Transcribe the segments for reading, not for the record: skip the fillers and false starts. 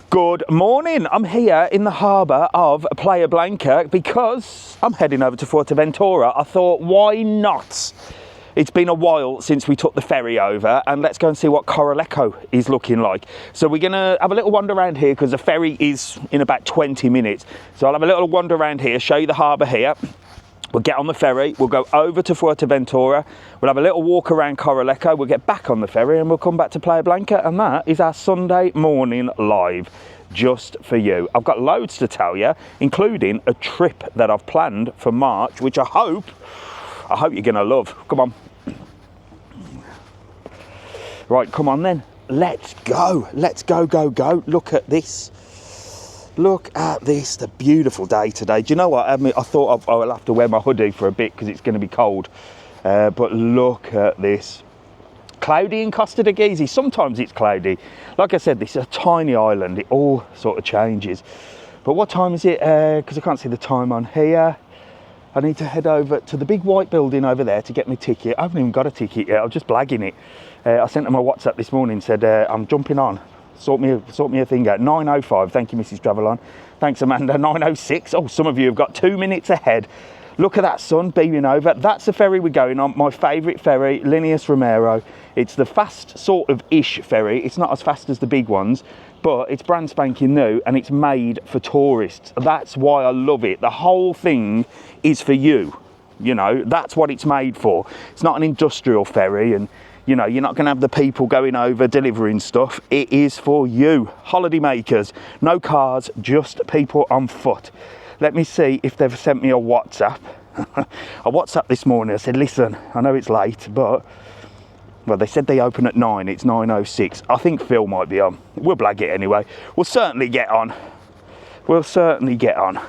Good morning. I'm here in the harbour of Playa Blanca because I'm heading over to Fuerteventura. I thought, why not? It's been a while since we took the ferry over, and let's go and see what Corralejo is looking like. So we're going to have a little wander around here because the ferry is in about 20 minutes. So I'll have a little wander around here, show you the harbour here. We'll get on the ferry, we'll go over to Fuerteventura, we'll have a little walk around Corralejo, we'll get back on the ferry and we'll come back to Playa Blanca, and that is our Sunday morning live, just for you. I've got loads to tell you, including a trip that I've planned for March, which I hope you're going to love. Come on. Right, come on then. Let's go. Let's go, go, go. Look at this. Look at this, the beautiful day today. Do you know what? I thought I'll have to wear my hoodie for a bit because it's going to be cold. But look at this. Cloudy in Costa de Gezi. Sometimes it's cloudy. Like I said, this is a tiny island. It all sort of changes. But what time is it? Because I can't see the time on here. I need to head over to the big white building over there to get my ticket. I haven't even got a ticket yet. I'm just blagging it. I sent them a WhatsApp this morning, said I'm jumping on. Sort me a thing out. 9:05. Thank you, Mrs TravelON. Thanks, Amanda. 9:06. Oh, some of you have got 2 minutes ahead. Look at that sun beaming over. That's the ferry we're going on. My favourite ferry, Lineas Romero. It's the fast sort of ish ferry. It's not as fast as the big ones, but it's brand spanking new and it's made for tourists. That's why I love it. The whole thing is for you. You know, that's what it's made for. It's not an industrial ferry, and you know, you're not going to have the people going over delivering stuff. It is for you, holiday makers. No cars, just people on foot. Let me see if they've sent me a WhatsApp. I WhatsApped this morning. I said, listen, I know it's late, but, well, they said they open at 9. It's 9:06. I think Phil might be on. We'll blag it anyway. We'll certainly get on. We'll certainly get on.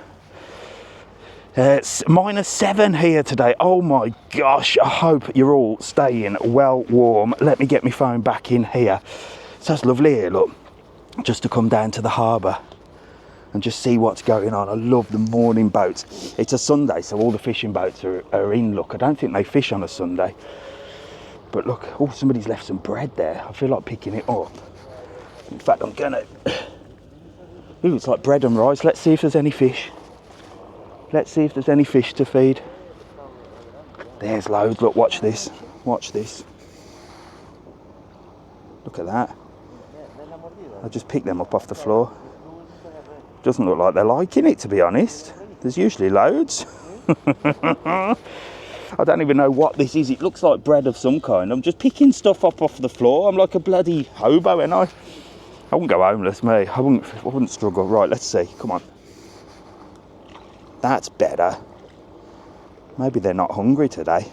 It's -7 here today. Oh my gosh, I hope you're all staying well warm. Let me get my phone back in here. So it's lovely here, look, just to come down to the harbour and just see what's going on. I love the morning boats. It's a Sunday, so all the fishing boats are in. Look, I don't think they fish on a Sunday, but look, oh, somebody's left some bread there. I feel like picking it up. In fact, I'm gonna. Ooh, it's like bread and rice. Let's see if there's any fish. Let's see if there's any fish to feed. There's loads. Look, watch this. Watch this. Look at that. I just picked them up off the floor. Doesn't look like they're liking it, to be honest. There's usually loads. I don't even know what this is. It looks like bread of some kind. I'm just picking stuff up off the floor. I'm like a bloody hobo, ain't I? I wouldn't go homeless, me. I wouldn't struggle. Right, let's see. Come on. That's better. Maybe they're not hungry today.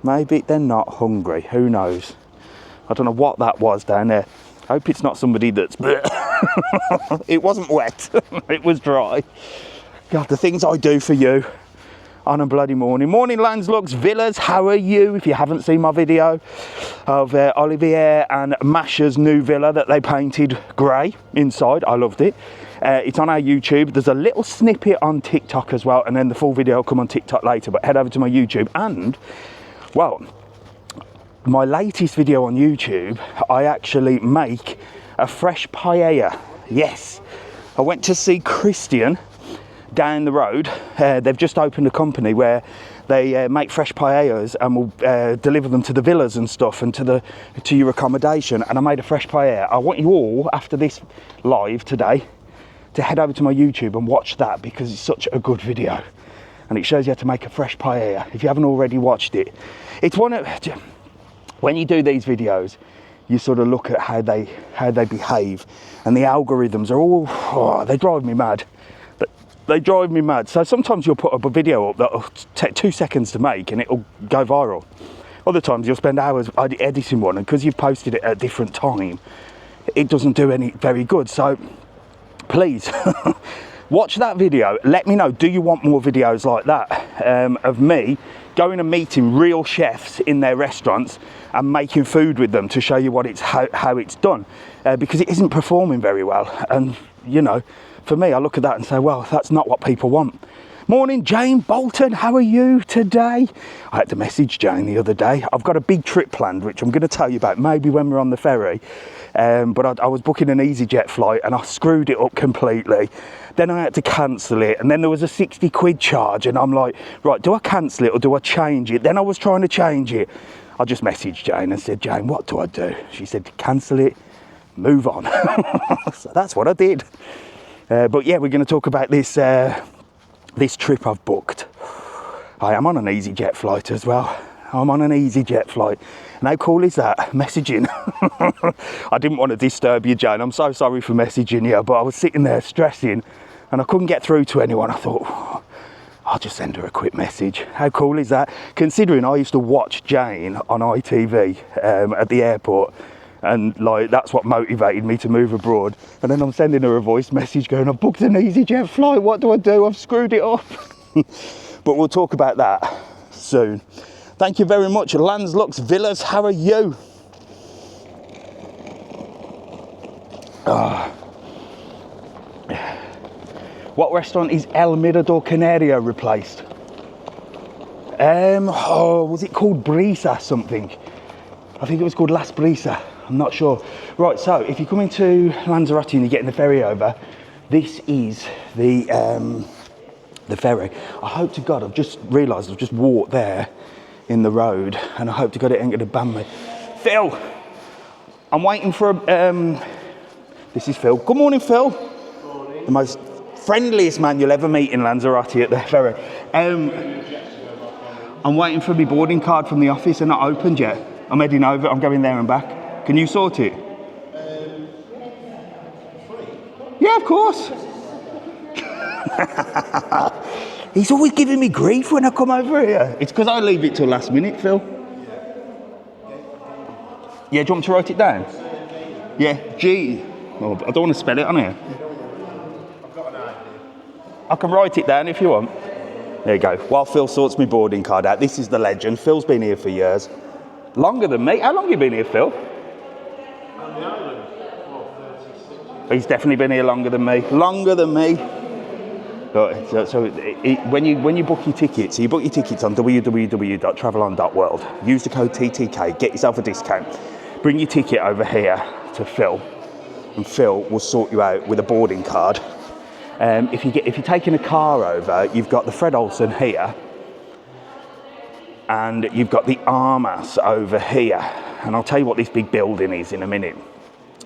Maybe they're not hungry. Who knows? I don't know what that was down there. I hope it's not somebody that's... It wasn't wet. It was dry. God, the things I do for you on a bloody morning. Morning, Landslooks Villas. How are you? If you haven't seen my video of Olivier and Masha's new villa that they painted grey inside, I loved it. It's on our YouTube. There's a little snippet on TikTok as well, and then the full video will come on TikTok later, but head over to my YouTube. And, well, my latest video on YouTube, I actually make a fresh paella. Yes, I went to see Christian down the road. They've just opened a company where they make fresh paellas and will deliver them to the villas and stuff, and to your accommodation. And I made a fresh paella. I want you all, after this live today, to head over to my YouTube and watch that, because it's such a good video and it shows you how to make a fresh paella. If you haven't already watched it, it's one of, when you do these videos, you sort of look at how they behave, and the algorithms are all, they drive me mad. They drive me mad. So sometimes you'll put up a video up that'll take 2 seconds to make and it'll go viral. Other times you'll spend hours editing one, and because you've posted it at a different time, it doesn't do any very good. So please watch that video. Let me know, do you want more videos like that, of me going and meeting real chefs in their restaurants and making food with them to show you how it's done, because it isn't performing very well. And you know, for me, I look at that and say, well, that's not what people want. Morning, Jane Bolton, how are you today? I had to message Jane the other day. I've got a big trip planned, which I'm going to tell you about maybe when we're on the ferry. But I was booking an EasyJet flight and I screwed it up completely. Then I had to cancel it, and then there was a 60 quid charge, and I'm like, right, do I cancel it or do I change it? Then I was trying to change it. I just messaged Jane and said, Jane, what do I do? She said, cancel it, move on. So that's what I did. But yeah, we're going to talk about this this trip I've booked. I am on an EasyJet flight as well. I'm on an EasyJet flight. And how cool is that? Messaging. I didn't want to disturb you, Jane. I'm so sorry for messaging you, but I was sitting there stressing and I couldn't get through to anyone. I thought, oh, I'll just send her a quick message. How cool is that? Considering I used to watch Jane on ITV at the airport, and like that's what motivated me to move abroad. And then I'm sending her a voice message going, I've booked an EasyJet flight. What do I do? I've screwed it up. But we'll talk about that soon. Thank you very much, Landslux Villas. How are you? What restaurant is El Mirador Canario replaced? Was it called Brisa something? I think it was called Las Brisa. I'm not sure. Right, so if you're coming to Lanzarote and you're getting the ferry over, this is the ferry. I hope to God, I've just realised I've just walked there in the road, and I hope to God it ain't going to ban me. Phil, I'm waiting for a... this is Phil. Good morning, Phil. Good morning. The most friendliest man you'll ever meet in Lanzarote at the ferry. I'm waiting for my boarding card from the office. They're not opened yet. I'm heading over. I'm going there and back. Can you sort it? Yeah, of course. He's always giving me grief when I come over here. It's because I leave it till last minute, Phil. Yeah, do you want me to write it down? Yeah, G. Oh, I don't want to spell it on here. I've got an idea. I can write it down if you want. There you go. While Phil sorts my boarding card out, this is the legend. Phil's been here for years. Longer than me. How long have you been here, Phil? On the island, 36 years. He's definitely been here longer than me. Longer than me. So when you book your tickets, so you book your tickets on www.travelon.world. Use the code TTK, get yourself a discount. Bring your ticket over here to Phil, and Phil will sort you out with a boarding card. If you're taking a car over, you've got the Fred Olsen here, and you've got the Armas over here. And I'll tell you what this big building is in a minute.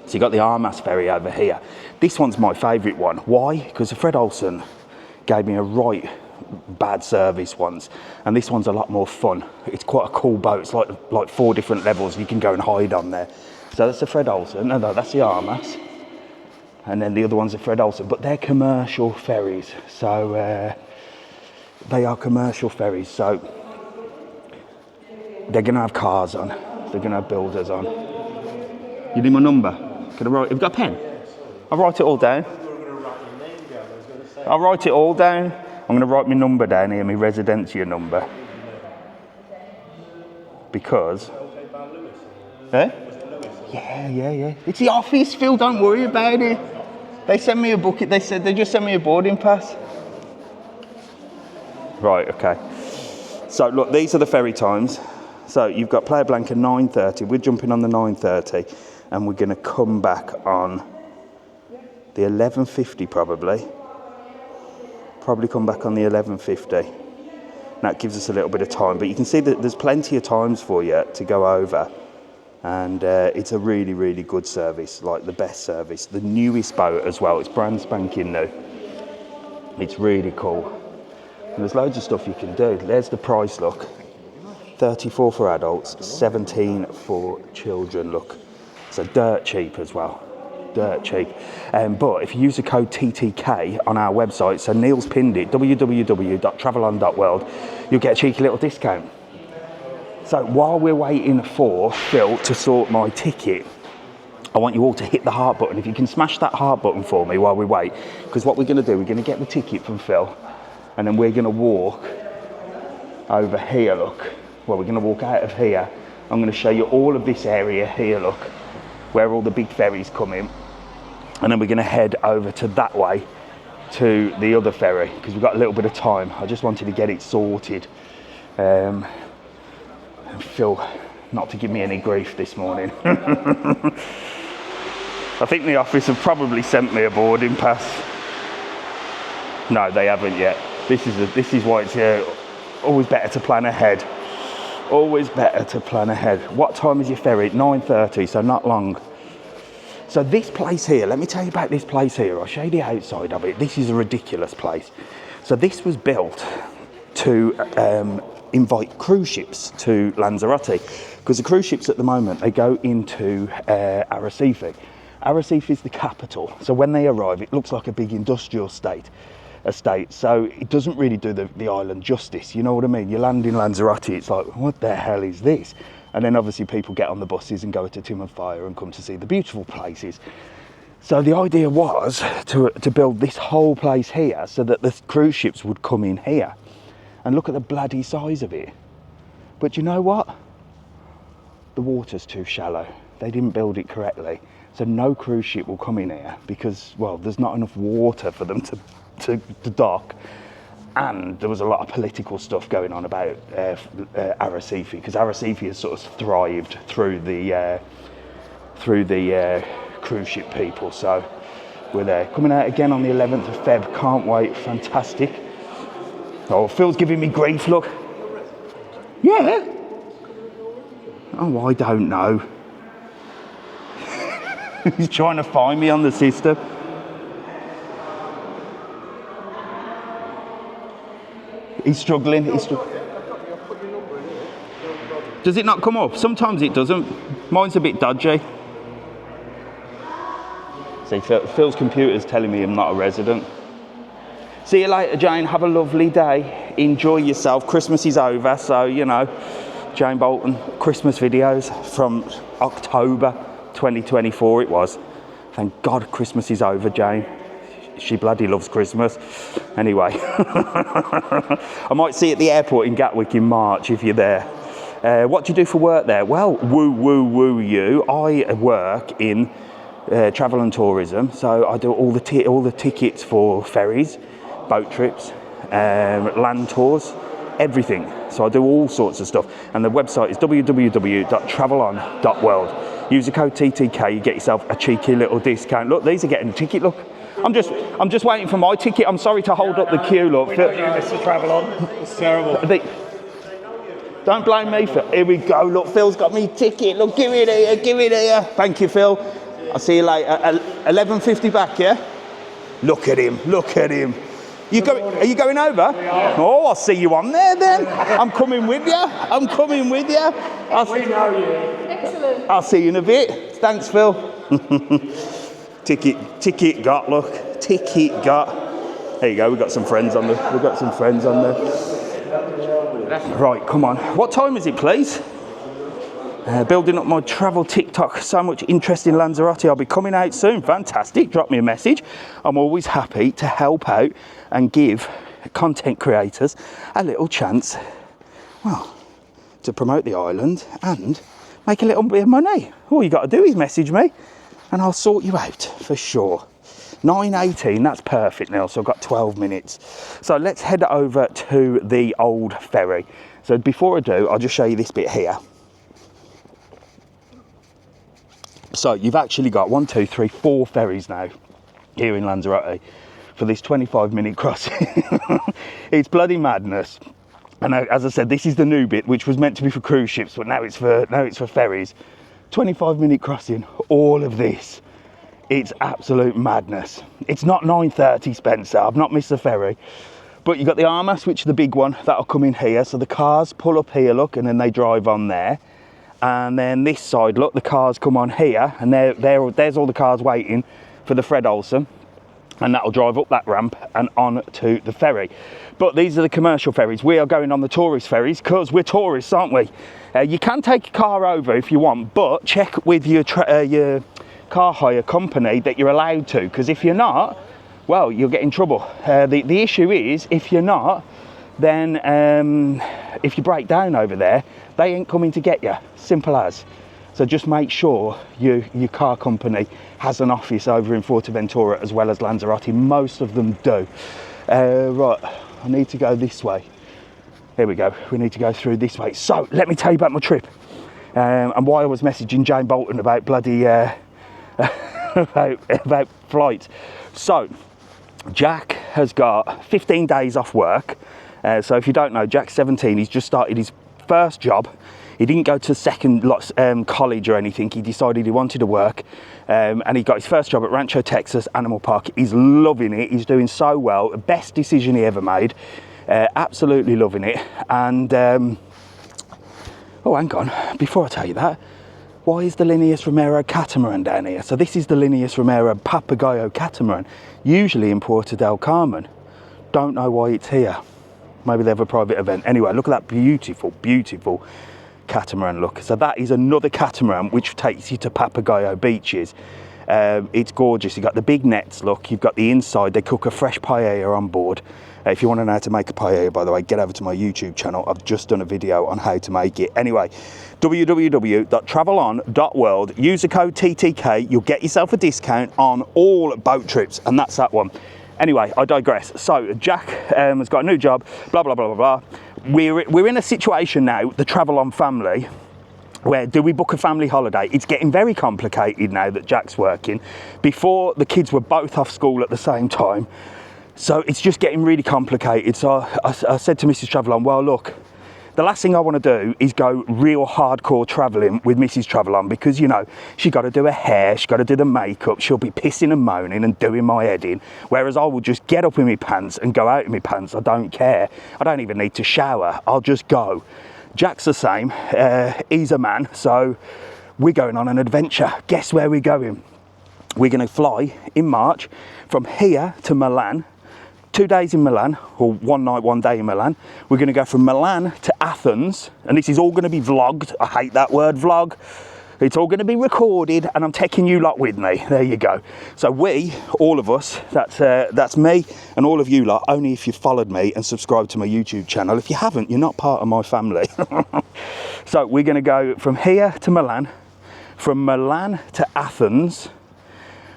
So you've got the Armas ferry over here. This one's my favourite one. Why? Because the Fred Olsen gave me a right bad service once, and this one's a lot more fun. It's quite a cool boat. It's like 4 different levels. You can go and hide on there. So that's the Fred Olsen. No, that's the Armas. And then the other one's the Fred Olsen. But they're commercial ferries. So they are commercial ferries. So they're going to have cars on. They're going to have builders on. You need my number? Can I write? Have you got a pen? I'll write it all down. I'll write it all down. I'm going to write my number down here, my residencia number. Because... Eh? Yeah. It's the office, Phil, don't worry about it. They sent me a bucket, they just sent me a boarding pass. Right, okay. So look, these are the ferry times. So you've got Playa Blanca 9:30, we're jumping on the 9:30, and we're going to come back on the 11:50 probably. Probably come back on the 11:50. That gives us a little bit of time, but you can see that there's plenty of times for you to go over, and it's a really, really good service, like the best service. The newest boat as well, it's brand spanking new. It's really cool. And there's loads of stuff you can do. There's the price, look. 34 for adults, 17 for children, look. So dirt cheap as well. Dirt cheap. But if you use the code TTK on our website, so Neil's pinned it, www.travelon.world, you'll get a cheeky little discount. So while we're waiting for Phil to sort my ticket, I want you all to hit the heart button. If you can smash that heart button for me while we wait, because what we're going to do, we're going to get the ticket from Phil, and then we're going to walk over here, look. Well, we're going to walk out of here. I'm going to show you all of this area here, look, where all the big ferries come in. And then we're going to head over to that way to the other ferry, because we've got a little bit of time. I just wanted to get it sorted. And Phil, not to give me any grief this morning. I think the office have probably sent me a boarding pass. No, they haven't yet. This is why it's always better to plan ahead. Always better to plan ahead. What time is your ferry? 9:30, so not long. So this place here, let me tell you about this place here. I'll show you the outside of it. This is a ridiculous place. So this was built to invite cruise ships to Lanzarote, because the cruise ships at the moment, they go into Arrecife. Arrecife is the capital, so when they arrive it looks like a big industrial estate, so it doesn't really do the island justice, you know what I mean? You land in Lanzarote, it's like, what the hell is this? And then obviously people get on the buses and go to Tim and Fire and come to see the beautiful places. So the idea was to build this whole place here so that the cruise ships would come in here. And look at the bloody size of it. But you know what? The water's too shallow. They didn't build it correctly. So no cruise ship will come in here because, well, there's not enough water for them to dock. And there was a lot of political stuff going on about Arrecife, because Arrecife has sort of thrived through the cruise ship people. So we're there. Coming out again on the 11th of Feb. Can't wait. Fantastic. Oh, Phil's giving me grief, look. Yeah. Oh, I don't know. He's trying to find me on the system. He's struggling. Does it not come up? Sometimes it doesn't. Mine's a bit dodgy. See, Phil's computer's telling me I'm not a resident. See you later, Jane. Have a lovely day. Enjoy yourself. Christmas is over, so, you know, Jane Bolton, Christmas videos from October 2024 it was. Thank God Christmas is over, Jane. She bloody loves Christmas. Anyway, I might see you at the airport in Gatwick in March if you're there. What do you do for work there? Well, woo you. I work in travel and tourism, so I do all the tickets for ferries, boat trips, land tours, everything. So I do all sorts of stuff, and the website is www.travelon.world. Use the code TTK, you get yourself a cheeky little discount. Look, these are getting a ticket. Look, I'm just waiting for my ticket. I'm sorry to hold up the queue. Look, we know you, Mr TravelOn. It's terrible. Don't blame me, Phil. Here we go. Look, Phil's got me ticket. Look, give it here. Thank you, Phil. I'll see you later. 11:50 back, yeah? Look at him. Are you going over? Oh, I'll see you on there then. I'm coming with you. We know you. Excellent. I'll see you in a bit. Thanks, Phil. Ticket got, look. Ticket got. There you go, we've got some friends on there. Right, come on. What time is it, please? Building up my travel TikTok. So much interest in Lanzarote. I'll be coming out soon. Fantastic. Drop me a message. I'm always happy to help out and give content creators a little chance, well, to promote the island and make a little bit of money. All you got to do is message me and I'll sort you out for sure. 9:18, that's perfect now, so I've got 12 minutes. So let's head over to the old ferry. So before I do, I'll just show you this bit here. So you've actually got 4 ferries now here in Lanzarote for this 25-minute crossing. It's bloody madness. And as I said, this is the new bit, which was meant to be for cruise ships, but now it's for ferries. 25-minute crossing, all of this. It's absolute madness. It's not 9:30, Spencer. I've not missed the ferry. But you've got the Armas, which is the big one, that'll come in here. So the cars pull up here, look, and then they drive on there. And then this side, look, the cars come on here, and there's all the cars waiting for the Fred Olsen. And that'll drive up that ramp and on to the ferry. But these are the commercial ferries. We are going on the tourist ferries because we're tourists, aren't we? You can take a car over if you want, but check with your car hire company that you're allowed to, because if you're not, well, you'll get in trouble. The issue is, if you're not, then if you break down over there, they ain't coming to get you. Simple as. So just make sure your car company has an office over in Fuerteventura as well as Lanzarote. Most of them do. Right, I need to go this way. Here we go. We need to go through this way. So let me tell you about my trip and why I was messaging Jane Bolton about bloody about flights. So Jack has got 15 days off work. So if you don't know, Jack's 17. He's just started his first job. He didn't go to second college or anything. He decided he wanted to work, and he got his first job at Rancho Texas Animal Park. He's loving it. He's doing so well. The best decision he ever made. Absolutely loving it. And oh, hang on. Before I tell you that, why is the Lineas Romero catamaran down here? So this is the Lineas Romero Papagayo catamaran, usually in Puerto del Carmen. Don't know why it's here. Maybe they have a private event. Anyway, look at that beautiful, beautiful catamaran look. So that is another catamaran which takes you to Papagayo beaches. It's gorgeous. You've got the big nets, look. You've got the inside. They cook a fresh paella on board. If you want to know how to make a paella, by the way, get over to my YouTube channel. I've just done a video on how to make it. Anyway, www.travelon.world. Use the code TTK. You'll get yourself a discount on all boat trips, and that's that one. Anyway, I digress. So Jack has got a new job, blah, blah, blah, blah, blah. We're in a situation now, the TravelON family, where do we book a family holiday? It's getting very complicated now that Jack's working. Before, the kids were both off school at the same time. So it's just getting really complicated. So I said to Mrs TravelON, well, look, the last thing I want to do is go real hardcore travelling with Mrs TravelON, because, you know, she got to do her hair, she got to do the makeup, she'll be pissing and moaning and doing my head in, whereas I will just get up in my pants and go out in my pants. I don't care. I don't even need to shower. I'll just go. Jack's the same. He's a man, so we're going on an adventure. Guess where we're going? We're going to fly in March from here to Milan. 2 days in Milan, or 1 night, 1 day in Milan. We're going to go from Milan to Athens, and this is all going to be vlogged. I hate that word, vlog. It's all going to be recorded, and I'm taking you lot with me. There you go. So we, all of us, that's me and all of you lot, only if you followed me and subscribed to my YouTube channel. If you haven't, you're not part of my family. So we're going to go from here to Milan, from Milan to Athens,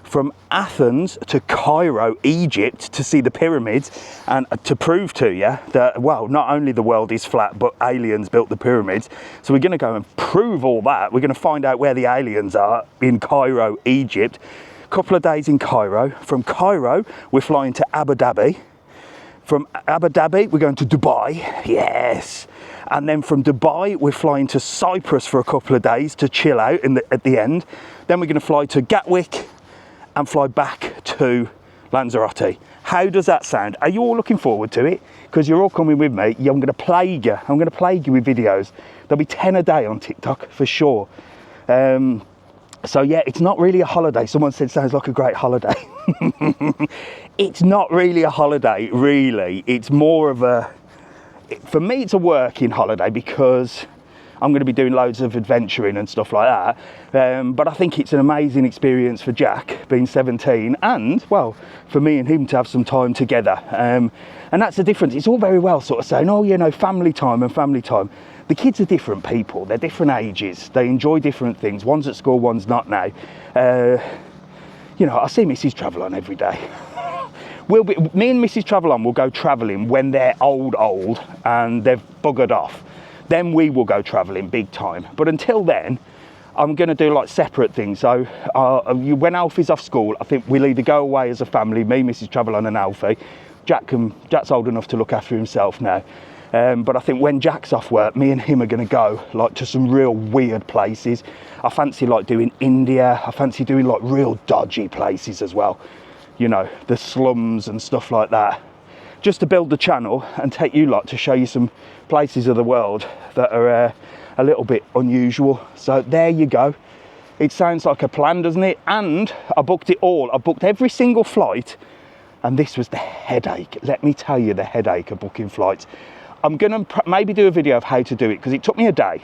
from Athens to Cairo, Egypt, to see the pyramids, and to prove to you that, well, not only the world is flat, but aliens built the pyramids. So we're going to go and prove all that. We're going to find out where the aliens are in Cairo, Egypt. A couple of days in Cairo. From Cairo, we're flying to Abu Dhabi. From Abu Dhabi, we're going to Dubai. Yes. And then from Dubai, we're flying to Cyprus for a couple of days to chill out at the end. Then we're going to fly to Gatwick and fly back to Lanzarote. How does that sound? Are you all looking forward to it? Because you're all coming with me. I'm going to plague you. I'm going to plague you with videos. There'll be 10 a day on TikTok for sure. So yeah, it's not really a holiday. Someone said sounds like a great holiday. It's not really a holiday, really. It's more of a, for me, it's a working holiday because I'm going to be doing loads of adventuring and stuff like that. But I think it's an amazing experience for Jack, being 17, and, well, for me and him to have some time together. And that's the difference. It's all very well sort of saying, oh, you know, family time and family time. The kids are different people. They're different ages. They enjoy different things. One's at school, one's not now. You know, I see Mrs TravelON every day. Me and Mrs TravelON will go travelling when they're old, and they've buggered off. Then we will go travelling big time. But until then, I'm going to do like separate things. So when Alfie's off school, I think we'll either go away as a family, me, Mrs TravelON and Alfie. Jack's old enough to look after himself now. But I think when Jack's off work, me and him are going to go like to some real weird places. I fancy like doing India. I fancy doing like real dodgy places as well. You know, the slums and stuff like that. Just to build the channel and take you lot to show you some places of the world that are a little bit unusual. So there you go. It sounds like a plan, doesn't it? And I booked it all. I booked every single flight, and this was the headache. Let me tell you the headache of booking flights. I'm gonna maybe do a video of how to do it, because it took me a day,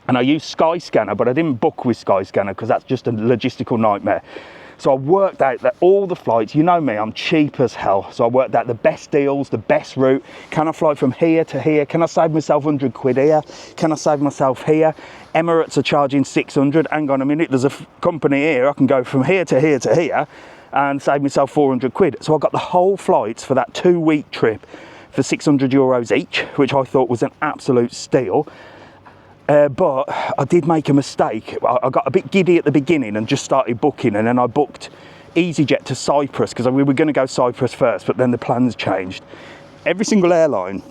and I used Skyscanner, but I didn't book with Skyscanner because that's just a logistical nightmare. So I worked out that all the flights, you know me, I'm cheap as hell. So I worked out the best deals, the best route. Can I fly from here to here? Can I save myself 100 quid here? Can I save myself here? Emirates are charging 600. Hang on a minute, there's a company here. I can go from here to here to here and save myself 400 quid. So I got the whole flights for that 2-week trip for 600 euros each, which I thought was an absolute steal. But I did make a mistake. I got a bit giddy at the beginning and just started booking, and then I booked EasyJet to Cyprus because we were going to go Cyprus first, but then the plans changed. Every single airline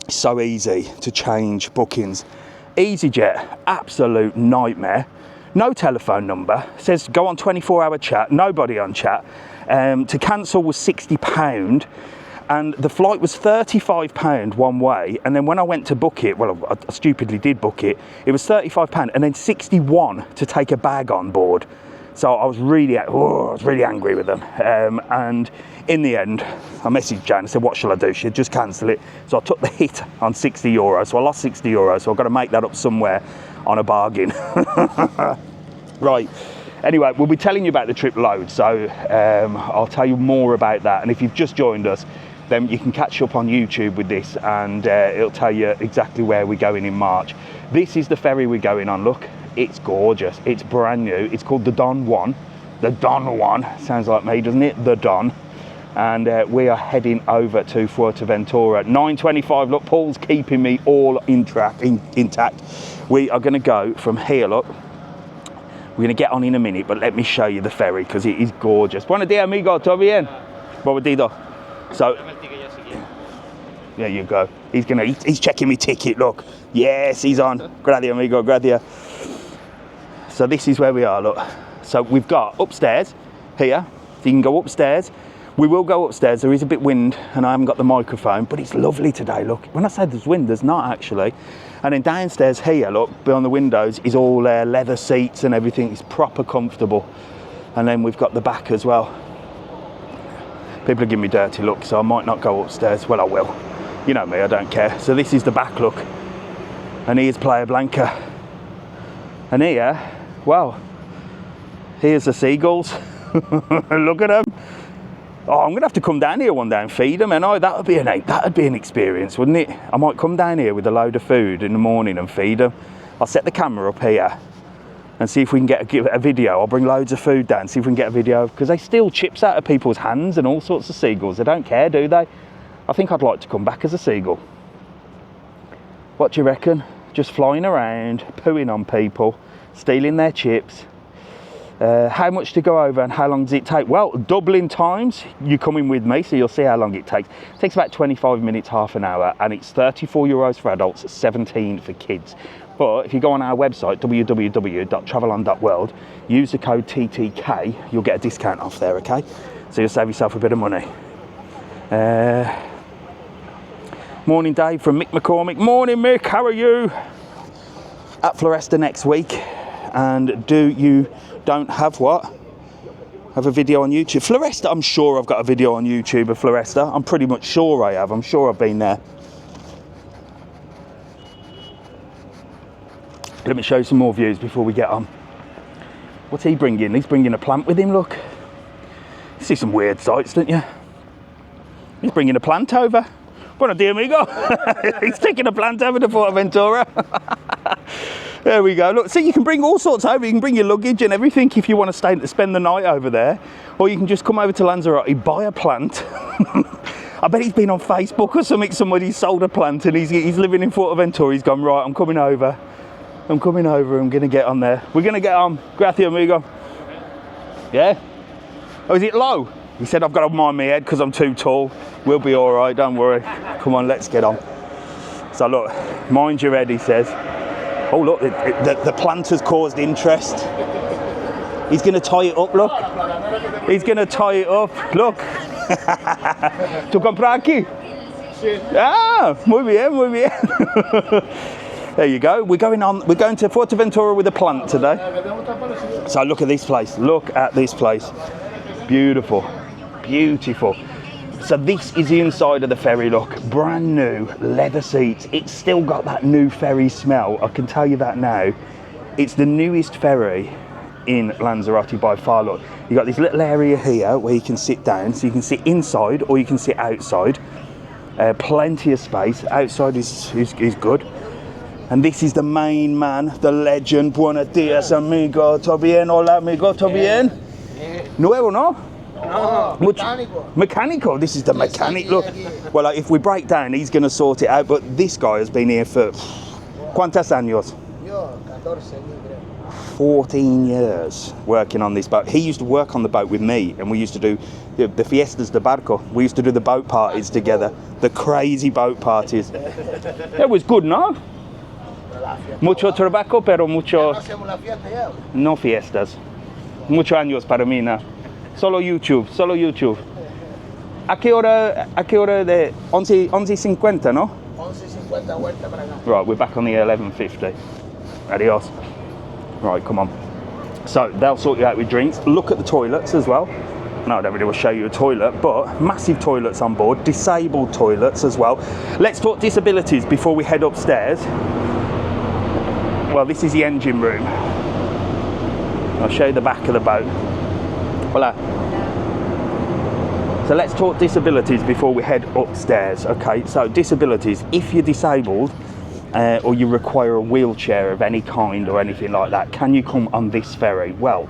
is so easy to change bookings. EasyJet, absolute nightmare. No telephone number. It says go on 24-hour chat, nobody on chat. To cancel was £60. And the flight was £35 one way, and then when I went to book it, well, I stupidly did book it, it was £35 and then 61 to take a bag on board. So I was really angry with them. And in the end, I messaged Jan and said, what shall I do? She said, just cancel it. So I took the hit on €60. So I lost €60. So I've got to make that up somewhere on a bargain. Right. Anyway, we'll be telling you about the trip loads. So I'll tell you more about that. And if you've just joined us, then you can catch up on YouTube with this, and it'll tell you exactly where we're going in March. This is the ferry we're going on. Look, it's gorgeous. It's brand new. It's called the Don Juan. The Don Juan. Sounds like me, doesn't it? The Don. And we are heading over to Fuerteventura. 9:25. Look, Paul's keeping me all intact. We are going to go from here, look. We're going to get on in a minute, but let me show you the ferry because it is gorgeous. Buenos días, amigo. ¿Todo bien? Bobadito. So, there you go. He's checking me ticket, look. Yes, he's on. Gracias, amigo, gracias. So this is where we are, look. So we've got upstairs here. So you can go upstairs. We will go upstairs. There is a bit wind and I haven't got the microphone, but it's lovely today, look. When I say there's wind, there's not actually. And then downstairs here, look, behind the windows is all leather seats and everything. It's proper comfortable. And then we've got the back as well. People are giving me dirty looks, so I might not go upstairs. Well, I will. You know me, I don't care. So this is the back look. And here's Playa Blanca. And here, well, here's the seagulls. Look at them. Oh, I'm going to have to come down here one day and feed them. And that'd be an experience, wouldn't it? I might come down here with a load of food in the morning and feed them. I'll set the camera up here and see if we can get a video. I'll bring loads of food down, see if we can get a video, because they steal chips out of people's hands and all sorts of seagulls. They don't care, do they? I think I'd like to come back as a seagull. What do you reckon? Just flying around, pooing on people, stealing their chips. How much to go over and how long does it take? Well, doubling times, you're coming with me, so you'll see how long it takes. It takes about 25 minutes, half an hour, and it's €34 for adults, 17 for kids. But if you go on our website, www.travelon.world, use the code TTK, you'll get a discount off there, okay? So you'll save yourself a bit of money. Morning, Dave from Mick McCormick. Morning, Mick, how are you? At Floresta next week. And don't have what? Have a video on YouTube. Floresta, I'm sure I've got a video on YouTube of Floresta. I'm pretty much sure I have. I'm sure I've been there. Let me show you some more views before we get on. What's he bringing? He's bringing a plant with him, look. You see some weird sights, don't you? He's bringing a plant over. Buenos días, amigo. He's taking a plant over to Fuerteventura. There we go. Look, see, you can bring all sorts over. You can bring your luggage and everything if you want to spend the night over there. Or you can just come over to Lanzarote, buy a plant. I bet he's been on Facebook or something. Somebody sold a plant and he's living in Fuerteventura. He's gone, right, I'm coming over. I'm going to get on there. We're going to get on. Gracias, amigo. Yeah? Oh, is it low? He said, I've got to mind my head because I'm too tall. We'll be all right, don't worry. Come on, let's get on. So look, mind your head, he says. Oh, look, the plant has caused interest. He's going to tie it up, look. He's going to tie it up. Look. Tu compras aquí? Ah, muy bien, muy bien. There you go. We're going to Fuerteventura with a plant today. So look at this place. Look at this place. Beautiful. Beautiful. So this is the inside of the ferry, look. Brand new leather seats. It's still got that new ferry smell. I can tell you that now. It's the newest ferry in Lanzarote by far, look. You've got this little area here where you can sit down. So you can sit inside or you can sit outside. Plenty of space. Outside is good. And this is the main man, the legend. Buenos días, amigo. ¿Todo bien? Hola, amigo. ¿Todo bien? Nuevo, no? No, mecánico. Mechanical. This is the mechanic. Look. Well, if we break down, he's going to sort it out. But this guy has been here for ¿cuántos años? 14 years working on this boat. He used to work on the boat with me, and we used to do the fiestas de barco. We used to do the boat parties together, the crazy boat parties. It was good, no? Mucho trabajo, pero mucho no fiestas. Muchos años para mí, no. Solo YouTube, solo YouTube. ¿A qué hora de 11:50, no? 11:50 vuelta para acá. Right, we're back on the 11:50. Adios. Right, come on. So they'll sort you out with drinks. Look at the toilets as well. No, I don't really want to show you a toilet, but massive toilets on board, disabled toilets as well. Let's talk disabilities before we head upstairs. Well, this is the engine room. I'll show you the back of the boat. Voila. So let's talk disabilities before we head upstairs. Okay, so disabilities, if you're disabled or you require a wheelchair of any kind or anything like that, can you come on this ferry? Well,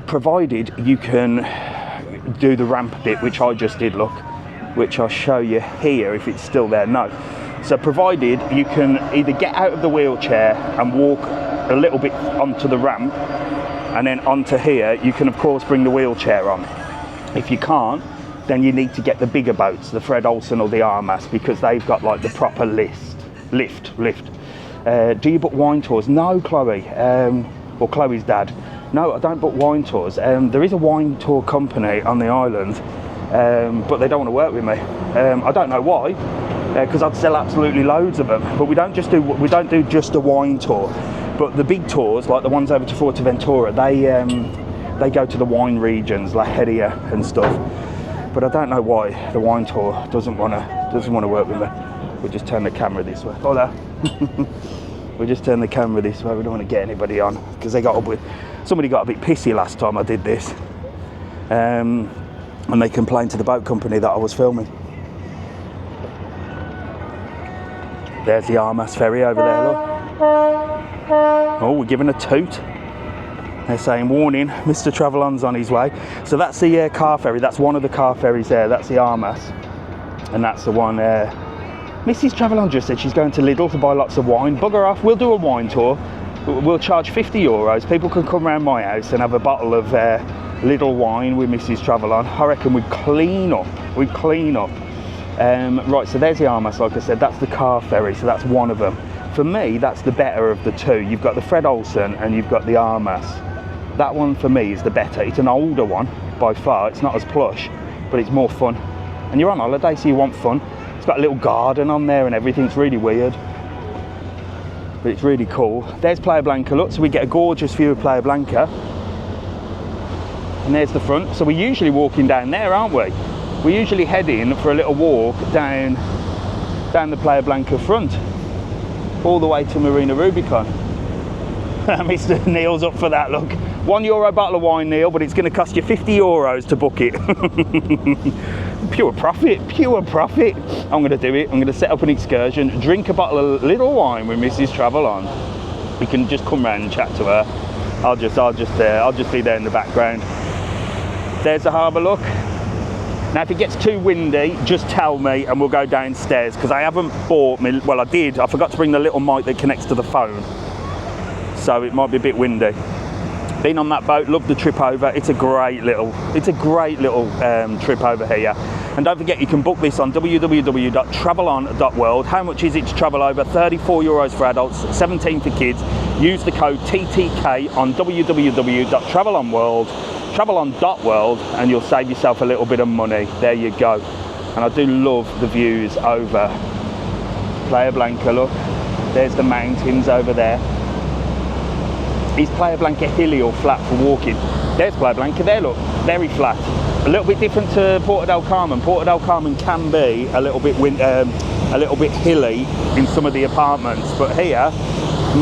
provided you can do the ramp bit, which I just did, look, which I'll show you here if it's still there. No. So provided you can either get out of the wheelchair and walk a little bit onto the ramp, and then onto here, you can of course bring the wheelchair on. If you can't, then you need to get the bigger boats, the Fred Olsen or the Armas, because they've got like the proper lift. Do you book wine tours? No, Chloe, or Chloe's dad. No, I don't book wine tours. There is a wine tour company on the island, but they don't want to work with me. I don't know why, because I'd sell absolutely loads of them. But we don't do just a wine tour. But the big tours, like the ones over to Fuerteventura, they go to the wine regions, like Heria and stuff. But I don't know why the wine tour doesn't want to work with me. We'll just turn the camera this way. Hola. We'll just turn the camera this way. We don't want to get anybody on because somebody got a bit pissy last time I did this, and they complained to the boat company that I was filming. There's the Armas ferry over there, look. Oh, we're giving a toot. They're saying, warning, Mr TravelON's on his way. So that's the car ferry. That's one of the car ferries there. That's the Armas. And that's the one, Mrs TravelON just said she's going to Lidl to buy lots of wine. Bugger off, we'll do a wine tour. We'll charge €50. People can come around my house and have a bottle of Lidl wine with Mrs TravelON. I reckon we'd clean up. Right, so there's the Armas, like I said. That's the car ferry, so that's one of them. For me, that's the better of the two. You've got the Fred Olsen and you've got the Armas. That one for me is the better. It's an older one by far. It's not as plush, but it's more fun. And you're on holiday, so you want fun. It's got a little garden on there and everything. It's really weird, but it's really cool. There's Playa Blanca, look, so we get a gorgeous view of Playa Blanca. And there's the front. So we're usually walking down there, aren't we? We're usually heading for a little walk down the Playa Blanca front, all the way to Marina Rubicon. Mr. Neil's up for that, look. €1 bottle of wine, Neil, but it's going to cost you €50 to book it. Pure profit. I'm going to do it. I'm going to set up an excursion, drink a bottle of little wine with Mrs. TravelON. You can just come round and chat to her. I'll just be there in the background. There's the harbour, look. Now, if it gets too windy, just tell me and we'll go downstairs, because I haven't bought me. Well, I did. I forgot to bring the little mic that connects to the phone, so it might be a bit windy. Been on that boat, loved the trip over. It's a great little trip over here. And don't forget, you can book this on www.travelon.world. How much is it to travel over? €34 for adults, 17 for kids. Use the code TTK on www.travelon.world, and you'll save yourself a little bit of money. There you go. And I do love the views over Playa Blanca, look. There's the mountains over there. Is Playa Blanca hilly or flat for walking? There's Playa Blanca there, look, very flat. A little bit different to Porto del Carmen. Porto del Carmen can be a little bit hilly in some of the apartments, but here,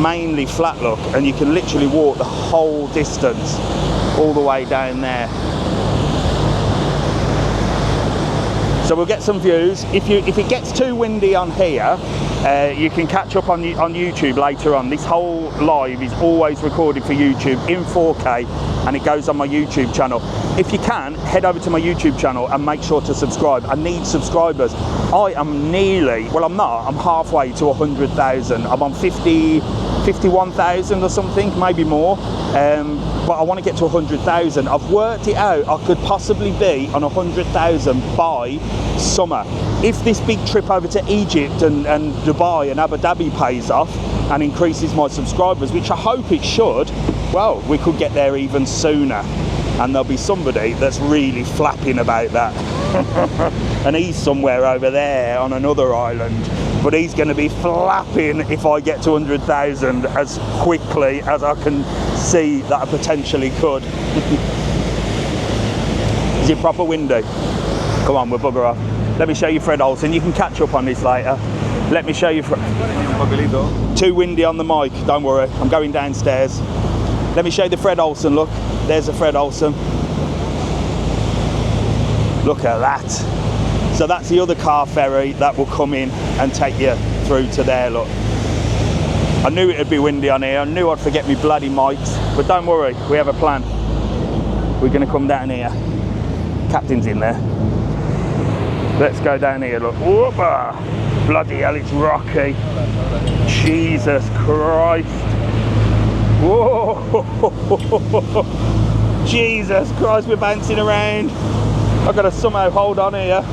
mainly flat, look, and you can literally walk the whole distance all the way down there. So we'll get some views. If it gets too windy on here, You can catch up on YouTube later on. This whole live is always recorded for YouTube in 4K, and it goes on my YouTube channel. If you can, head over to my YouTube channel and make sure to subscribe. I need subscribers. I am nearly, well, I'm not, I'm halfway to 100,000. I'm on 51,000 or something, maybe more. But I want to get to 100,000. I've worked it out. I could possibly be on 100,000 by summer. If this big trip over to Egypt and Dubai and Abu Dhabi pays off and increases my subscribers, which I hope it should, well, we could get there even sooner. And there'll be somebody that's really flapping about that. And he's somewhere over there on another island. But he's going to be flapping if I get to 100,000 as quickly as I can see that I potentially could. Is it proper windy? Come on, we'll bugger off. Let me show you Fred Olsen. You can catch up on this later. Let me show you too windy on the mic, don't worry. I'm going downstairs. Let me show you the Fred Olsen, look. There's the Fred Olsen. Look at that. So that's the other car ferry that will come in and take you through to there, look. I knew it'd be windy on here. I knew I'd forget me bloody mics. But don't worry, we have a plan. We're gonna come down here. Captain's in there. Let's go down here, look. Whoopah! Bloody hell, it's rocky. Jesus Christ. Whoa! Jesus Christ, we're bouncing around. I've got to somehow hold on here.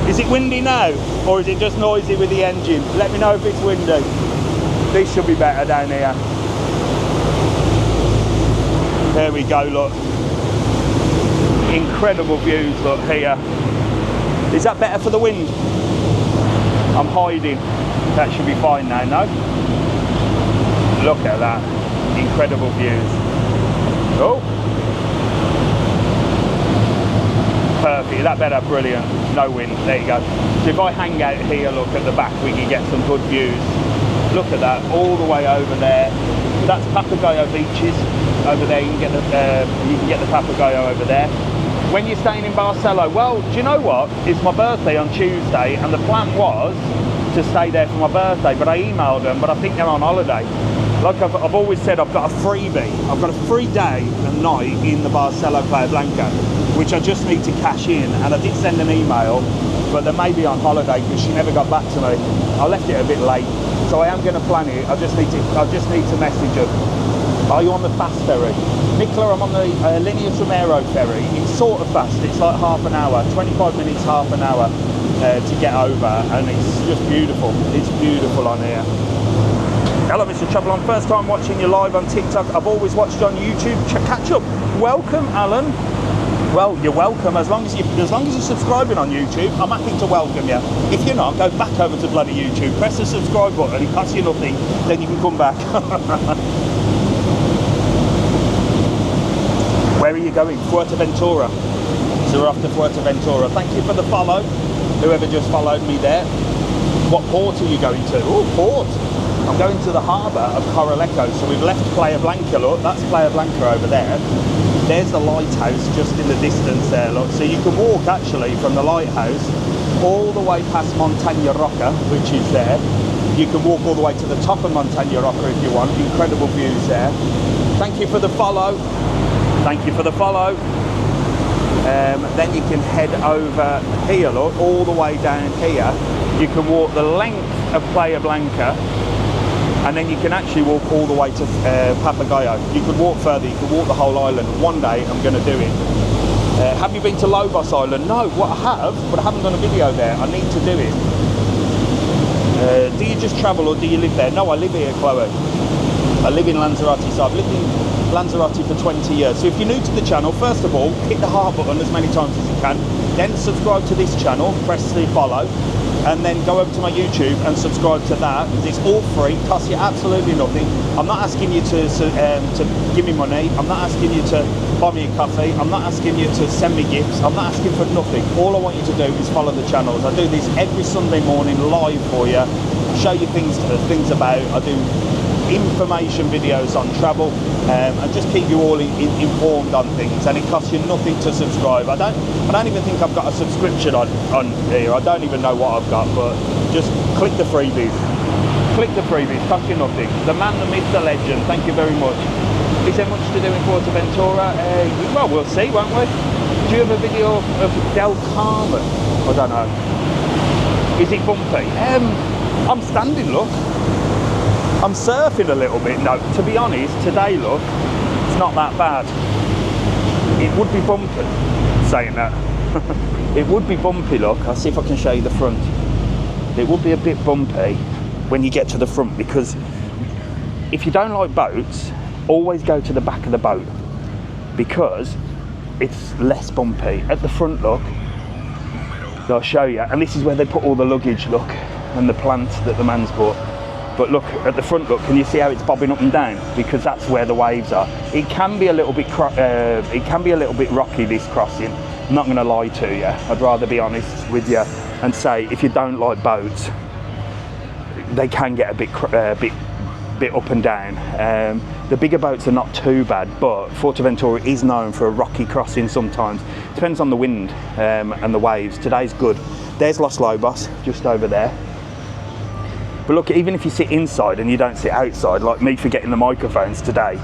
Is it windy now? Or is it just noisy with the engine? Let me know if it's windy. This should be better down here. There we go, look. Incredible views, look, here. Is that better for the wind? I'm hiding. That should be fine now, no? Look at that. Incredible views. Oh. Perfect. Is that better? Brilliant. No wind. There you go. So if I hang out here, look at the back, we can get some good views. Look at that. All the way over there. That's Papagayo Beaches. Over there, you can get the Papagayo over there. When you're staying in Barcelona, well, do you know what? It's my birthday on Tuesday, and the plan was to stay there for my birthday, but I emailed them, but I think they're on holiday. Like I've always said, I've got a freebie. I've got a free day and night in the Barcelona Playa Blanca, which I just need to cash in. And I did send an email, but they may be on holiday because she never got back to me. I left it a bit late, so I am going to plan it. I just need to message her. Are you on the fast ferry? Nicola, I'm on the Lineas Romero ferry. It's sort of fast. It's like half an hour, 25 minutes, half an hour to get over, and it's just beautiful. It's beautiful on here. Hello, Mr TravelON. First time watching you live on TikTok. I've always watched on YouTube. Catch up. Welcome, Alan. Well, you're welcome. As long as you're subscribing on YouTube, I'm happy to welcome you. If you're not, go back over to bloody YouTube. Press the subscribe button. It costs you nothing. Then you can come back. Where are you going? Fuerteventura. So we're off to Fuerteventura. Thank you for the follow. Whoever just followed me there. What port are you going to? Oh, port. I'm going to the harbour of Corralejo. So we've left Playa Blanca, look. That's Playa Blanca over there. There's the lighthouse just in the distance there, look. So you can walk actually from the lighthouse all the way past Montaña Roca, which is there. You can walk all the way to the top of Montaña Roca if you want. Incredible views there. Thank you for the follow. Thank you for the follow. Then you can head over here, look, all the way down here. You can walk the length of Playa Blanca, and then you can actually walk all the way to Papagayo. You could walk further, you could walk the whole island. One day I'm going to do it. Have you been to Lobos Island? No, well, I have, but I haven't done a video there. I need to do it. Do you just travel or do you live there? No, I live here, Chloe. I live in Lanzarote, so I've lived in Lanzarote for 20 years. So if you're new to the channel, first of all, hit the heart button as many times as you can. Then subscribe to this channel, press the follow, and then go over to my YouTube and subscribe to that. It's all free, costs you absolutely nothing. I'm not asking you to give me money. I'm not asking you to buy me a coffee. I'm not asking you to send me gifts. I'm not asking for nothing. All I want you to do is follow the channels. I do this every Sunday morning live for you. Show you things about. I do information videos on travel and just keep you all informed on things, and it costs you nothing to subscribe. I don't even think I've got a subscription on here. I don't even know what I've got, but just click the freebies. Click the freebies, cost you nothing. The man, the myth, the legend, thank you very much. Is there much to do in Fuerteventura? Well, we'll see, won't we? Do you have a video of Del Carmen? I don't know. Is it bumpy? I'm standing, look. I'm surfing a little bit. No, to be honest, today, look, it's not that bad. It would be bumpy, saying that. It would be bumpy, look. I'll see if I can show you the front. It would be a bit bumpy when you get to the front, because if you don't like boats, always go to the back of the boat, because it's less bumpy. At the front, look, I'll show you, and this is where they put all the luggage, look, and the plants that the man's bought. But look, at the front, look, can you see how it's bobbing up and down? Because that's where the waves are. It can be a little bit rocky, this crossing. I'm not going to lie to you. I'd rather be honest with you and say, if you don't like boats, they can get a bit up and down. The bigger boats are not too bad, but Fuerteventura is known for a rocky crossing sometimes. Depends on the wind and the waves. Today's good. There's Los Lobos, just over there. But look, even if you sit inside and you don't sit outside, like me forgetting the microphones today,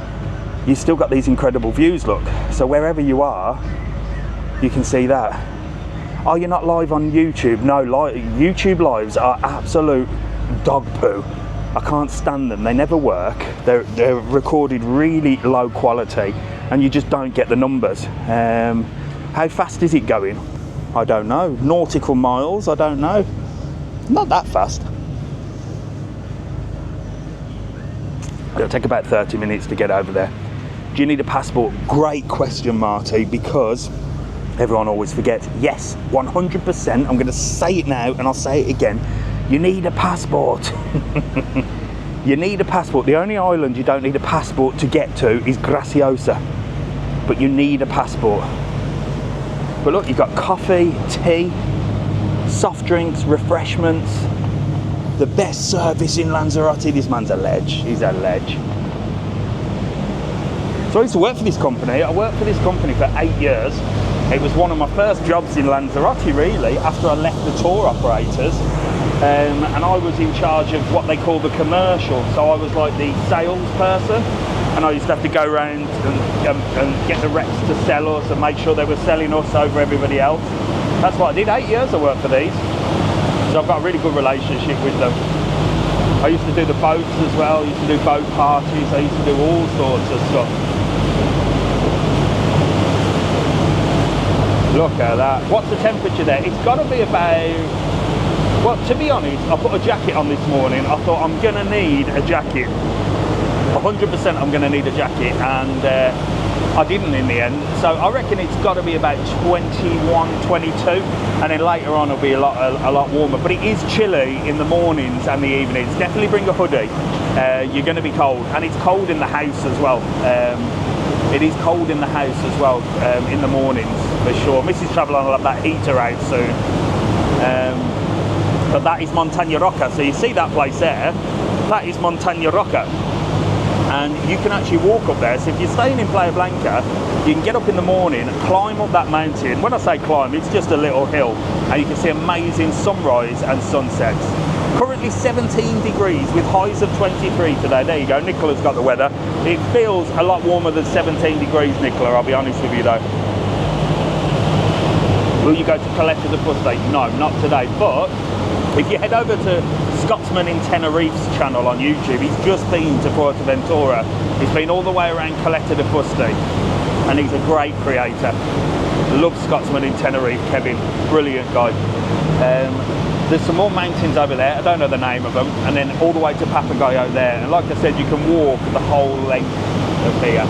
you've still got these incredible views, look. So wherever you are, you can see that. Oh, you're not live on YouTube? No, YouTube lives are absolute dog poo. I can't stand them. They never work. They're recorded really low quality, and you just don't get the numbers. How fast is it going? I don't know. Nautical miles? I don't know. Not that fast. It'll take about 30 minutes to get over there. Do you need a passport? Great question, Marty, because everyone always forgets. Yes, 100%. I'm going to say it now, and I'll say it again. You need a passport. You need a passport. The only island you don't need a passport to get to is Graciosa, but you need a passport. But look, you've got coffee, tea, soft drinks, refreshments. The best service in Lanzarote. This man's a ledge. He's a ledge. So I used to work for this company. I worked for this company for 8 years. It was one of my first jobs in Lanzarote, really, after I left the tour operators. And I was in charge of what they call the commercial. So I was like the salesperson, and I used to have to go around and get the reps to sell us and make sure they were selling us over everybody else. That's what I did. 8 years I worked for these. So I've got a really good relationship with them. I used to do the boats as well. I used to do boat parties. I used to do all sorts of stuff. Look at that. What's the temperature there? It's got to be about... Well, to be honest, I put a jacket on this morning. I thought I'm going to need a jacket. 100% I'm going to need a jacket, and I didn't in the end. So I reckon it's got to be about 21, 22, and then later on it'll be a lot warmer. But it is chilly in the mornings and the evenings. Definitely bring a hoodie. You're going to be cold, and it's cold in the house as well. It is cold in the house as well in the mornings, for sure. Mrs TravelON will have that heater out soon. But that is Montaña Roca. So you see that place there? That is Montaña Roca. And you can actually walk up there. So if you're staying in Playa Blanca, you can get up in the morning, climb up that mountain. When I say climb, it's just a little hill, and you can see amazing sunrise and sunsets. Currently 17 degrees with highs of 23 today. There you go, Nicola's got the weather. It feels a lot warmer than 17 degrees, Nicola, I'll be honest with you though. Will you go to Caleta de Fuste? No, not today, but if you head over to Scotsman in Tenerife's channel on YouTube, he's just been to Fuerteventura. He's been all the way around Caleta de Fuste, and he's a great creator. Love Scotsman in Tenerife, Kevin, brilliant guy. There's some more mountains over there, I don't know the name of them, and then all the way to Papagayo there. And like I said, you can walk the whole length of here.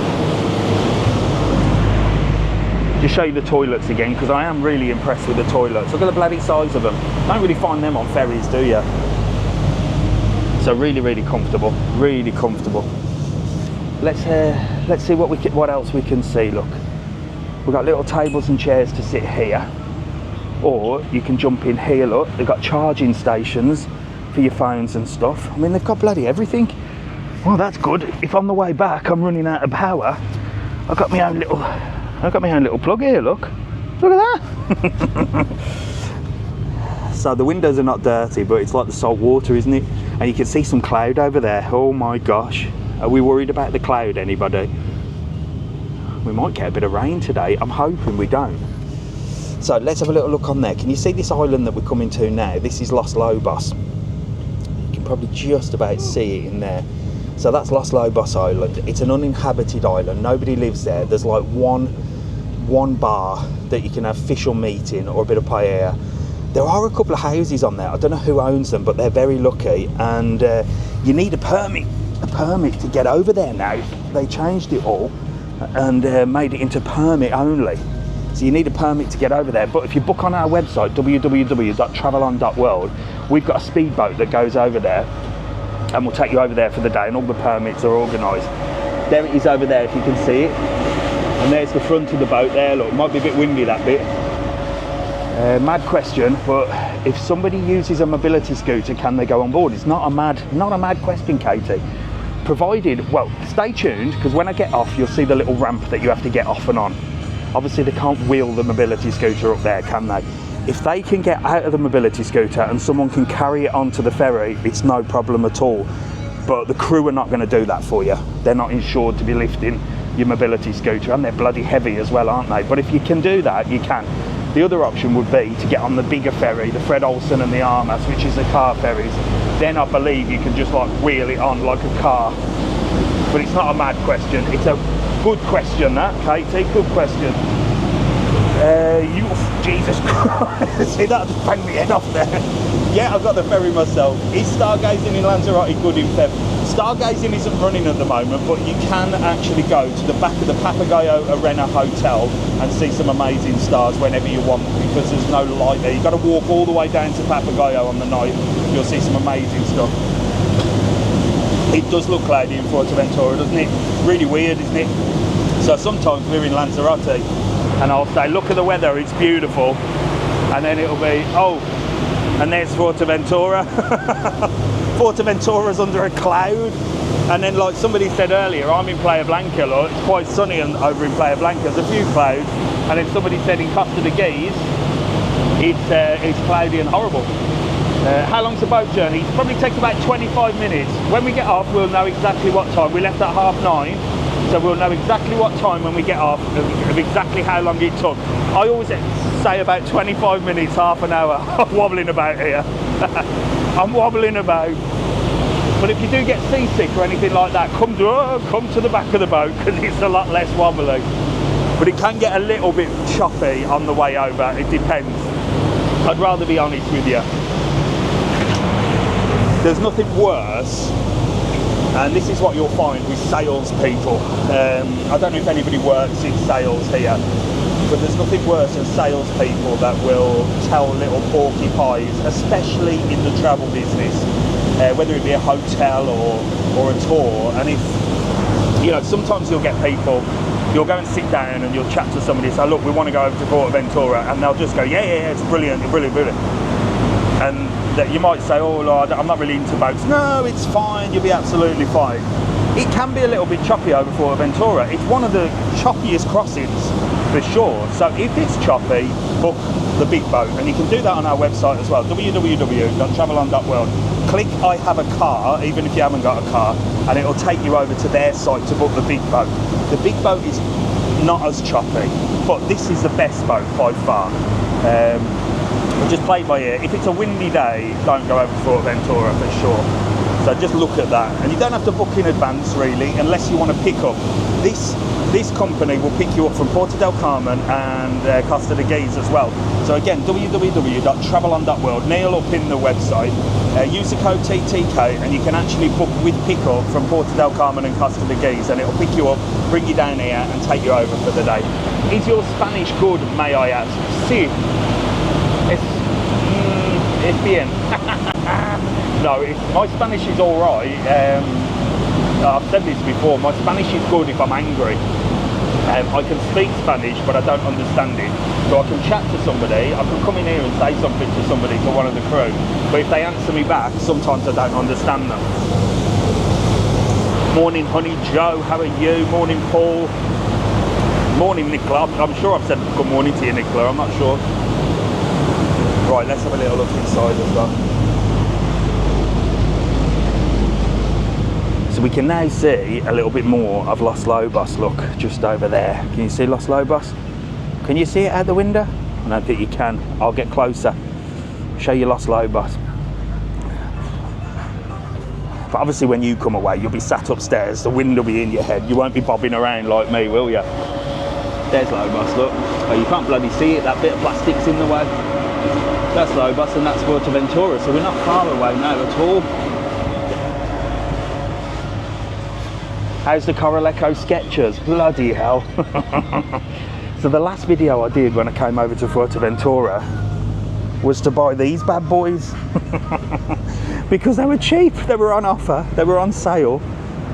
Just show you the toilets again, because I am really impressed with the toilets. Look at the bloody size of them. Don't really find them on ferries, do you? So really, really comfortable. Really comfortable. Let's see what else we can see. Look, we've got little tables and chairs to sit here, or you can jump in here. Look, they've got charging stations for your phones and stuff. I mean, they've got bloody everything. Well, that's good. If on the way back I'm running out of power, I've got my own little plug here, look. Look at that. So the windows are not dirty, but it's like the salt water, isn't it? And you can see some cloud over there. Oh my gosh. Are we worried about the cloud, anybody? We might get a bit of rain today. I'm hoping we don't. So let's have a little look on there. Can you see this island that we're coming to now? This is Los Lobos. You can probably just about see it in there. So that's Los Lobos Island. It's an uninhabited island. Nobody lives there. There's like one bar that you can have fish or meat in, or a bit of paella. There are a couple of houses on there. I don't know who owns them, but they're very lucky. And you need a permit to get over there now. They changed it all and made it into permit only. So you need a permit to get over there. But if you book on our website, www.travelon.world, we've got a speedboat that goes over there and we'll take you over there for the day, and all the permits are organised. There it is over there, if you can see it. And there's the front of the boat there. Look, it might be a bit windy, that bit. Mad question, but if somebody uses a mobility scooter, can they go on board? It's not a mad question, Katie. Provided, well, stay tuned, because when I get off, you'll see the little ramp that you have to get off and on. Obviously, they can't wheel the mobility scooter up there, can they? If they can get out of the mobility scooter and someone can carry it onto the ferry, it's no problem at all. But the crew are not going to do that for you. They're not insured to be lifting your mobility scooter, and they're bloody heavy as well, aren't they? But if you can do that, you can. The other option would be to get on the bigger ferry, the Fred Olsen and the Armas, which is the car ferries. Then I believe you can just like wheel it on like a car. But it's not a mad question. It's a good question, that, Katie. Good question. Jesus Christ. See, that just banged my head off there. Yeah, I've got the ferry myself. Is stargazing in Lanzarote good in Feb? Stargazing isn't running at the moment, but you can actually go to the back of the Papagayo Arena Hotel and see some amazing stars whenever you want, because there's no light there. You've got to walk all the way down to Papagayo on the night. You'll see some amazing stuff. It does look cloudy in Fuerteventura, doesn't it? Really weird, isn't it? So sometimes we're in Lanzarote and I'll say, look at the weather, it's beautiful. And then it'll be, oh, and there's Fuerteventura. Fuerteventura's under a cloud. And then, like somebody said earlier, I'm in Playa Blanca, look, it's quite sunny over in Playa Blanca, there's a few clouds. And then somebody said in Costa de Guise, it's cloudy and horrible. How long's the boat journey? It probably takes about 25 minutes. When we get off, we'll know exactly what time. We left at 9:30, so we'll know exactly what time when we get off, of exactly how long it took. I always say about 25 minutes, half an hour. I'm wobbling about here. I'm wobbling about. But if you do get seasick or anything like that, come to the back of the boat, because it's a lot less wobbly. But it can get a little bit choppy on the way over. It depends. I'd rather be honest with you. There's nothing worse, and this is what you'll find with salespeople. I don't know if anybody works in sales here, but there's nothing worse than salespeople that will tell little porcupines, especially in the travel business, whether it be a hotel or a tour. And if, you know, sometimes you'll get people, you'll go and sit down and you'll chat to somebody and say, look, we want to go over to Fuerteventura, and they'll just go, yeah, it's brilliant. And that you might say, oh Lord, I'm not really into boats. No, it's fine, you'll be absolutely fine. It can be a little bit choppy over Fuerteventura. It's one of the choppiest crossings for sure. So if it's choppy, book the big boat, and you can do that on our website as well, www.travelon.world. Click I have a car, even if you haven't got a car, and it'll take you over to their site to book the big boat. The big boat is not as choppy, but this is the best boat by far. Just play by ear. If it's a windy day, don't go over to Fuerteventura for sure. So just look at that, and you don't have to book in advance really, unless you want to pick up. This company will pick you up from Porto del Carmen and Costa de Guise as well. So again, www.travelon.world. Neil will pin the website. Use the code TTK, and you can actually book with pickup from Porto del Carmen and Costa de Guise, and it'll pick you up, bring you down here, and take you over for the day. Is your Spanish good, may I ask? Sí. Es bien. No, my Spanish is all right. I've said this before, my Spanish is good if I'm angry. I can speak Spanish, but I don't understand it. So I can chat to somebody, I can come in here and say something to somebody, to one of the crew. But if they answer me back, sometimes I don't understand them. Morning, Honey Joe, how are you? Morning, Paul. Morning, Nicola. I'm sure I've said good morning to you, Nicola, I'm not sure. Right, let's have a little look inside as well. So we can now see a little bit more of Los Lobos, look, just over there. Can you see Los Lobos? Can you see it out the window? I don't think you can. I'll get closer, show you Los Lobos. But obviously when you come away, you'll be sat upstairs, the wind will be in your head, you won't be bobbing around like me, will you? There's Lobos, look. Oh, you can't bloody see it, that bit of plastic's in the way. That's Lobos and that's Fuerteventura, so we're not far away now at all. How's the Corralejo sketches? Bloody hell. So the last video I did when I came over to Fuerteventura was to buy these bad boys. Because they were cheap, they were on offer, they were on sale.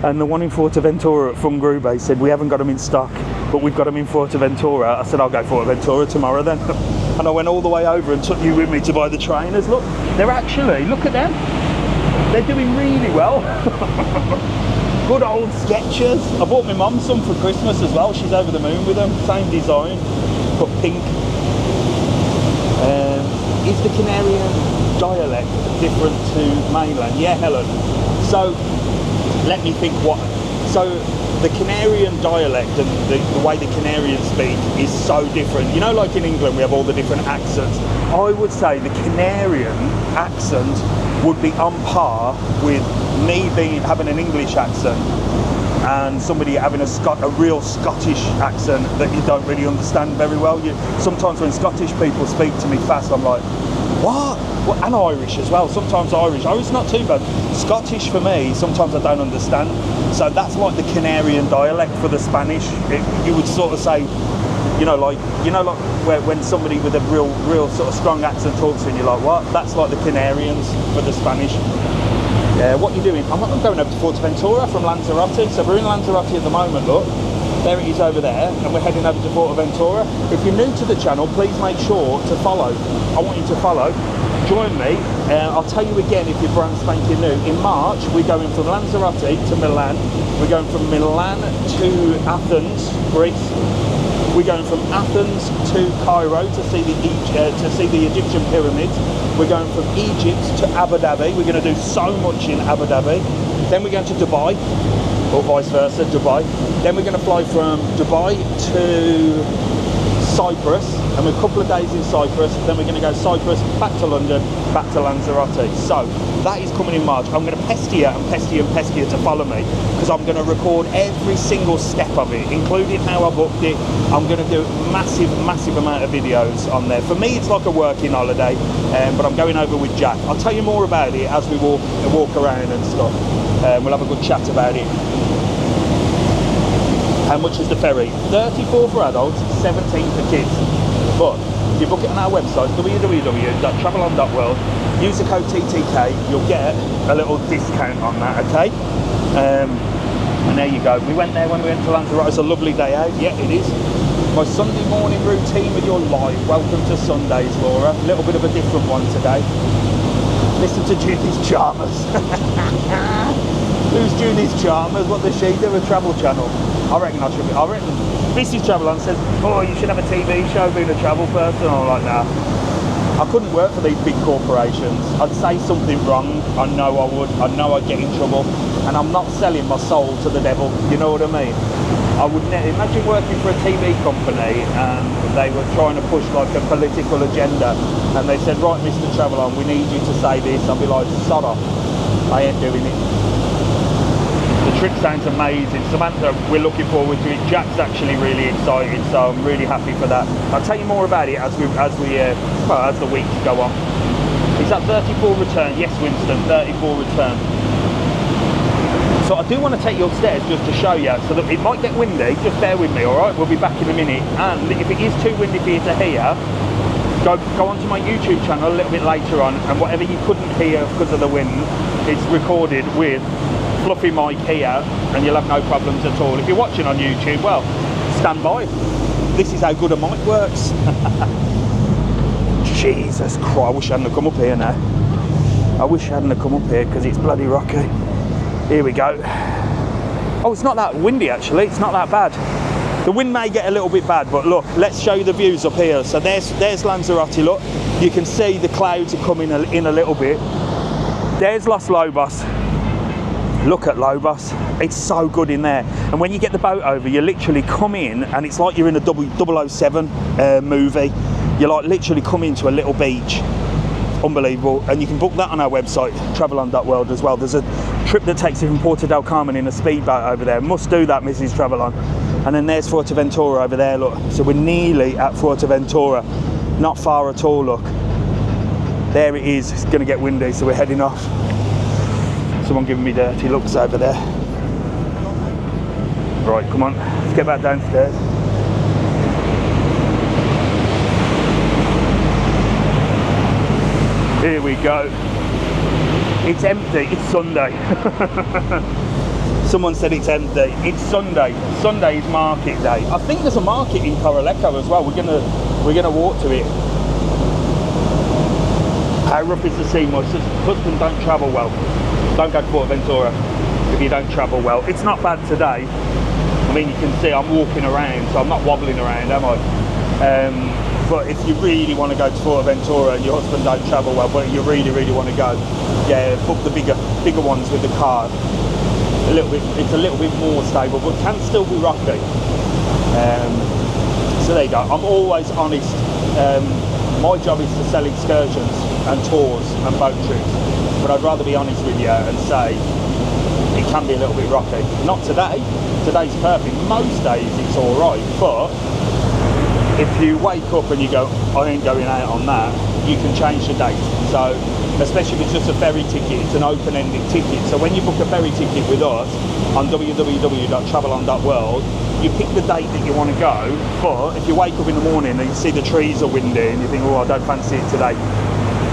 And the one in Fuerteventura at Fungrube said, we haven't got them in stock, but we've got them in Fuerteventura. I said, I'll go Fuerteventura tomorrow then. And I went all the way over and took you with me to buy the trainers. Look, they're actually, look at them. They're doing really well. Good old Skechers. I bought my mum some for Christmas as well. She's over the moon with them. Same design, but pink. Is the Canarian dialect different to mainland? Yeah, Helen. So let me think what. So the Canarian dialect and the way the Canarians speak is so different. You know, like in England, we have all the different accents. I would say the Canarian accent would be on par with me having an English accent and somebody having a real Scottish accent that you don't really understand very well. Sometimes when Scottish people speak to me fast, I'm like, what? And Irish as well, sometimes Irish. Irish not too bad. Scottish for me, sometimes I don't understand. So that's like the Canarian dialect for the Spanish. You would sort of say, like when somebody with a real sort of strong accent talks to you and you're like, what? That's like the Canarians for the Spanish. Yeah, what you're doing, I'm going over to Fuerteventura from Lanzarote. So we're in Lanzarote at the moment, look. There it is over there, and we're heading over to Fuerteventura. If you're new to the channel, please make sure to follow. I want you to follow. Join me. I'll tell you again if you're brand spanking new. In March, we're going from Lanzarote to Milan. We're going from Milan to Athens, Greece. We're going from Athens to Cairo to see the Egyptian pyramids. We're going from Egypt to Abu Dhabi. We're going to do so much in Abu Dhabi. Then we're going to Dubai, or vice versa, Dubai. Then we're going to fly from Dubai to Cyprus, and we're a couple of days in Cyprus. Then we're going to go Cyprus, back to London, back to Lanzarote. So that is coming in March. I'm going to pester you and pester you and pester you to follow me, because I'm going to record every single step of it, including how I booked it. I'm going to do massive amount of videos on there. For me, it's like a working holiday, but I'm going over with Jack. I'll tell you more about it as we walk around and stuff. We'll have a good chat about it. How much is the ferry? 34 for adults, 17 for kids. But if you book it on our website, www.travelon.world, use the code TTK, you'll get a little discount on that, okay? And there you go. We went there when we went to Lanzarote. It's a lovely day out. Yeah, it is. My Sunday morning routine with your live. Welcome to Sundays, Laura. A little bit of a different one today. Listen to Judy's Charmers. Who's Judy's Charmers? What does she do? A travel channel? I reckon Mr TravelON says, oh, you should have a TV show being a travel person. I'm like, nah. I couldn't work for these big corporations. I'd say something wrong. I know I would. I know I'd get in trouble. And I'm not selling my soul to the devil. You know what I mean? I would imagine working for a TV company and they were trying to push like a political agenda. And they said, right, Mr TravelON, we need you to say this. I'll be like, sod off. I ain't doing it. The trip sounds amazing. Samantha, we're looking forward to it. Jack's actually really excited, so I'm really happy for that. I'll tell you more about it as the weeks go on. Is that 34 return? Yes, Winston, 34 return. So I do want to take you upstairs just to show you, so that it might get windy. Just bear with me, all right? We'll be back in a minute. And if it is too windy for you to hear, go onto my YouTube channel a little bit later on, and whatever you couldn't hear because of the wind, it's recorded with fluffy mic here, and you'll have no problems at all. If you're watching on YouTube, well, stand by. This is how good a mic works. Jesus Christ, I wish I hadn't come up here now. I wish I hadn't come up here because it's bloody rocky. Here we go. Oh, it's not that windy actually, it's not that bad. The wind may get a little bit bad, but look, let's show you the views up here. So there's Lanzarote, look. You can see the clouds are coming in a little bit. There's Los Lobos. Look at Lobos. It's so good in there. And when you get the boat over, you literally come in and it's like you're in a 007 movie. You like literally come into a little beach. Unbelievable. And you can book that on our website, travelon.world as well. There's a trip that takes you from Puerto del Carmen in a speedboat over there. Must do that, Mrs. Travelon. And then there's Fuerteventura over there, look. So we're nearly at Fuerteventura. Not far at all, look. There it is. It's going to get windy, so we're heading off. Someone giving me dirty looks over there. Right, come on. Let's get back downstairs. Here we go. It's empty. It's Sunday. Someone said it's empty. It's Sunday. Sunday is market day. I think there's a market in Corralejo as well. We're gonna walk to it. How rough is the sea? My husband don't travel well. Don't go to Fuerteventura if you don't travel well. It's not bad today. I mean, you can see I'm walking around, so I'm not wobbling around, am I? But if you really want to go to Fuerteventura and your husband don't travel well, but you really want to go, yeah, book the bigger ones with the car. It's a little bit more stable, but can still be rocky. So there you go. I'm always honest. My job is to sell excursions and tours and boat trips, but I'd rather be honest with you and say it can be a little bit rocky. Not today. Today's perfect. Most days it's all right, but if you wake up and you go, I ain't going out on that, you can change the date. So, especially if it's just a ferry ticket, it's an open-ended ticket. So when you book a ferry ticket with us on www.travelon.world, you pick the date that you want to go, but if you wake up in the morning and you see the trees are windy and you think, oh, I don't fancy it today,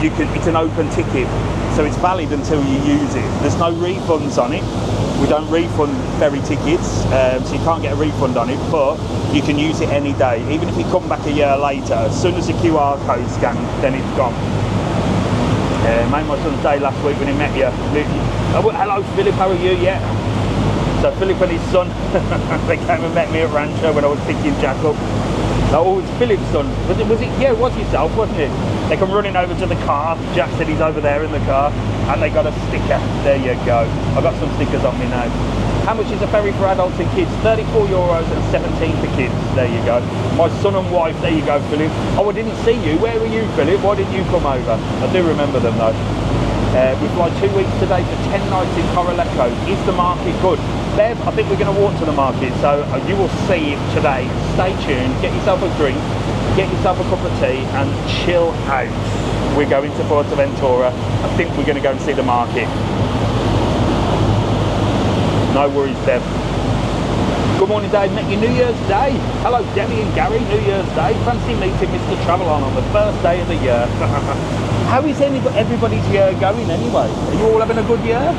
it's an open ticket. So it's valid until you use it. There's no refunds on it. We don't refund ferry tickets, so you can't get a refund on it, but you can use it any day. Even if you come back a year later, as soon as the QR code scanned, then it's gone. Made my son's day last week when he met you. Oh, hello Philip, how are you? Yeah. So Philip and his son, they came and met me at Rancho when I was picking Jack up. Oh, it's Philip's son. Was it? Yeah, it was yourself, wasn't it? They come running over to the car. Jack said he's over there in the car, and they got a sticker. There you go. I've got some stickers on me now. How much is a ferry for adults and kids? €34 and 17 for kids. There you go. My son and wife. There you go, Philip. Oh, I didn't see you. Where were you, Philip? Why didn't you come over? I do remember them though. We fly 2 weeks today for 10 nights in Corralejo. Is the market good? Bev, I think we're going to walk to the market, so you will see it today. Stay tuned, get yourself a drink, get yourself a cup of tea and chill out. We're going to Fuerteventura. I think we're going to go and see the market. No worries, Bev. Good morning, Dave. Met you New Year's Day. Hello, Demi and Gary. New Year's Day. Fancy meeting Mr TravelON on the first day of the year. How is everybody's year going anyway? Are you all having a good year?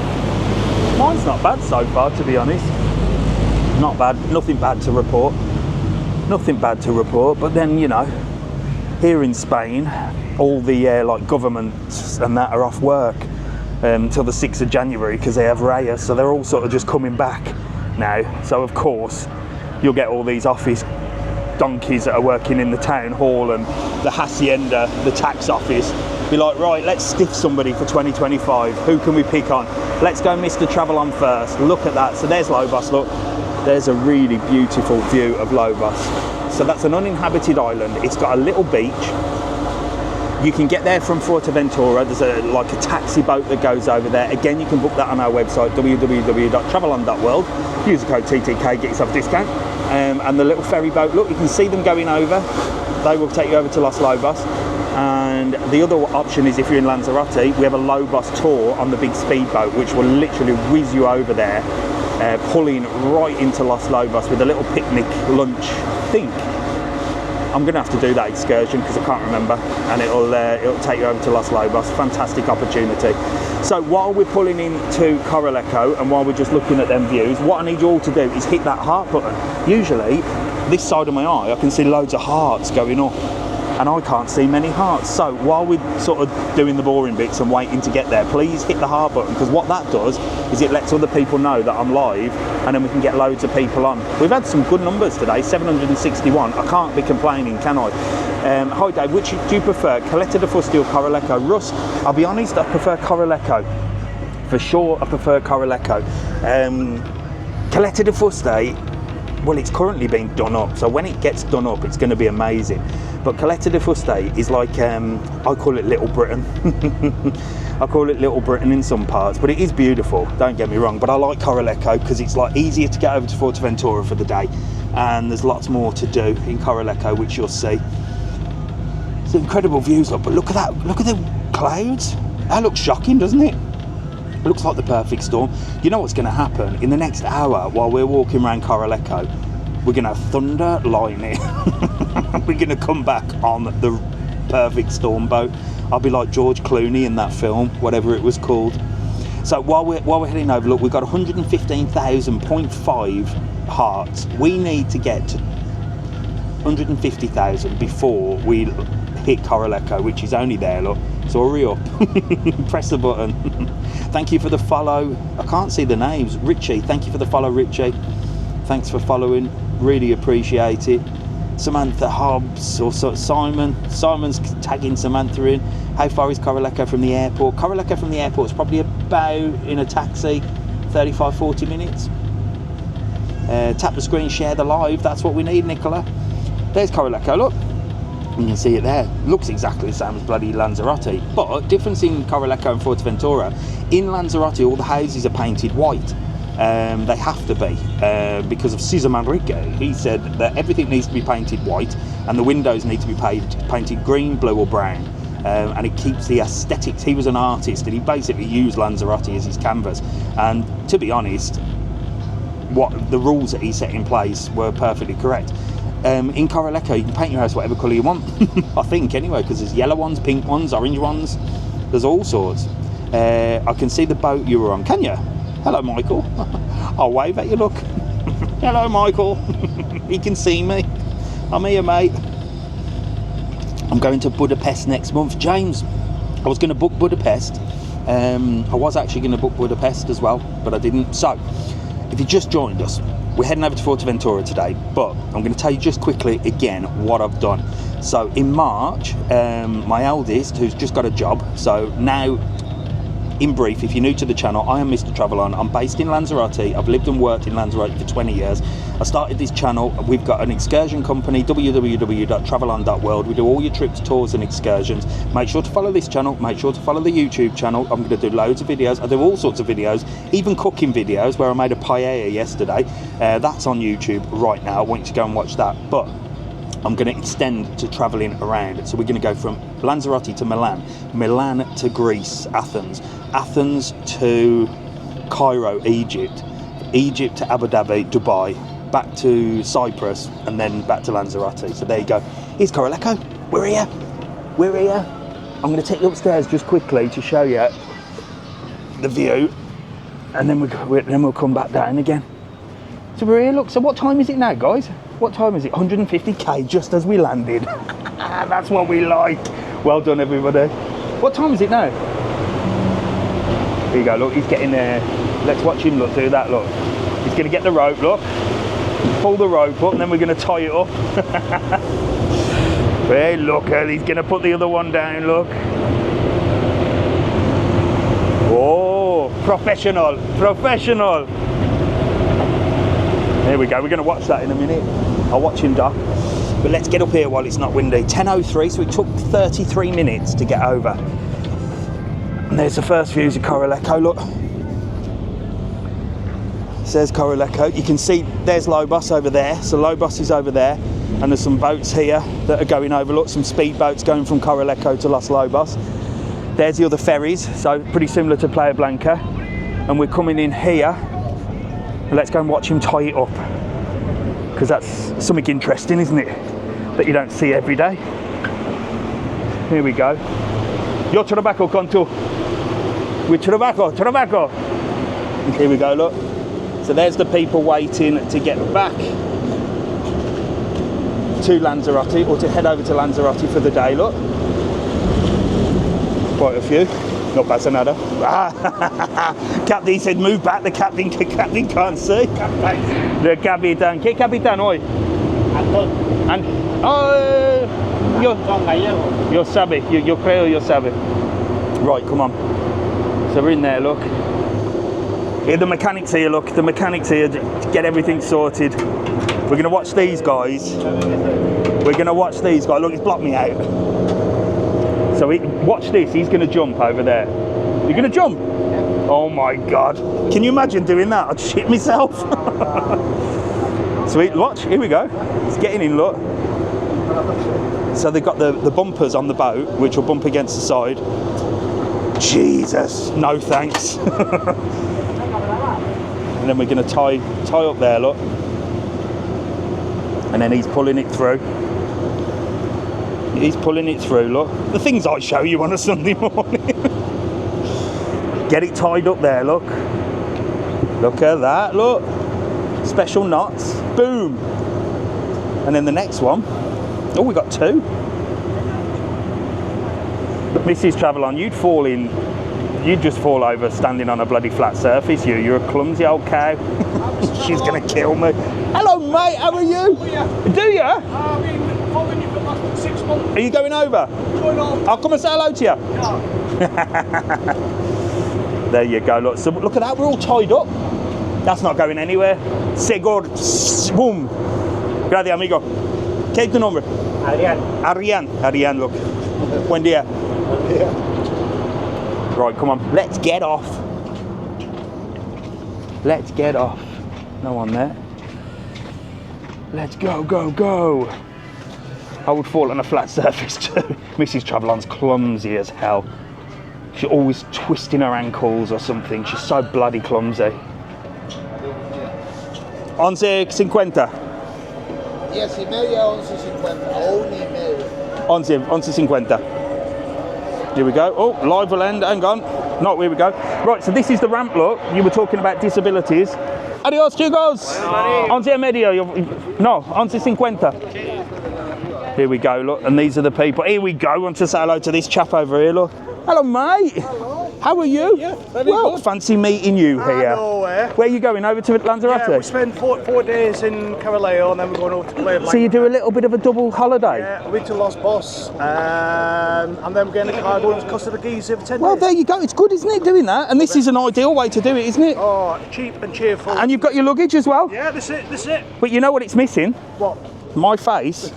Mine's not bad so far, to be honest. Not bad. Nothing bad to report. Nothing bad to report. But then, you know, here in Spain, all the like governments and that are off work until the 6th of January because they have Reyes, so they're all sort of just coming back now. So of course, you'll get all these office donkeys that are working in the town hall and the hacienda, the tax office. Be like, right, let's stiff somebody for 2025. Who can we pick on? Let's go Mr TravelON first. Look at that. So there's Lobos, look. There's a really beautiful view of Lobos. So that's an uninhabited island. It's got a little beach. You can get there from Fuerteventura. There's like a taxi boat that goes over there. Again, you can book that on our website, www.travelon.world. Use the code TTK, get yourself a discount. And the little ferry boat, look, you can see them going over. They will take you over to Los Lobos. And the other option is if you're in Lanzarote, we have a Lobos tour on the big speedboat, which will literally whiz you over there, pulling right into Los Lobos with a little picnic lunch. I think I'm going to have to do that excursion because I can't remember, and it'll take you over to Los Lobos. Fantastic opportunity. So while we're pulling into Corralejo and while we're just looking at them views, what I need you all to do is hit that heart button. Usually, this side of my eye, I can see loads of hearts going up. and I can't see many hearts. So while we're sort of doing the boring bits and waiting to get there, please hit the heart button, because what that does is it lets other people know that I'm live, and then we can get loads of people on. We've had some good numbers today, 761. I can't be complaining, can I? Hi Dave, which do you prefer, Caleta de Fuste or Corralejo? Russ, I'll be honest, I prefer Corralejo. For sure, I prefer Corralejo. Caleta de Fuste, well, it's currently being done up, so when it gets done up, it's going to be amazing. But Caleta de Fuste is like, I call it Little Britain. I call it Little Britain in some parts, but it is beautiful, don't get me wrong. But I like Corralejo because it's like easier to get over to Fuerteventura for the day, and there's lots more to do in Corralejo, which you'll see. It's incredible views, look, but look at that, look at the clouds. That looks shocking, doesn't it? It looks like the perfect storm. You know what's going to happen? In the next hour, while we're walking around Corralejo, we're going to have thunder, lightning. We're going to come back on the perfect storm boat. I'll be like George Clooney in that film, whatever it was called. So while we're heading over, look, we've got 115,000.5 hearts. We need to get to 150,000 before we hit Corralejo, which is only there, look. So hurry up. Press the button. Thank you for the follow. I can't see the names. Richie, thank you for the follow, Richie. Thanks for following. Really appreciate it. Samantha Hobbs, or Simon. Simon's tagging Samantha in. How far is Corralejo from the airport? Corralejo from the airport is probably about, in a taxi, 35-40 minutes. Tap the screen, share the live. That's what we need, Nicola. There's Corralejo, look. You can see it there. Looks exactly the same as bloody Lanzarote, but difference in Corralejo and Fuerteventura. In Lanzarote, all the houses are painted white. They have to be because of Cesar Manrique. He said that everything needs to be painted white, and the windows need to be painted green, blue, or brown. And it keeps the aesthetics. He was an artist, and he basically used Lanzarote as his canvas. And to be honest, what the rules that he set in place were perfectly correct. In Corralejo, you can paint your house whatever colour you want. I think anyway, because there's yellow ones, pink ones, orange ones. There's all sorts. I can see the boat you were on. Can you? Hello, Michael. I'll wave at you, look. Hello, Michael. He can see me. I'm here, mate. I'm going to Budapest next month. James, I was going to book Budapest. I was actually going to book Budapest as well, but I didn't. So, if you just joined us, we're heading over to Fuerteventura today, but I'm going to tell you just quickly again what I've done. So in March, my eldest, who's just got a job, so now, in brief, if you're new to the channel, I am Mr TravelON. I'm based in Lanzarote. I've lived and worked in Lanzarote for 20 years. I started this channel. We've got an excursion company, www.travelon.world. We do all your trips, tours and excursions. Make sure to follow this channel. Make sure to follow the YouTube channel. I'm going to do loads of videos. I do all sorts of videos, even cooking videos, where I made a paella yesterday. That's on YouTube right now. I want you to go and watch that. But I'm going to extend to travelling around. So we're going to go from Lanzarote to Milan, Milan to Greece, Athens, Athens to Cairo, Egypt, Egypt to Abu Dhabi, Dubai, back to Cyprus, and then back to Lanzarote. So there you go. Here's Corralejo. We're here. We're here. I'm going to take you upstairs just quickly to show you the view, and then we'll come back down again. So we're here, look. So what time is it now, guys? What time is it? 150k just as we landed. That's what we like. Well done, everybody. What time is it now? Here you go, look, he's getting there. Let's watch him, look, do that, look. He's going to get the rope, look. Pull the rope up, and then we're going to tie it up. Hey, look, he's going to put the other one down, look. Oh, professional, professional. There we go, we're going to watch that in a minute. I'll watch him dock. But let's get up here while it's not windy. 10:03, so it took 33 minutes to get over. And there's the first views of Corralejo, look. It says Corralejo. You can see there's Lobos over there. So Lobos is over there. And there's some boats here that are going over. Look, some speed boats going from Corralejo to Los Lobos. There's the other ferries, so pretty similar to Playa Blanca. And we're coming in here. Let's go and watch him tie it up, because that's something interesting, isn't it, that you don't see every day. Here we go. Yo trabajo con tu. We trabajo. Here we go, look. So there's the people waiting to get back. to Lanzarote, or to head over to Lanzarote for the day, look. Quite a few. Not pasa nada. Captain said move back, the captain can't see. The capitán. ¿Qué capitán hoy? And yo sabe, yo creo yo sabe. Right, come on. So we're in there, look. Here, the mechanics here, look. The mechanics here to get everything sorted. We're going to watch these guys. We're going to watch these guys. Look, he's blocked me out. So watch this. He's going to jump over there. You're going to jump? Oh my God. Can you imagine doing that? I'd shit myself. Sweet, watch. Here we go. He's getting in, look. So they've got the bumpers on the boat, which will bump against the side. Jesus, no thanks. And then we're going to tie up there, look. And then he's pulling it through. He's pulling it through, look. The things I show you on a Sunday morning. Get it tied up there, look. Look at that, look. Special knots. Boom. And then the next one. Oh, we got two. Mrs TravelON, you'd just fall over standing on a bloody flat surface, you're a clumsy old cow. She's gonna kill me. Hello mate, how are you? Do you? I've been following you for the last 6 months. Are you going over? Going on. I'll come and say hello to you. Yeah. There you go, look. So look at that, we're all tied up. That's not going anywhere. Seguro. Boom. Gracias, amigo. ¿Qué es tu nombre? Adrián, look. Buen día. Right, come on. Let's get off. Let's get off. No one there. Let's go, go, go. I would fall on a flat surface too. Mrs TravelON's clumsy as hell. She's always twisting her ankles or something. She's so bloody clumsy. 11.50. 10:30, 11:50, o 1:30. 11.50. Here we go. Oh, live will end. Hang on. No, here we go. Right, so this is the ramp, look. You were talking about disabilities. Adios, chicos. 11:30. No, 11.50. Here we go, look. And these are the people. Here we go. Want to say hello to this chap over here, look. Hello, mate. Hello. How are you? Yeah, very well, good. Fancy meeting you here. Where are you going? Over to Lanzarote? Yeah, we spend 4 days in Corralejo and then we're going over to Playa Blanca. So you do a little bit of a double holiday? Yeah, we're to Los Bos and then we're getting a car going to Costa Rica for 10 Well, days. there you go. It's good, isn't it, doing that? And this is an ideal way to do it, isn't it? Oh, cheap and cheerful. And you've got your luggage as well? Yeah, that's it. But you know what it's missing? What? My face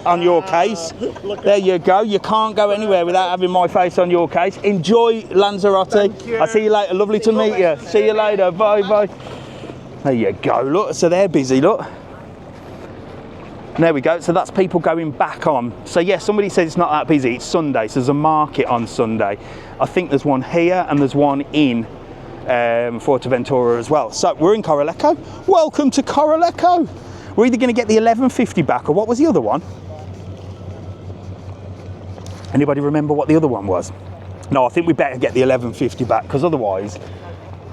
on your case. There you go. You can't go anywhere without having my face on your case. Enjoy Lanzarote. Thank you. I'll see you later. Lovely to meet you. See you later. Bye, bye. There you go. Look, so they're busy. Look. There we go. So that's people going back on. So yeah, somebody said it's not that busy. It's Sunday, so there's a market on Sunday. I think there's one here and there's one in Fuerteventura as well. So we're in Corralejo. Welcome to Corralejo. We're either going to get the 11.50 back, or what was the other one? Anybody remember what the other one was? No, I think we better get the 11.50 back, because otherwise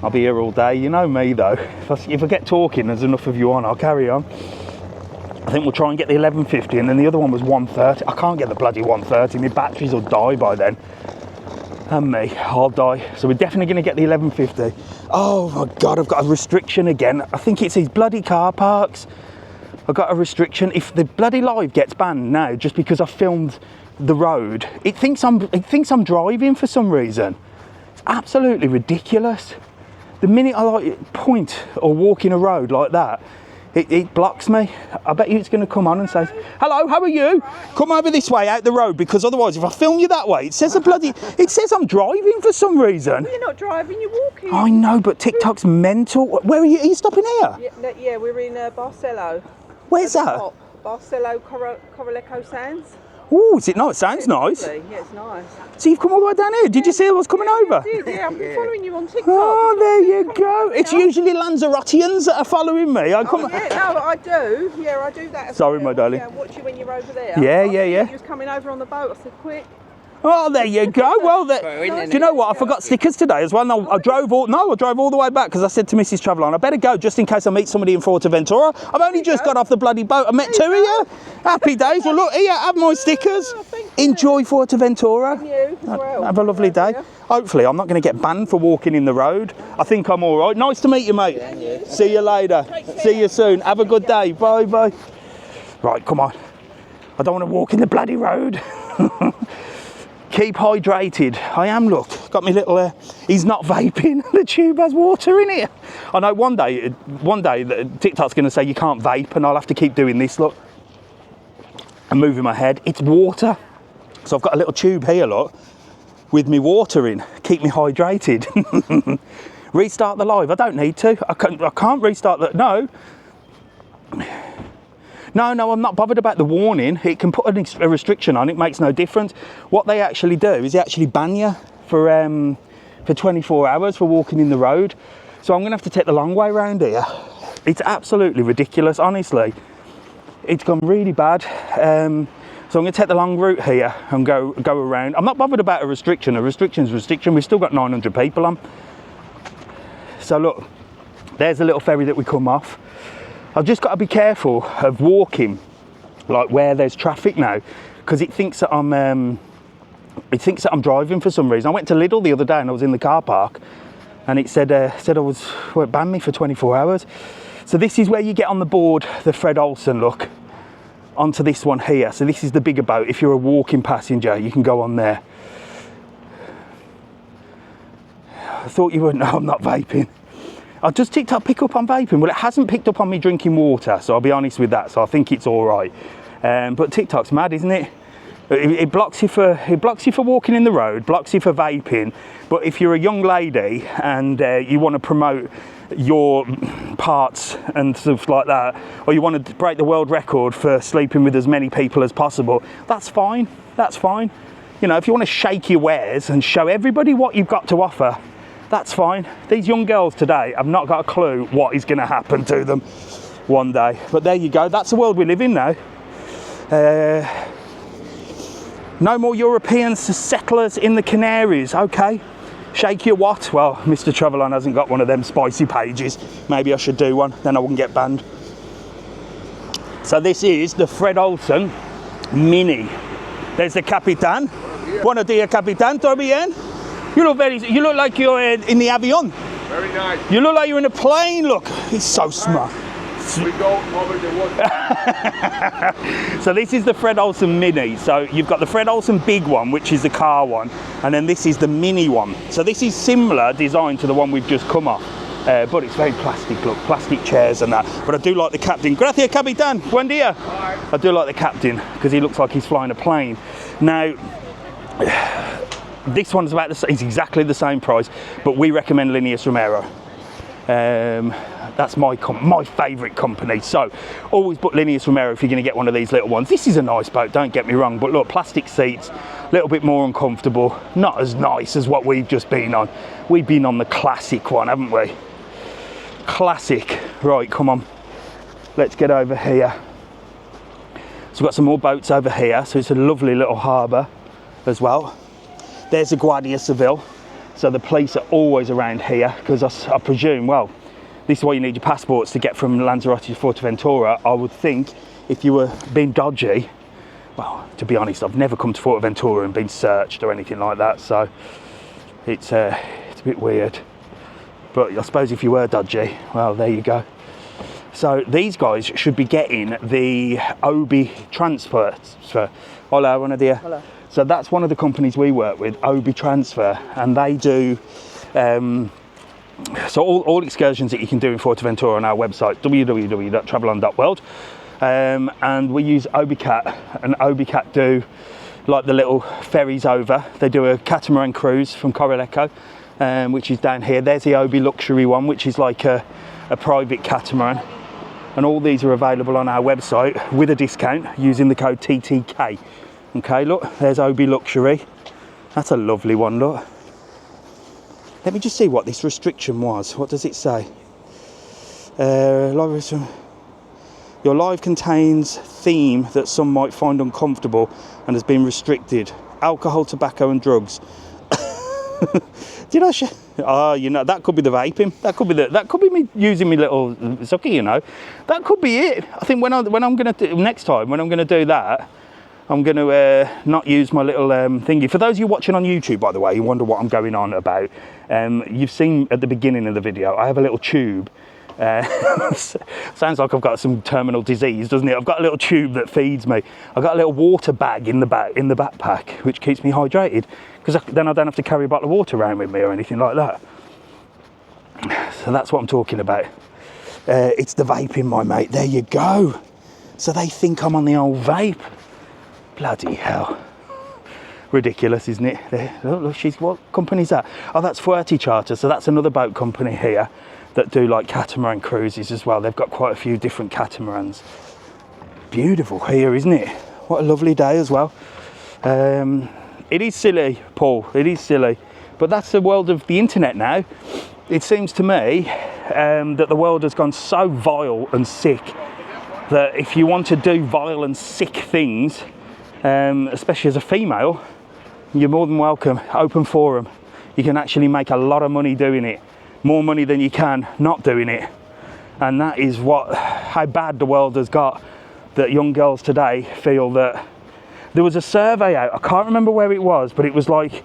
I'll be here all day. You know me though. If I get talking, there's enough of you on, I'll carry on. I think we'll try and get the 11.50, and then the other one was 1.30. I can't get the bloody 1.30. My batteries will die by then. And me, I'll die. So we're definitely going to get the 11.50. Oh my God, I've got a restriction again. I think it's these bloody car parks. I've got a restriction. If the bloody live gets banned now just because I filmed the road, it thinks I'm driving for some reason. It's absolutely ridiculous. The minute I point or walk in a road like that, it blocks me. I bet you it's going to come on and say, hello, how are you? Come over this way out the road, because otherwise if I film you that way, it says I'm driving for some reason. Well, you're not driving, you're walking. I know, but TikTok's mental. Where are you? Are you stopping here? Yeah, we're in Barcelo. Where's that? Barcelo Corralejo Sands. Oh, is it nice? Sounds nice. Lovely. Yeah, it's nice. So you've come all the way down here. Did you see I was coming over? I did, yeah. I've been following you on TikTok. Oh, there you go. It's usually Lanzaroteans that are following me. Yeah, no, I do. Yeah, I do that. Sorry, my darling. Yeah, I watch you when you're over there. Yeah. You was coming over on the boat. I said, quick. Oh, there you go. Well, do you know what? I forgot stickers today as well. No, I drove all the way back because I said to Mrs TravelON, I better go just in case I meet somebody in Fuerteventura. I've only just got off the bloody boat. I met two of you. Happy days. Well, look, here, have my stickers. Enjoy Fuerteventura. You as well. Have a lovely day. Hopefully, I'm not going to get banned for walking in the road. I think I'm all right. Nice to meet you, mate. See you later. See you soon. Have a good day. Bye, bye. Right, come on. I don't want to walk in the bloody road. Keep hydrated. I am, look. Got me little, he's not vaping. The tube has water in it. I know one day TikTok's going to say you can't vape and I'll have to keep doing this, look. I'm moving my head. It's water. So I've got a little tube here, look, with me water in. Keep me hydrated. Restart the live. I don't need to. I can't restart the, no. No, I'm not bothered about the warning. It can put a restriction on. It makes no difference. What they actually do is they actually ban you for 24 hours for walking in the road. So I'm going to have to take the long way around here. It's absolutely ridiculous, honestly. It's gone really bad. So I'm going to take the long route here and go around. I'm not bothered about a restriction. A restriction's a restriction. We've still got 900 people on. So look, there's a little ferry that we come off. I've just got to be careful of walking like where there's traffic now, because it thinks that I'm driving for some reason. I went to Lidl the other day and I was in the car park and it said it banned me for 24 hours. So this is where you get on the board, the Fred Olsen, look, onto this one here. So this is the bigger boat. If you're a walking passenger, you can go on there. I thought you would. No, I'm not vaping. I just TikTok pick up on vaping. Well, it hasn't picked up on me drinking water, so I'll be honest with that. So I think it's all right. But TikTok's mad, isn't it? It blocks you for walking in the road, blocks you for vaping. But if you're a young lady and you want to promote your parts and stuff like that, or you want to break the world record for sleeping with as many people as possible, that's fine. That's fine. You know, if you want to shake your wares and show everybody what you've got to offer, that's fine. These young girls today have not got a clue what is going to happen to them one day. But there you go. That's the world we live in now. No more European settlers in the Canaries. Okay. Shake your what? Well, Mr TravelON hasn't got one of them spicy pages. Maybe I should do one. Then I wouldn't get banned. So this is the Fred Olsen Mini. There's the Capitan. Buenos dias, Capitan. ¿Todo bien? You look like you're in the avion. Very nice. You look like you're in a plane, look. He's so smart. We go over the water. So this is the Fred Olsen Mini. So you've got the Fred Olsen big one, which is the car one, and then this is the mini one. So this is similar design to the one we've just come off, but it's very plastic, look, plastic chairs and that. But I do like the captain. Gracias, Capitan. Buen dia. Hi. I do like the captain because he looks like he's flying a plane. Now, this one's it's exactly the same price, but we recommend Lineas Romero. That's my favourite company. So always book Lineas Romero if you're going to get one of these little ones. This is a nice boat, don't get me wrong, but look, plastic seats, a little bit more uncomfortable, not as nice as what we've just been on. We've been on the classic one, haven't we? Classic. Right, come on. Let's get over here. So we've got some more boats over here, so it's a lovely little harbour as well. There's the Guardia Civil, so the police are always around here because I presume, well, this is why you need your passports to get from Lanzarote to Fuerteventura. I would think if you were being dodgy, well, to be honest, I've never come to Fuerteventura and been searched or anything like that, so it's a bit weird. But I suppose if you were dodgy, well, there you go. So these guys should be getting the OBI transfer. Hola, buenos días. Hello. So that's one of the companies we work with, OBI Transfer, and they do, so all excursions that you can do in Fuerteventura on our website, www.travelon.world, and we use OBICAT, and OBICAT do like the little ferries over. They do a catamaran cruise from Corralejo, which is down here. There's the OBI Luxury one, which is like a private catamaran, and all these are available on our website with a discount using the code TTK. Okay, look, there's OBI Luxury. That's a lovely one, look. Let me just see what this restriction was. What does it say? Your live contains theme that some might find uncomfortable and has been restricted. alcohol, tobacco and drugs. Did I oh, you know, that could be the vaping. That could be me using my little sucky, you know. That could be it. I think when I'm gonna do next time, when I'm gonna do that, I'm gonna not use my little thingy. For those of you watching on YouTube, by the way, you wonder what I'm going on about. You've seen at the beginning of the video, I have a little tube. Sounds like I've got some terminal disease, doesn't it? I've got a little tube that feeds me. I've got a little water bag in the backpack, which keeps me hydrated, because then I don't have to carry a bottle of water around with me or anything like that. So that's what I'm talking about. It's the vaping, my mate. There you go. So they think I'm on the old vape. Bloody hell. Ridiculous, isn't it? Look, what company's that? Oh, that's Fuerte Charter. So that's another boat company here that do like catamaran cruises as well. They've got quite a few different catamarans. Beautiful here, isn't it? What a lovely day as well. It is silly, Paul, it is silly, but that's the world of the internet now. It seems to me that the world has gone so vile and sick that if you want to do vile and sick things, especially as a female, you're more than welcome. Open forum. You can actually make a lot of money doing it. More money than you can not doing it. And that is how bad the world has got, that young girls today feel that. There was a survey out, I can't remember where it was, but it was like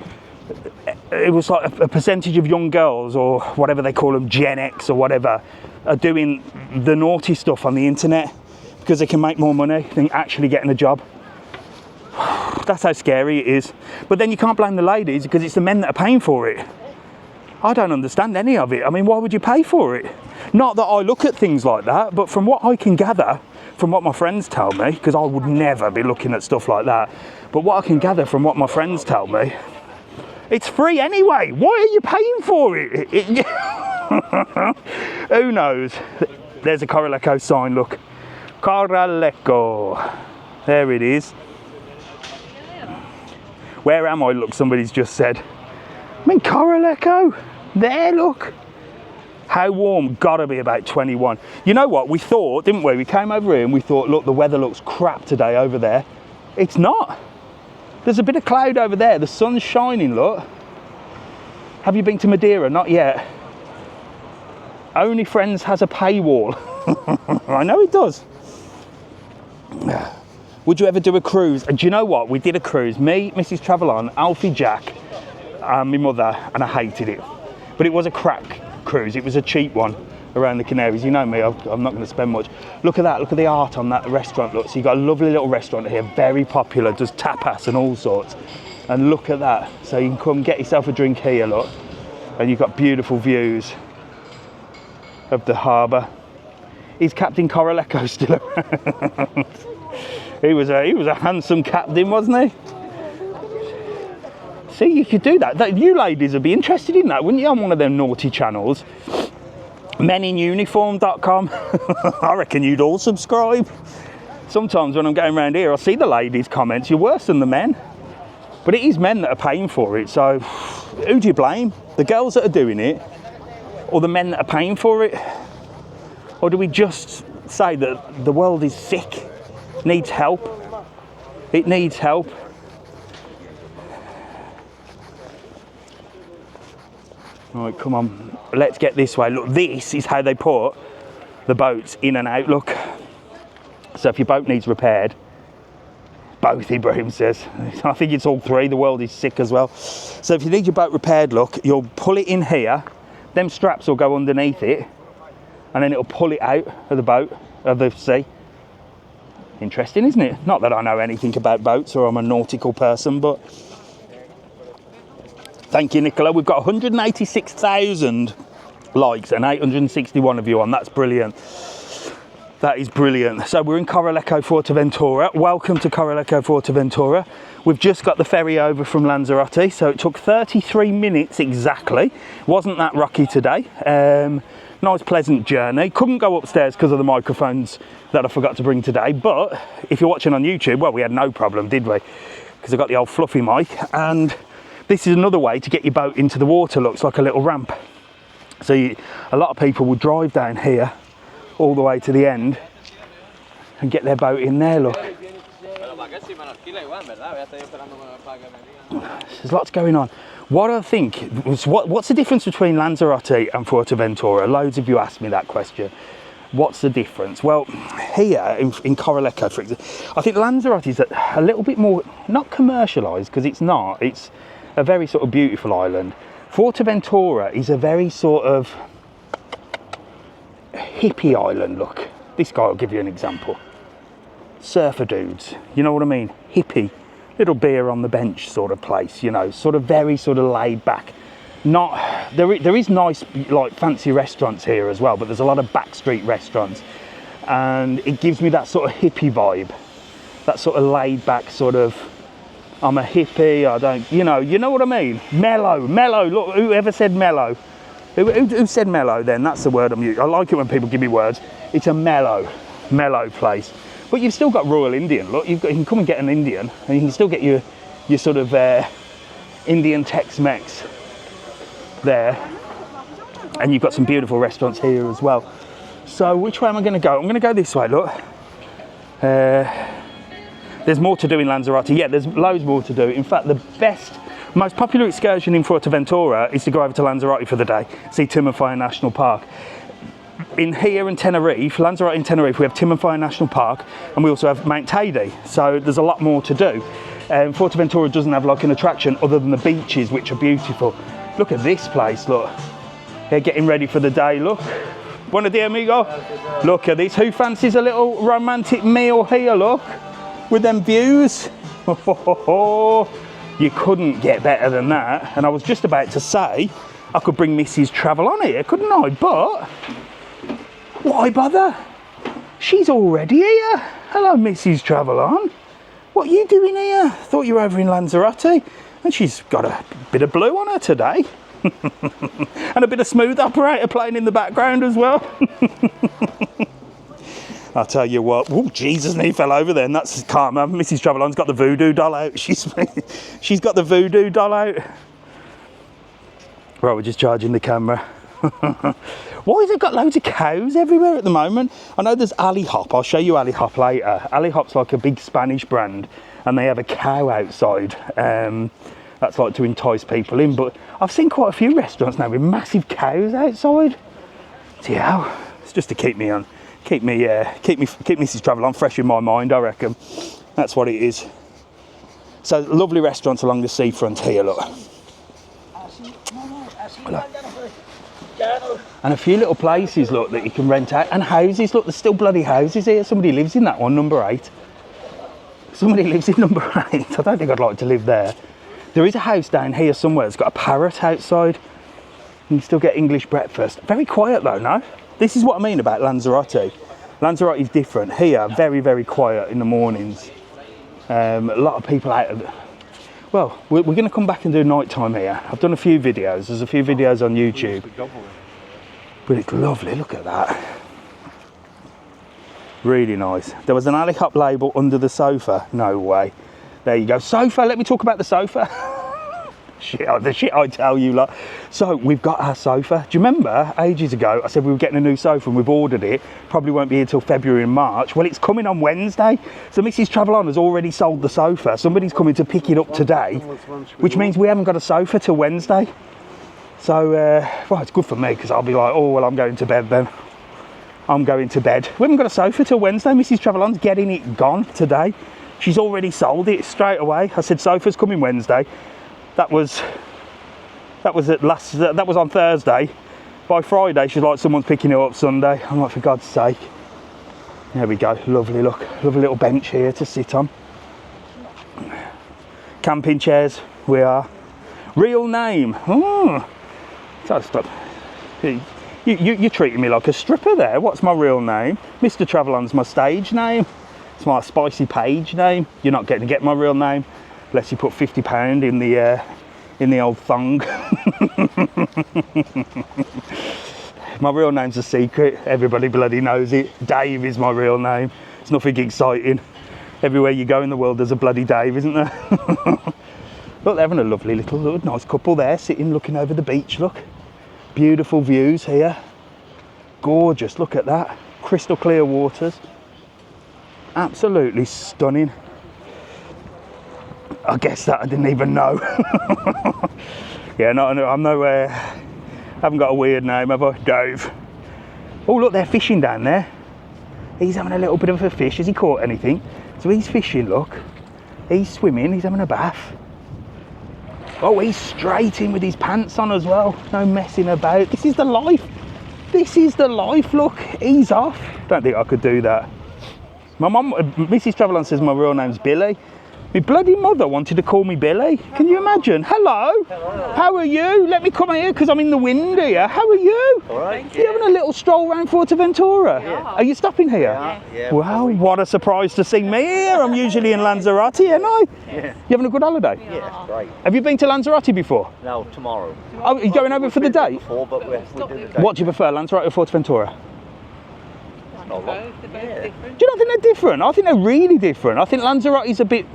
a percentage of young girls, or whatever they call them, Gen X or whatever, are doing the naughty stuff on the internet because they can make more money than actually getting a job. That's how scary it is. But then you can't blame the ladies, because it's the men that are paying for it. I don't understand any of it. I mean, why would you pay for it? Not that I look at things like that, but from what I can gather, from what my friends tell me, because I would never be looking at stuff like that, but what I can gather from what my friends tell me, it's free anyway. Why are you paying for it? Who knows? There's a Corralejo sign, look. Corralejo. There it is. Where am I? Look, somebody's just said. I'm in Corralejo. There, look. How warm? Gotta be about 21. You know what? We thought, didn't we? We came over here and we thought, look, the weather looks crap today over there. It's not. There's a bit of cloud over there. The sun's shining, look. Have you been to Madeira? Not yet. Only Friends has a paywall. I know it does. Would you ever do a cruise? And do you know what? We did a cruise. Me, Mrs TravelON, Alfie, Jack, and my mother, and I hated it. But it was a crack cruise. It was a cheap one around the Canaries. You know me, I'm not going to spend much. Look at that. Look at the art on that restaurant. Look, so you've got a lovely little restaurant here, very popular, does tapas and all sorts. And look at that. So you can come get yourself a drink here, look. And you've got beautiful views of the harbour. Is Captain Corralejo still around? He was a handsome captain, wasn't he? See, you could do that. You ladies would be interested in that, wouldn't you, on one of them naughty channels? meninuniform.com. I reckon you'd all subscribe. Sometimes when I'm going around here, I see the ladies' comments. You're worse than the men. But it is men that are paying for it, so who do you blame? The girls that are doing it, or the men that are paying for it? Or do we just say that the world is sick, needs help? It needs help. Right, come on, let's get this way. Look, this is how they put the boats in and out, look. So if your boat needs repaired, both, Ibrahim says. I think it's all three, the world is sick as well. So if you need your boat repaired, look, you'll pull it in here, them straps will go underneath it, and then it'll pull it out of the boat, of the sea. Interesting, isn't it? Not that I know anything about boats or I'm a nautical person, but thank you, Nicola. We've got 186,000 likes and 861 of you on. That's brilliant. That is brilliant. So we're in Corralejo, Fuerteventura. Welcome to Corralejo, Fuerteventura. We've just got the ferry over from Lanzarote, so it took 33 minutes exactly. Wasn't that rocky today. Nice pleasant journey. Couldn't go upstairs because of the microphones that I forgot to bring today, but if you're watching on YouTube, well, we had no problem, did we? Because I got the old fluffy mic, and this is another way to get your boat into the water. Looks like a little ramp. So a lot of people will drive down here all the way to the end and get their boat in there, look. There's lots going on. What I think was, what's the difference between Lanzarote and Fuerteventura? Loads of you asked me that question. What's the difference? Well, here in Corralejo, for example, I think Lanzarote is a little bit more, not commercialised, because it's not. It's a very sort of beautiful island. Fuerteventura is a very sort of hippie island. Look, this guy will give you an example. Surfer dudes, you know what I mean? Hippie, little beer on the bench sort of place, you know, sort of very sort of laid back. Not there is nice, like, fancy restaurants here as well, but there's a lot of backstreet restaurants, and it gives me that sort of hippie vibe, that sort of laid back sort of, I'm a hippie, I don't, you know what I mean? Mellow. Look, whoever said mellow? Who said mellow then? That's the word I'm using. I like it when people give me words. It's a mellow place. But you've still got Royal Indian. Look, you can come and get an Indian, and you can still get your sort of Indian Tex-Mex there. And you've got some beautiful restaurants here as well. So which way am I going to go? I'm going to go this way, look. There's more to do in Lanzarote. Yeah, there's loads more to do. In fact, the most popular excursion in Fuerteventura is to go over to Lanzarote for the day, see Timanfaya National Park. In here in Tenerife, Lanzarote and Tenerife, we have Timanfaya National Park, and we also have Mount Teide. So there's a lot more to do. Fuerteventura doesn't have like an attraction other than the beaches, which are beautiful. Look at this place, look. They're getting ready for the day, look. Buenos dias, amigo. Look at this. Who fancies a little romantic meal here, look? With them views. You couldn't get better than that. And I was just about to say, I could bring Mrs TravelON here, couldn't I? But why bother? She's already here. Hello, Mrs TravelON. What are you doing here? Thought you were over in Lanzarote. And she's got a bit of blue on her today. And a bit of smooth operator playing in the background as well. I'll tell you what. Oh, Jesus, and he fell over then. That's karma. Mrs TravelON's got the voodoo doll out. She's got the voodoo doll out. Right, we're just charging the camera. Why has it got loads of cows everywhere at the moment? I know there's Ali Hop. I'll show you Ali Hop later. Ali Hop's like a big Spanish brand, and they have a cow outside. That's like to entice people in. But I've seen quite a few restaurants now with massive cows outside. So yeah, it's just to keep Mrs TravelON fresh in my mind, I reckon. That's what it is. So lovely restaurants along the seafront here, look. And a few little places, look, that you can rent out. And houses, look, there's still bloody houses here. Somebody lives in that one, number 8. Somebody lives in number 8. I don't think I'd like to live there. There is a house down here somewhere that's got a parrot outside. You can still get English breakfast. Very quiet though, no? This is what I mean about Lanzarote. Lanzarote is different. Here, very, very quiet in the mornings. A lot of people out of... Well, we're going to come back and do nighttime here. I've done a few videos. There's a few videos on YouTube. But it's lovely. Look at that. Really nice. There was an Ali Hop label under the sofa. No way. There you go. Sofa. Let me talk about the sofa. The shit I tell you, lot. So we've got our sofa. Do you remember ages ago I said we were getting a new sofa and we've ordered it? Probably won't be here till February and March. Well, it's coming on Wednesday. So Mrs TravelON has already sold the sofa. Somebody's coming to pick it up today, which means we haven't got a sofa till Wednesday. So, well, it's good for me because I'll be like, oh, well, I'm going to bed then. I'm going to bed. We haven't got a sofa till Wednesday. Mrs TravelON's getting it gone today. She's already sold it straight away. I said sofa's coming Wednesday. That was on Thursday. By Friday, she's like, someone's picking it up Sunday. I'm like, for God's sake. There we go. Lovely look. Lovely little bench here to sit on. Camping chairs. We are. Real name. Oh. So stop. You're treating me like a stripper there. What's my real name? Mr TravelON's my stage name. It's my spicy page name. You're not getting to get my real name unless you put £50 in the old thong. My real name's a secret. Everybody bloody knows it. Dave is my real name. It's nothing exciting. Everywhere you go in the world, there's a bloody Dave, isn't there? Look, they're having a lovely little nice couple there, sitting, looking over the beach. Look, beautiful views here. Gorgeous. Look at that. Crystal clear waters. Absolutely stunning. I guess that I didn't even know. Yeah, I'm nowhere. Haven't got a weird name, have I? Dave. Oh, look, they're fishing down there. He's having a little bit of a fish. Has he caught anything? So he's fishing, look. He's swimming, he's having a bath. Oh, he's straight in with his pants on as well. No messing about. This is the life. This is the life, look. He's off. Don't think I could do that. My mum, Mrs TravelON says my real name's Billy. My bloody mother wanted to call me Billy. Can you imagine? Hello. Hello. How are you? Let me come here because I'm in the wind here. How are you? All right. You having a little stroll around Fuerteventura? Yeah. Are you stopping here? Yeah. Wow, what a surprise to see me here. I'm usually in Lanzarote, ain't I? Yeah. You having a good holiday? Yeah, great. Have you been to Lanzarote before? No, tomorrow. Oh, are you going over for the day? Before, but we do the day. What do you prefer, Lanzarote or Fuerteventura? Not long. Both, they're both different. Do you not think they're different? I think they're really different. I think Lanzarote's a bit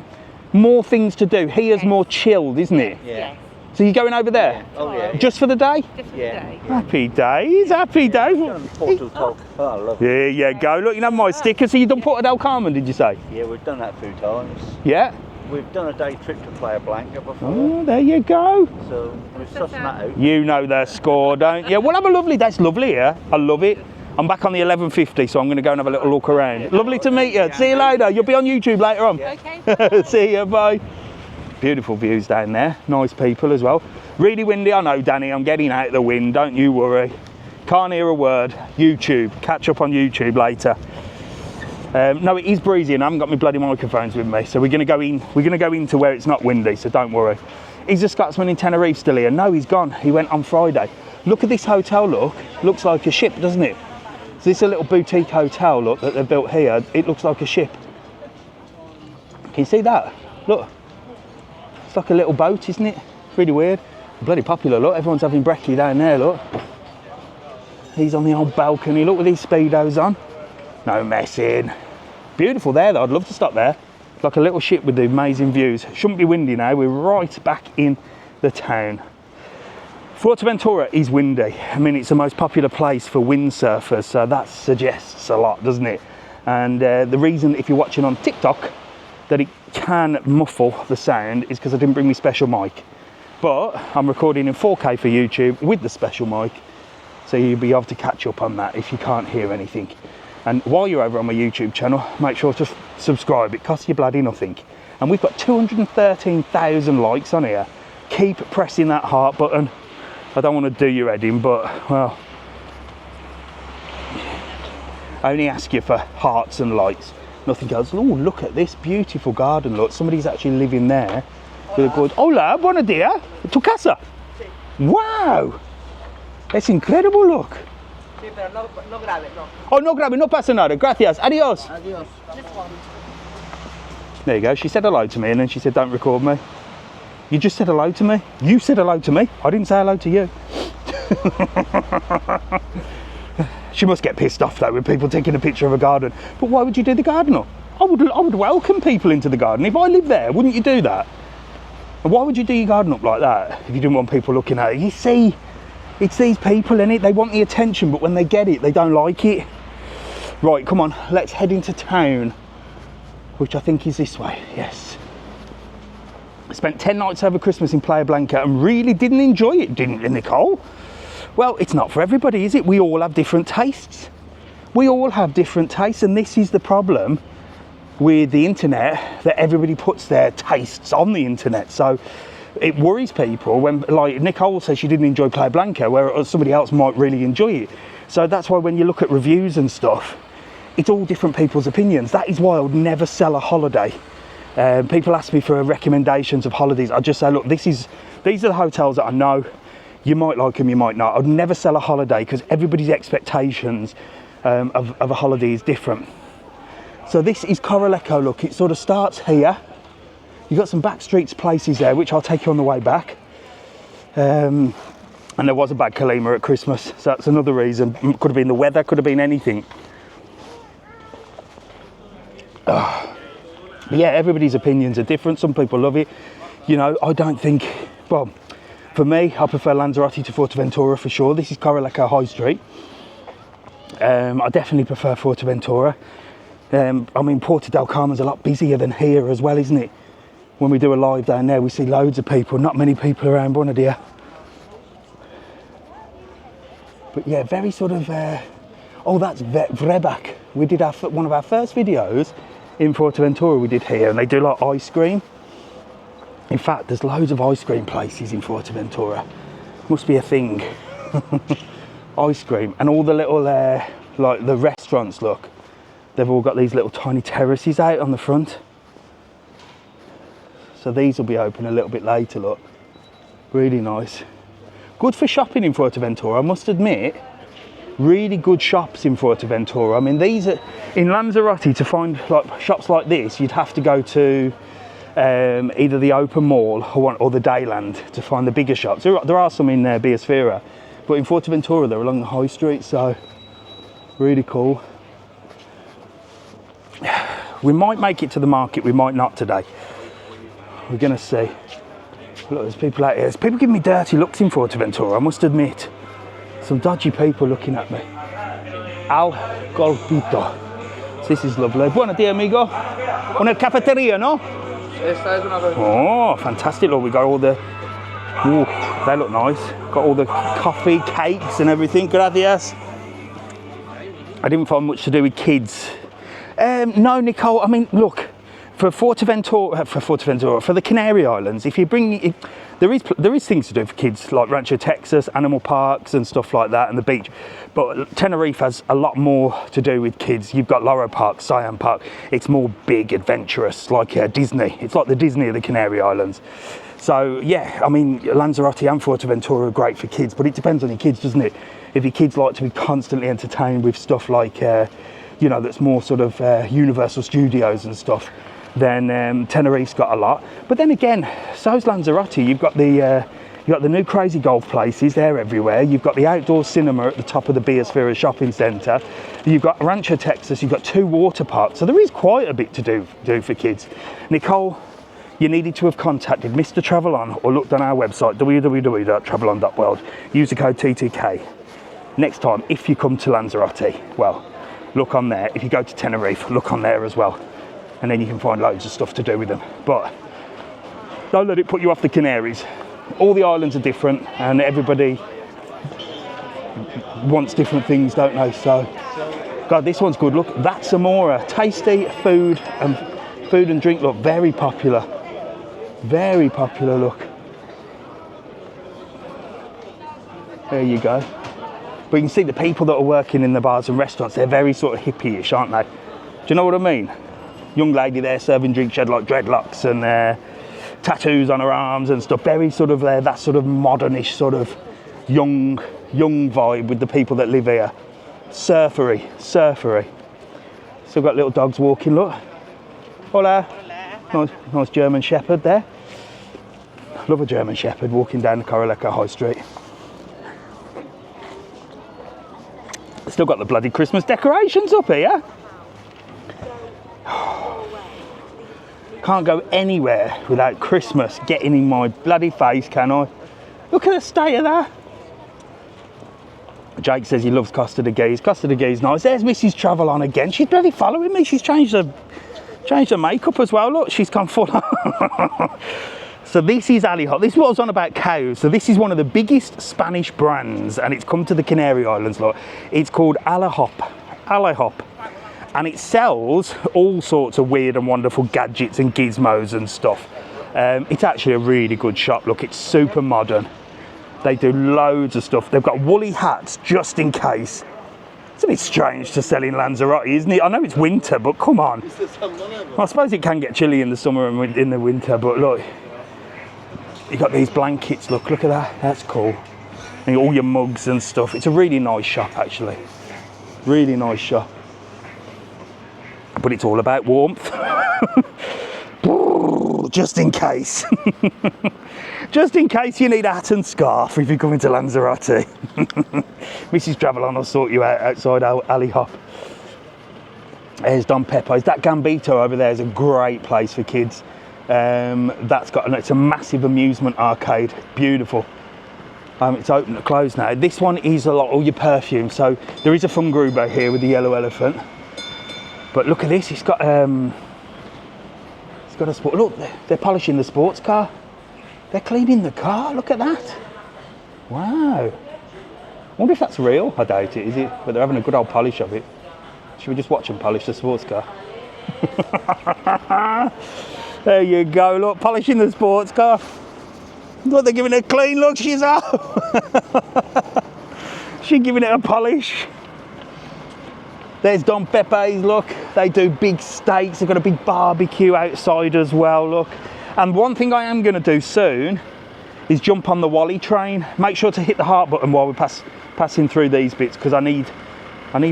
more things to do. Here's more chilled, isn't it? Yeah. So you're going over there? Oh, yeah. Just for the day? Just for the Yeah. day. Happy days, happy days. Porto Del Oh, I love it. Yeah, yeah, go. Look, you know my sticker. So you done Porto del Carmen, did you say? Yeah, we've done that a few times. Yeah. We've done a day trip to Playa Blanca before, Oh, there you go. so we've sussed that out. You know their score, don't you? We'll have a lovely day. It's lovely here. I love it. I'm back on the 11:50, so I'm going to go and have a little look around. Lovely to meet you. See you later. You'll be on YouTube later on. Okay. See you, bye. Beautiful views down there. Nice people as well. Really windy, I know, Danny. I'm getting out of the wind. Don't you worry. Can't hear a word. YouTube. Catch up on YouTube later. No, it is breezy, and I haven't got my bloody microphones with me, so we're going to go in. We're going to go into where it's not windy, so don't worry. Is the Scotsman in Tenerife still here? No, he's gone. He went on Friday. Look at this hotel. Look, looks like a ship, doesn't it? So this is a little boutique hotel. Look that they've built here. It looks like a ship. Can you see that? Look. It's like a little boat, isn't it? Really weird. Bloody popular, look. Everyone's having brekkie down there, look. He's on the old balcony. Look with these speedos on. No messing. Beautiful there, though. I'd love to stop there. Like a little ship with the amazing views. Shouldn't be windy now. We're right back in the town. Fuerteventura is windy. I mean, it's the most popular place for windsurfers, so that suggests a lot, doesn't it? And the reason, if you're watching on TikTok, that it can muffle the sound is because I didn't bring my special mic. But I'm recording in 4K for YouTube with the special mic, so you'll be able to catch up on that if you can't hear anything. And while you're over on my YouTube channel, make sure to subscribe. It costs you bloody nothing. And we've got 213,000 likes on here. Keep pressing that heart button. I don't want to do your head in, but, well, I only ask you for hearts and likes. Nothing else. Oh, look at this beautiful garden. Look, somebody's actually living there. With a good. Hola, buenos días. Tu casa? Wow, it's incredible. Look. Sí, pero no grave, no. Oh, no grave, no pasa nada. Gracias. Adios. Adios. There you go. She said hello to me, and then she said, "Don't record me." You just said hello to me. You said hello to me. I didn't say hello to you. She must get pissed off though with people taking a picture of a garden. But why would you do the garden up? I would welcome people into the garden. If I lived there, wouldn't you do that? And why would you do your garden up like that if you didn't want people looking at it? You see, it's these people, innit? They want the attention, but when they get it, they don't like it. Right, come on, let's head into town, which I think is this way, yes. I spent 10 nights over Christmas in Playa Blanca and really didn't enjoy it, didn't you, Nicole? Well, it's not for everybody, is it? We all have different tastes. We all have different tastes, and this is the problem with the internet, that everybody puts their tastes on the internet. So it worries people when, like Nicole says she didn't enjoy Playa Blanca, where somebody else might really enjoy it. So that's why when you look at reviews and stuff, it's all different people's opinions. That is why I would never sell a holiday. People ask me for recommendations of holidays. I just say, look, these are the hotels that I know. You might like them, you might not. I'd never sell a holiday because everybody's expectations of a holiday is different. So this is Corralejo. Look, it sort of starts here. You've got some back streets places there, which I'll take you on the way back. And there was a bad Kalima at Christmas, so that's another reason. Could have been the weather, could have been anything. But yeah, everybody's opinions are different. Some people love it. You know, I don't think, well, for me, I prefer Lanzarote to Fuerteventura for sure. This is Corralejo High Street. I definitely prefer Fuerteventura. I mean, Porto del Carmen's a lot busier than here as well, isn't it? when we do a live down there, we see loads of people, not many people around, buona dia. But yeah, very sort of, oh, that's Vrebak. We did one of our first videos in Fuerteventura we did here, and they do like ice cream. In fact, there's loads of ice cream places in Fuerteventura. Must be a thing. Ice cream, and all the little, like the restaurants, look. They've all got these little tiny terraces out on the front. So these will be open a little bit later, look. Really nice. Good for shopping in Fuerteventura, I must admit. Really good shops in Fuerteventura. I mean, these are in Lanzarote. To find like shops like this, you'd have to go to either the open mall or the Dayland to find the bigger shops. There are some in Biosfera, but in Fuerteventura they're along the high street, so really cool. We might make it to the market, we might not today. We're gonna see. Look, there's people out here. There's people giving me dirty looks in Fuerteventura, I must admit. Some dodgy people looking at me. Al Golpito. So this is lovely. Buenos dias, amigo. Una cafeteria, no? Oh, fantastic. Look, we got all the... Ooh, they look nice. Got all the coffee, cakes and everything. Gracias. I didn't find much to do with kids. No, Nicole, I mean, look, for Fuerteventura, for the Canary Islands, if you bring... There is things to do for kids, like Rancho Texas, animal parks and stuff like that, and the beach. But Tenerife has a lot more to do with kids. You've got Loro Park, Siam Park. It's more big, adventurous, like Disney. It's like the Disney of the Canary Islands. So yeah, I mean, Lanzarote and Fuerteventura are great for kids, but it depends on your kids, doesn't it? If your kids like to be constantly entertained with stuff like, you know, that's more sort of Universal Studios and stuff, then Tenerife's got a lot. But then again, so's Lanzarote. You've got the new crazy golf places, they're everywhere. You've got the outdoor cinema at the top of the Biosfera shopping centre. You've got Rancho Texas, you've got 2 water parks. So there is quite a bit to do for kids. Nicole, you needed to have contacted Mr TravelON or looked on our website, www.travelon.world. Use the code TTK. Next time, if you come to Lanzarote, well, look on there. If you go to Tenerife, look on there as well. And then you can find loads of stuff to do with them. But don't let it put you off the Canaries. All the islands are different and everybody wants different things, don't they? So, God, this one's good. Look, that's Amora. Tasty food and drink, look, very popular. Very popular, look. There you go. But you can see the people that are working in the bars and restaurants, they're very sort of hippie-ish, aren't they? Do you know what I mean? Young lady there serving drinks, she had like dreadlocks and tattoos on her arms and stuff. Very sort of that sort of modernish sort of young vibe with the people that live here. Surfery. Still got little dogs walking, look. Hola. Nice German Shepherd there. Love a German Shepherd walking down the Corralejo High Street. Still got the bloody Christmas decorations up here. Can't go anywhere without Christmas getting in my bloody face, can I? Look at the state of that. Jake says he loves Costa de Geese. Costa de Geese nice. There's Mrs TravelON again. She's bloody following me. She's changed her makeup as well. Look, she's gone full on. So this is Alihop. This is what I was on about cows. So this is one of the biggest Spanish brands and it's come to the Canary Islands. Look, it's called Alihop. And it sells all sorts of weird and wonderful gadgets and gizmos and stuff. It's actually a really good shop. Look, it's super modern. They do loads of stuff. They've got woolly hats just in case. It's a bit strange to sell in Lanzarote, isn't it? I know it's winter, but come on. I suppose it can get chilly in the summer and in the winter, but look. You've got these blankets, look at that. That's cool. And all your mugs and stuff. It's a really nice shop, actually. Really nice shop. But it's all about warmth. Just in case. Just in case you need a hat and scarf if you're coming to Lanzarote. Mrs TravelON will sort you out outside Alihop. There's Don Pepe's. That Gambito over there is a great place for kids. It's a massive amusement arcade. Beautiful. It's open and closed now. This one is all your perfume. So there is a Fungrubo here with the yellow elephant. But look at this, it's got got a sport. Look, they're polishing the sports car. They're cleaning the car. Look at that. Wow. I wonder if that's real. I doubt it, is it? But they're having a good old polish of it. Should we just watch them polish the sports car? There you go. Look, polishing the sports car. Look, they're giving it a clean look. She's up. She's giving it a polish. There's Don Pepe's, look. They do big steaks. They've got a big barbecue outside as well, look. And one thing I am going to do soon is jump on the Wally train. Make sure to hit the heart button while we're passing through these bits, because I need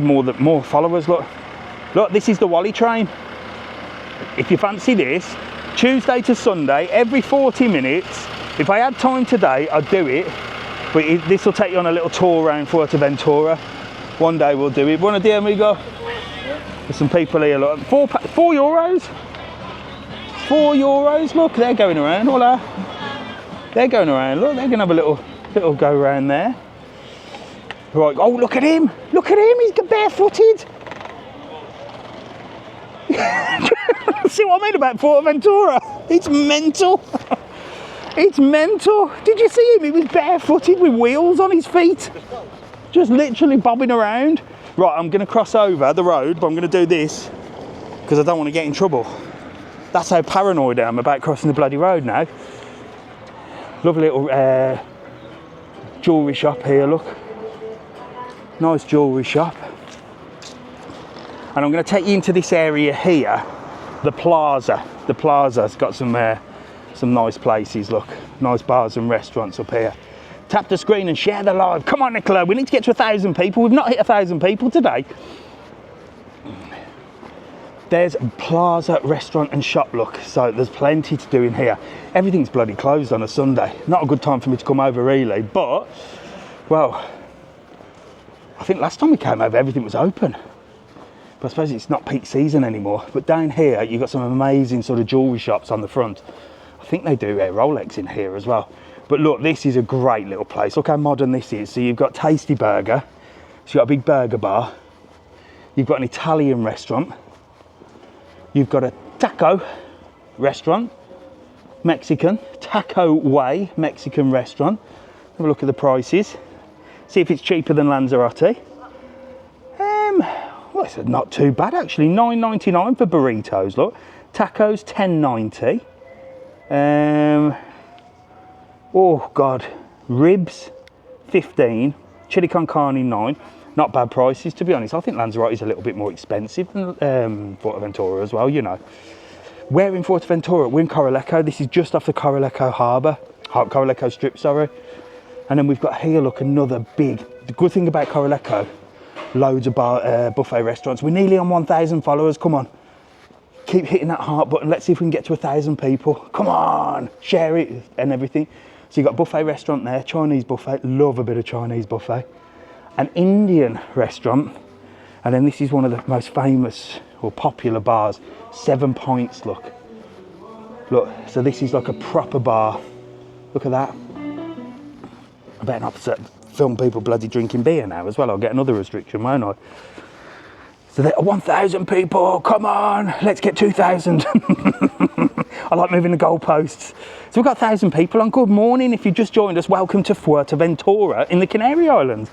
more followers, look. Look, this is the Wally train. If you fancy this, Tuesday to Sunday, every 40 minutes. If I had time today, I'd do it. But this will take you on a little tour around Fuerteventura. One day we'll do it. Buenos dias, amigo. There's some people here, look. €4. €4, look, they're going around. Hola. They're going around, look, they're going to have a little go around there. Right, oh, look at him. Look at him, he's barefooted. See what I mean about Fuerteventura? It's mental. It's mental. Did you see him? He was barefooted with wheels on his feet. Just literally bobbing around. Right, I'm going to cross over the road, but I'm going to do this because I don't want to get in trouble. That's how paranoid I am about crossing the bloody road now. Lovely little jewellery shop here, look. Nice jewellery shop. And I'm going to take you into this area here, the plaza. The plaza's got some nice places, look. Nice bars and restaurants up here. Tap the screen and share the live. Come on, Nicola, we need to get to 1,000 people. We've not hit 1,000 people today. There's Plaza Restaurant and Shop, look. So there's plenty to do in here. Everything's bloody closed on a Sunday. Not a good time for me to come over, really. But, well, I think last time we came over, everything was open. But I suppose it's not peak season anymore. But down here, you've got some amazing sort of jewellery shops on the front. I think they do Rolex in here as well. But look, this is a great little place. Look how modern this is. So you've got Tasty Burger. So you've got a big burger bar. You've got an Italian restaurant. You've got a taco restaurant. Mexican. Taco Way Mexican restaurant. Have a look at the prices. See if it's cheaper than Lanzarote. Well, it's not too bad actually. $9.99 for burritos, look. Tacos, $10.90. Oh God, ribs, 15, chili con carne, 9. Not bad prices, to be honest. I think Lanzarote is a little bit more expensive than Fuerteventura as well, you know. We're in Fuerteventura, we're in Corralejo. This is just off the Corralejo harbour, Corralejo strip, sorry. And then we've got here, look, another big, the good thing about Corralejo, loads of buffet restaurants. We're nearly on 1,000 followers, come on. Keep hitting that heart button. Let's see if we can get to 1,000 people. Come on, share it and everything. So you've got a buffet restaurant there, Chinese buffet. Love a bit of Chinese buffet. An Indian restaurant. And then this is one of the most famous or popular bars. 7 Pints, look. Look, so this is like a proper bar. Look at that. I better not film people bloody drinking beer now as well. I'll get another restriction, won't I? So there are 1,000 people, come on, let's get 2,000. I like moving the goalposts. So we've got 1,000 people on. Good morning, if you just joined us, welcome to Fuerteventura in the Canary Islands.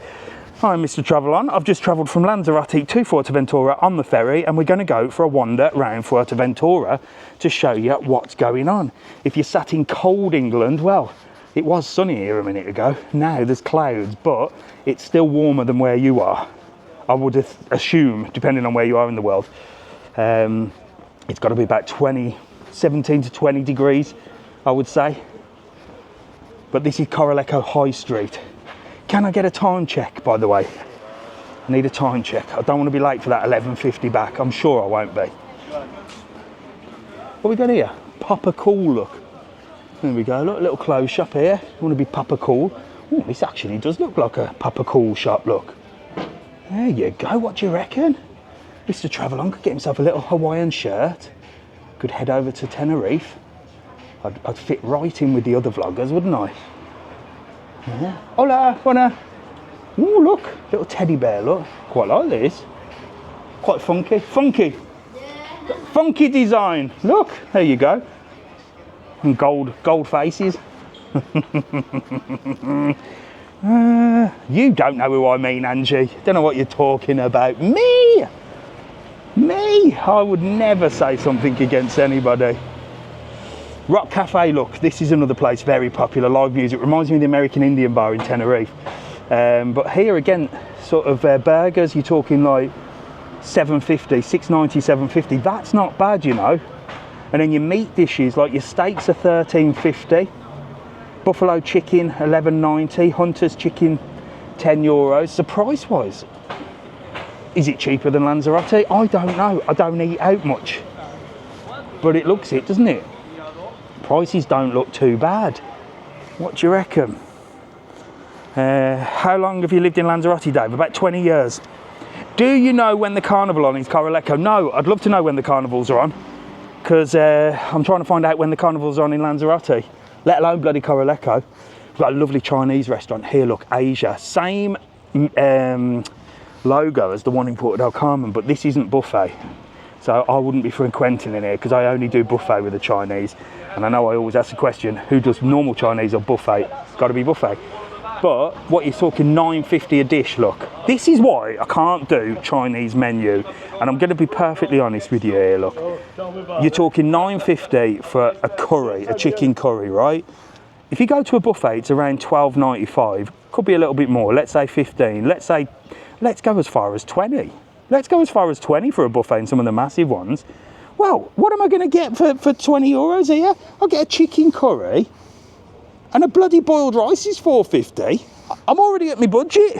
Hi, Mr TravelON. I've just travelled from Lanzarote to Fuerteventura on the ferry, and we're going to go for a wander around Fuerteventura to show you what's going on. If you're sat in cold England, well, it was sunny here a minute ago. Now there's clouds, but it's still warmer than where you are. I would assume, depending on where you are in the world. It's got to be about 17 to 20 degrees, I would say. But this is Corralejo High Street. Can I get a time check, by the way? I need a time check. I don't want to be late for that 11:50 back. I'm sure I won't be. What we got here? Papa Cool, look. There we go, look, a little clothes shop here. You want to be Papa Cool? Oh, this actually does look like a Papa Cool shop, look. There you go, what do you reckon? Mr TravelON could get himself a little Hawaiian shirt. Could head over to Tenerife. I'd fit right in with the other vloggers, wouldn't I? Yeah. Hola, buena. Oh, look, little teddy bear, look. Quite like this. Quite funky. Funky. Funky design. Look, there you go. And gold faces. You don't know who I mean, Angie. Don't know what you're talking about. Me! I would never say something against anybody. Rock Cafe, look, this is another place very popular, live music. Reminds me of the American Indian bar in Tenerife. But here again, sort of burgers, you're talking like $7.50, $6.90, $7.50. That's not bad, you know. And then your meat dishes, like your steaks are $13.50. Buffalo chicken, $11.90. Hunter's chicken, €10. So price-wise, is it cheaper than Lanzarote? I don't know. I don't eat out much. But it looks it, doesn't it? Prices don't look too bad. What do you reckon? How long have you lived in Lanzarote, Dave? About 20 years. Do you know when the carnival on is Corralejo? No, I'd love to know when the carnivals are on, because I'm trying to find out when the carnivals are on in Lanzarote, let alone bloody Corralejo. We've got a lovely Chinese restaurant here, look, Asia. Same logo as the one in Puerto del Carmen, but this isn't buffet. So I wouldn't be frequenting in here because I only do buffet with the Chinese. And I know I always ask the question, who does normal Chinese or buffet? It's got to be buffet. But what you're talking, $9.50 a dish, look. This is why I can't do Chinese menu. And I'm going to be perfectly honest with you here, look. You're talking $9.50 for a curry, a chicken curry, right? If you go to a buffet, it's around $12.95. Could be a little bit more, let's say 15. Let's go as far as 20. Let's go as far as 20 for a buffet in some of the massive ones. Well, what am I going to get for €20 here? I'll get a chicken curry and a bloody boiled rice is $4.50. I'm already at my budget.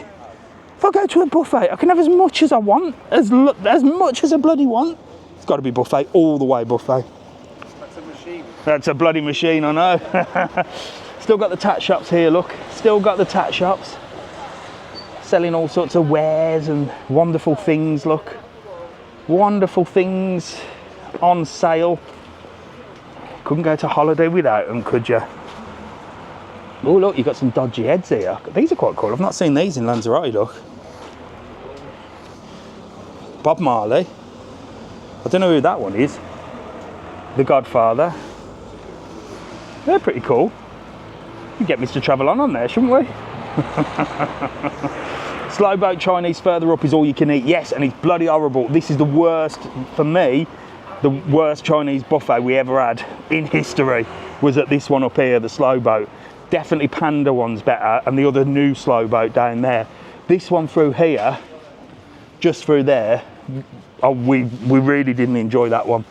If I go to a buffet, I can have as much as I want, as much as I bloody want. It's got to be buffet, all the way buffet. That's a machine. That's a bloody machine, I know. Still got the tat shops here, look. Still got the tat shops. Selling all sorts of wares and wonderful things, look. Wonderful things on sale. Couldn't go to holiday without them, could you? Oh look, you've got some dodgy heads here. These are quite cool. I've not seen these in Lanzarote, look. Bob Marley. I don't know who that one is. The Godfather. They're pretty cool. We get Mr TravelON on there, shouldn't we? Slow boat Chinese further up is all you can eat. Yes, and it's bloody horrible. This is the worst, for me, the worst Chinese buffet we ever had in history was at this one up here, the slow boat. Definitely Panda one's better, and the other new slow boat down there. This one through here, just through there, oh, we really didn't enjoy that one.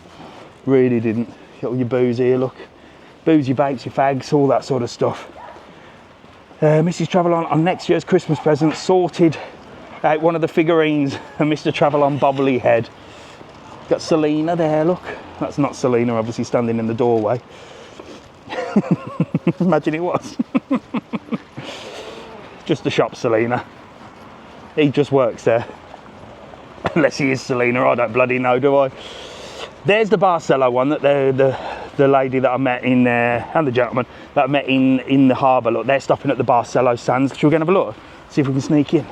Really didn't. Got all your booze here, look. Booze, your vapes, your fags, all that sort of stuff. Mrs TravelON on next year's Christmas present sorted out one of the figurines, a Mr TravelON bobbly head. Got Selena there, look. That's not Selena, obviously, standing in the doorway. Imagine it was. Just the shop Selena. He just works there. Unless he is Selena, I don't bloody know, do I? There's the Barcelo one, that the lady that I met in there, and the gentleman that I met in the harbour. Look, they're stopping at the Barcelo sands. Should we go and have a look? See if we can sneak in.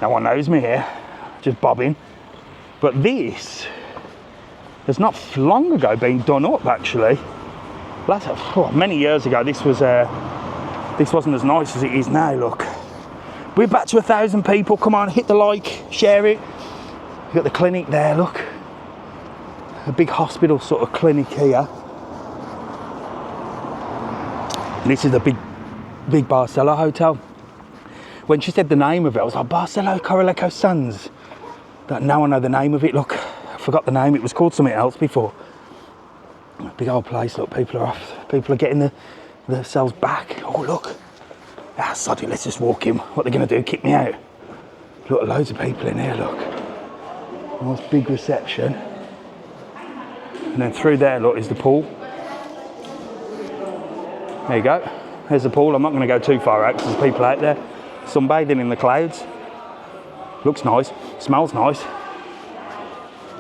No one knows me here, just bobbing. But this has not long ago been done up, actually. Many years ago, this wasn't as nice as it is now, look. We're back to 1,000 people. Come on, hit the like, share it. We've got the clinic there, look. A big hospital sort of clinic here. And this is the big Barcelo hotel. When she said the name of it, I was like, Barcelo Corralejo Sands. Now I know the name of it, look. I forgot the name, it was called something else before. Big old place, look, people are off. People are getting themselves back. Oh, look. Ah, sod it, let's just walk in. What are they going to do, kick me out? Look, loads of people in here, look. Nice big reception. And then through there, look, is the pool. There you go. There's the pool. I'm not going to go too far out because there's people out there sunbathing in the clouds. Looks nice. Smells nice.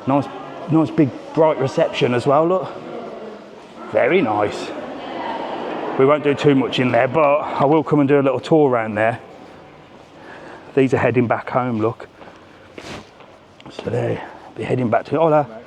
Nice big bright reception as well, look. Very nice. We won't do too much in there, but I will come and do a little tour around there. These are heading back home, look. So they'll be heading back to, hola.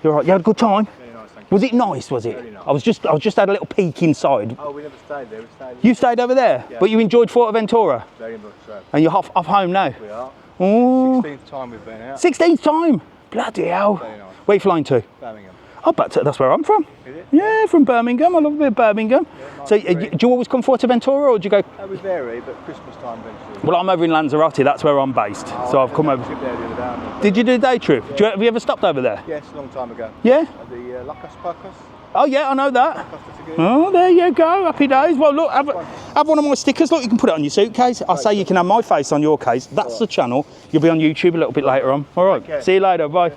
You're right. You had a good time. Very nice, thank you. Was it nice? Was it? Very nice. I was just had a little peek inside. Oh, we never stayed there. We stayed. You stayed over there, Yeah. but you enjoyed Fuerteventura, Very much so. and you're off home now. We are. Oh, 16th time we've been out. 16th time. Bloody hell. Very nice. Where are you flying to? Birmingham. Oh, but that's where I'm from. Is it? Yeah, from Birmingham. I love a bit of Birmingham. Yeah, nice So, breeze. do you always come Fuerteventura, or do you go? We vary, but Christmas time eventually. Well, I'm over in Lanzarote. That's where I'm based. So I've come over. Trip there the other day. Did you do a day trip? Have you ever stopped over there? Yes, a long time ago. Yeah. At the Lacas Pacas. Oh yeah, I know that. Costa Segura. Oh, there you go. Happy days. Well, look, have one of my stickers. Look, you can put it on your suitcase. I say you can have my face on your case. That's the channel. You'll be on YouTube a little bit later on. All right. Okay. See you later. Bye.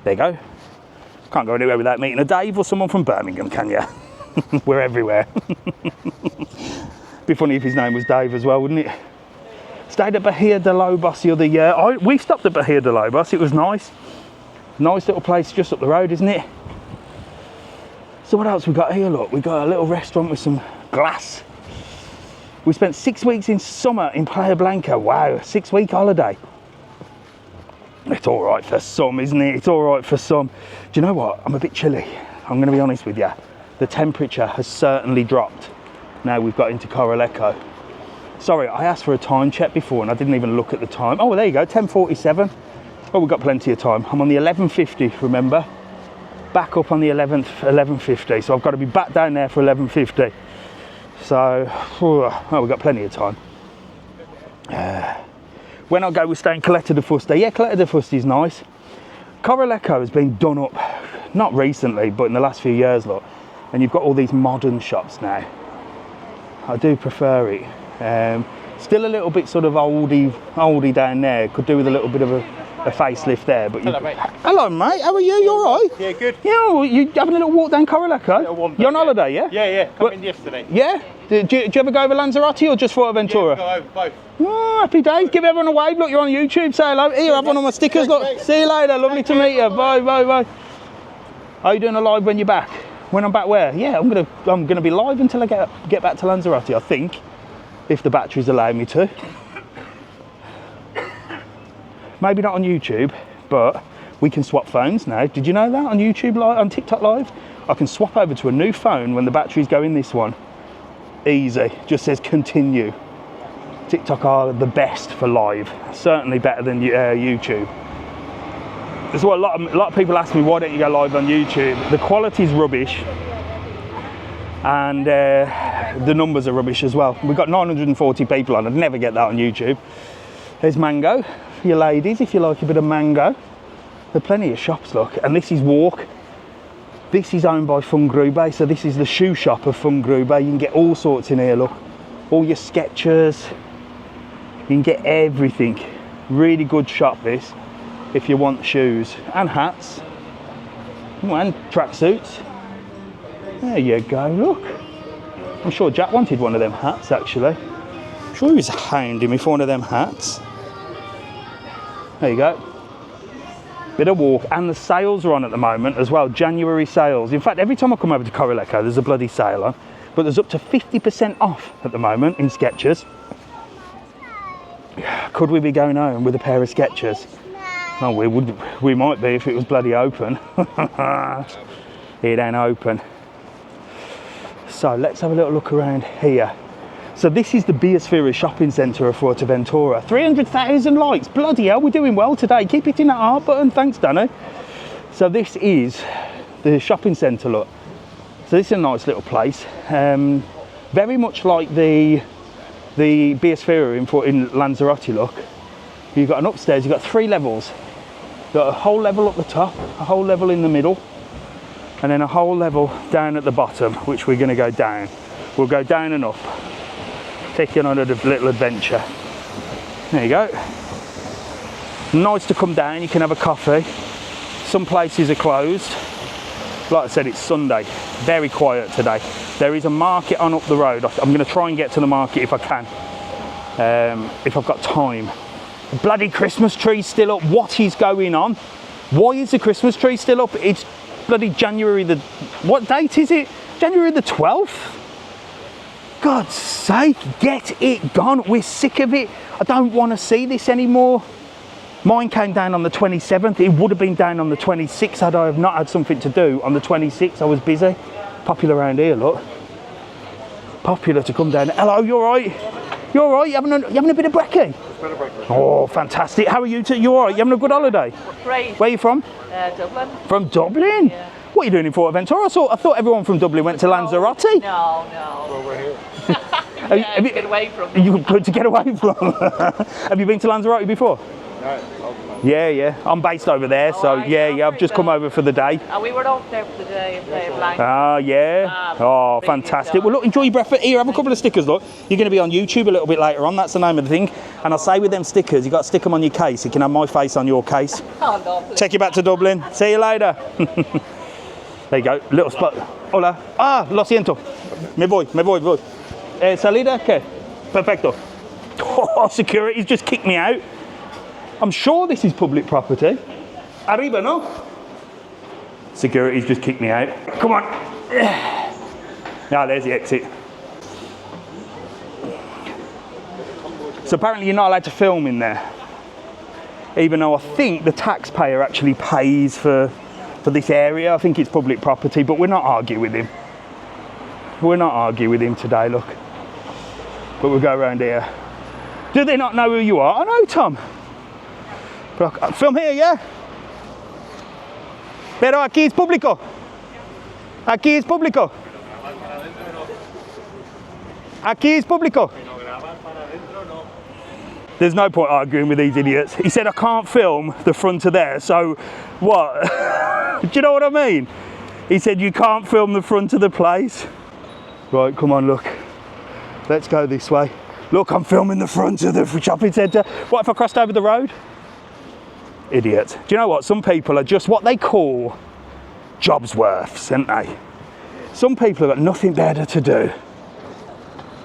There you go. Can't go anywhere without meeting a Dave or someone from Birmingham, can you? We're everywhere. Be funny if his name was Dave as well, wouldn't it? Stayed at Bahia de Lobos the other year. We stopped at Bahia de Lobos. It was nice. Nice little place just up the road, isn't it? So what else we got here? Look, we got a little restaurant with some glass. We spent 6 weeks in summer in Playa Blanca. Wow, 6-week holiday. It's all right for some, isn't it? It's all right for some. Do you know what? I'm a bit chilly. I'm going to be honest with you. The temperature has certainly dropped now we've got into Corralejo. Sorry, I asked for a time check before and I didn't even look at the time. Oh, well, there you go, 10:47. Oh, we've got plenty of time. I'm on the 11:50, remember? Back up on the 11:50. So I've got to be back down there for 11:50. So, oh, we've got plenty of time. When I go, we stay in Caleta de Fuste. Yeah, Caleta de Fuste is nice. Corralejo has been done up, not recently, but in the last few years, look. And you've got all these modern shops now. I do prefer it. Still a little bit sort of oldie down there. Could do with a little bit of a facelift there. But Hello, mate. Hello, mate. How are you? You all right? Yeah, good. Yeah, well, you having a little walk down Corralejo? Little wander, You're on yeah. holiday, yeah? Yeah. Come But- in yesterday. Yeah? Do you ever go over Lanzarote or just Fuerteventura? Go over both. Oh, happy days. Give everyone a wave. Look, you're on YouTube. Say hello. Here, have one of my stickers. Look. See you later. Lovely to meet you. Bye, bye, bye. Are you doing a live when you're back? When I'm back where? Yeah, I'm gonna be live until I get back to Lanzarote, I think. If the batteries allow me to. Maybe not on YouTube, but we can swap phones now. Did you know that on YouTube Live, on TikTok Live? I can swap over to a new phone when the batteries go in this one. Easy, just says continue. TikTok are the best for live, certainly better than YouTube. That's what a lot of people ask me, why don't you go live on YouTube? The quality's rubbish, and the numbers are rubbish as well. We've got 940 people on. I'd never get that on YouTube. There's mango for your ladies if you like a bit of mango. There are plenty of shops, look, and this is Walk. This is owned by Fungrube, so this is the shoe shop of Fungrube. You can get all sorts in here, look. All your Skechers. You can get everything. Really good shop, this, if you want shoes and hats. Oh, and tracksuits. There you go, look. I'm sure Jack wanted one of them hats, actually. I'm sure he was hounding me for one of them hats. There you go. Bit of Walk, and the sales are on at the moment as well, January sales. In fact, every time I come over to Corralejo, there's a bloody sale on, but there's up to 50% off at the moment in Skechers. Could we be going home with a pair of Skechers? Oh, we might be if it was bloody open. It ain't open. So let's have a little look around here. So this is the Biosphere shopping centre of Fuerteventura. 300,000 likes, bloody hell, we're doing well today. Keep hitting that heart button, thanks Danny. So this is the shopping centre, look. So this is a nice little place. Very much like the Biosphere in Lanzarote, look. You've got an upstairs, you've got 3 levels. You've got a whole level up the top, a whole level in the middle, and then a whole level down at the bottom, which we're gonna go down. We'll go down and up. Take you on a little adventure. There you go. Nice to come down, you can have a coffee. Some places are closed. Like I said, it's Sunday, very quiet today. There is a market on up the road. I'm gonna try and get to the market if I can, if I've got time. The bloody Christmas tree's still up. What is going on? Why is the Christmas tree still up? It's bloody January the, what date is it? January the 12th? God's sake, get it gone. We're sick of it. I don't want to see this anymore. Mine came down on the 27th. It would have been down on the 26th had I have not had something to do. On the 26th, I was busy. Popular around here, look. Popular to come down. Hello, you all right? You all right? You having a bit of brekkie? Oh, fantastic. How are you two? You all right? You having a good holiday? Great. Where are you from? Dublin. From Dublin? Yeah. What are you doing in Fuerteventura? I thought everyone from Dublin went to Lanzarote. No. Well, we're here. Have you, get away from. You good to get away from? Have you been to Lanzarote before? No. Yeah. I'm based over there, so right, yeah. I've just come over for the day. We were out there for the day in Playa Blanca. Ah, yeah. Oh, fantastic. Well, look, enjoy your breakfast. Here, have a couple of stickers, look. You're going to be on YouTube a little bit later on. That's the name of the thing. And I'll say with them stickers, you've got to stick them on your case. You can have my face on your case. Oh, no, Take you back to Dublin. See you later. There you go. Little spot. Hola. Ah, lo siento. Me voy. Salida, ¿qué? Perfecto. Oh, security's just kicked me out. I'm sure this is public property. Arriba, no? Security's just kicked me out. Come on. Ah, there's the exit. So apparently you're not allowed to film in there. Even though I think the taxpayer actually pays for this area. I think it's public property, but we're not arguing with him. We're not arguing with him today, look. But we'll go around here. Do they not know who you are? I know, Tom. But film here, yeah? Pero aquí es público. Aquí es público. Aquí es público. There's no point arguing with these idiots. He said I can't film the front of there, so what? Do you know what I mean? He said you can't film the front of the place. Right, come on, look. Let's go this way. Look, I'm filming the front of the shopping centre. What if I crossed over the road? Idiot. Do you know what? Some people are just what they call jobs worths, aren't they? Some people have got nothing better to do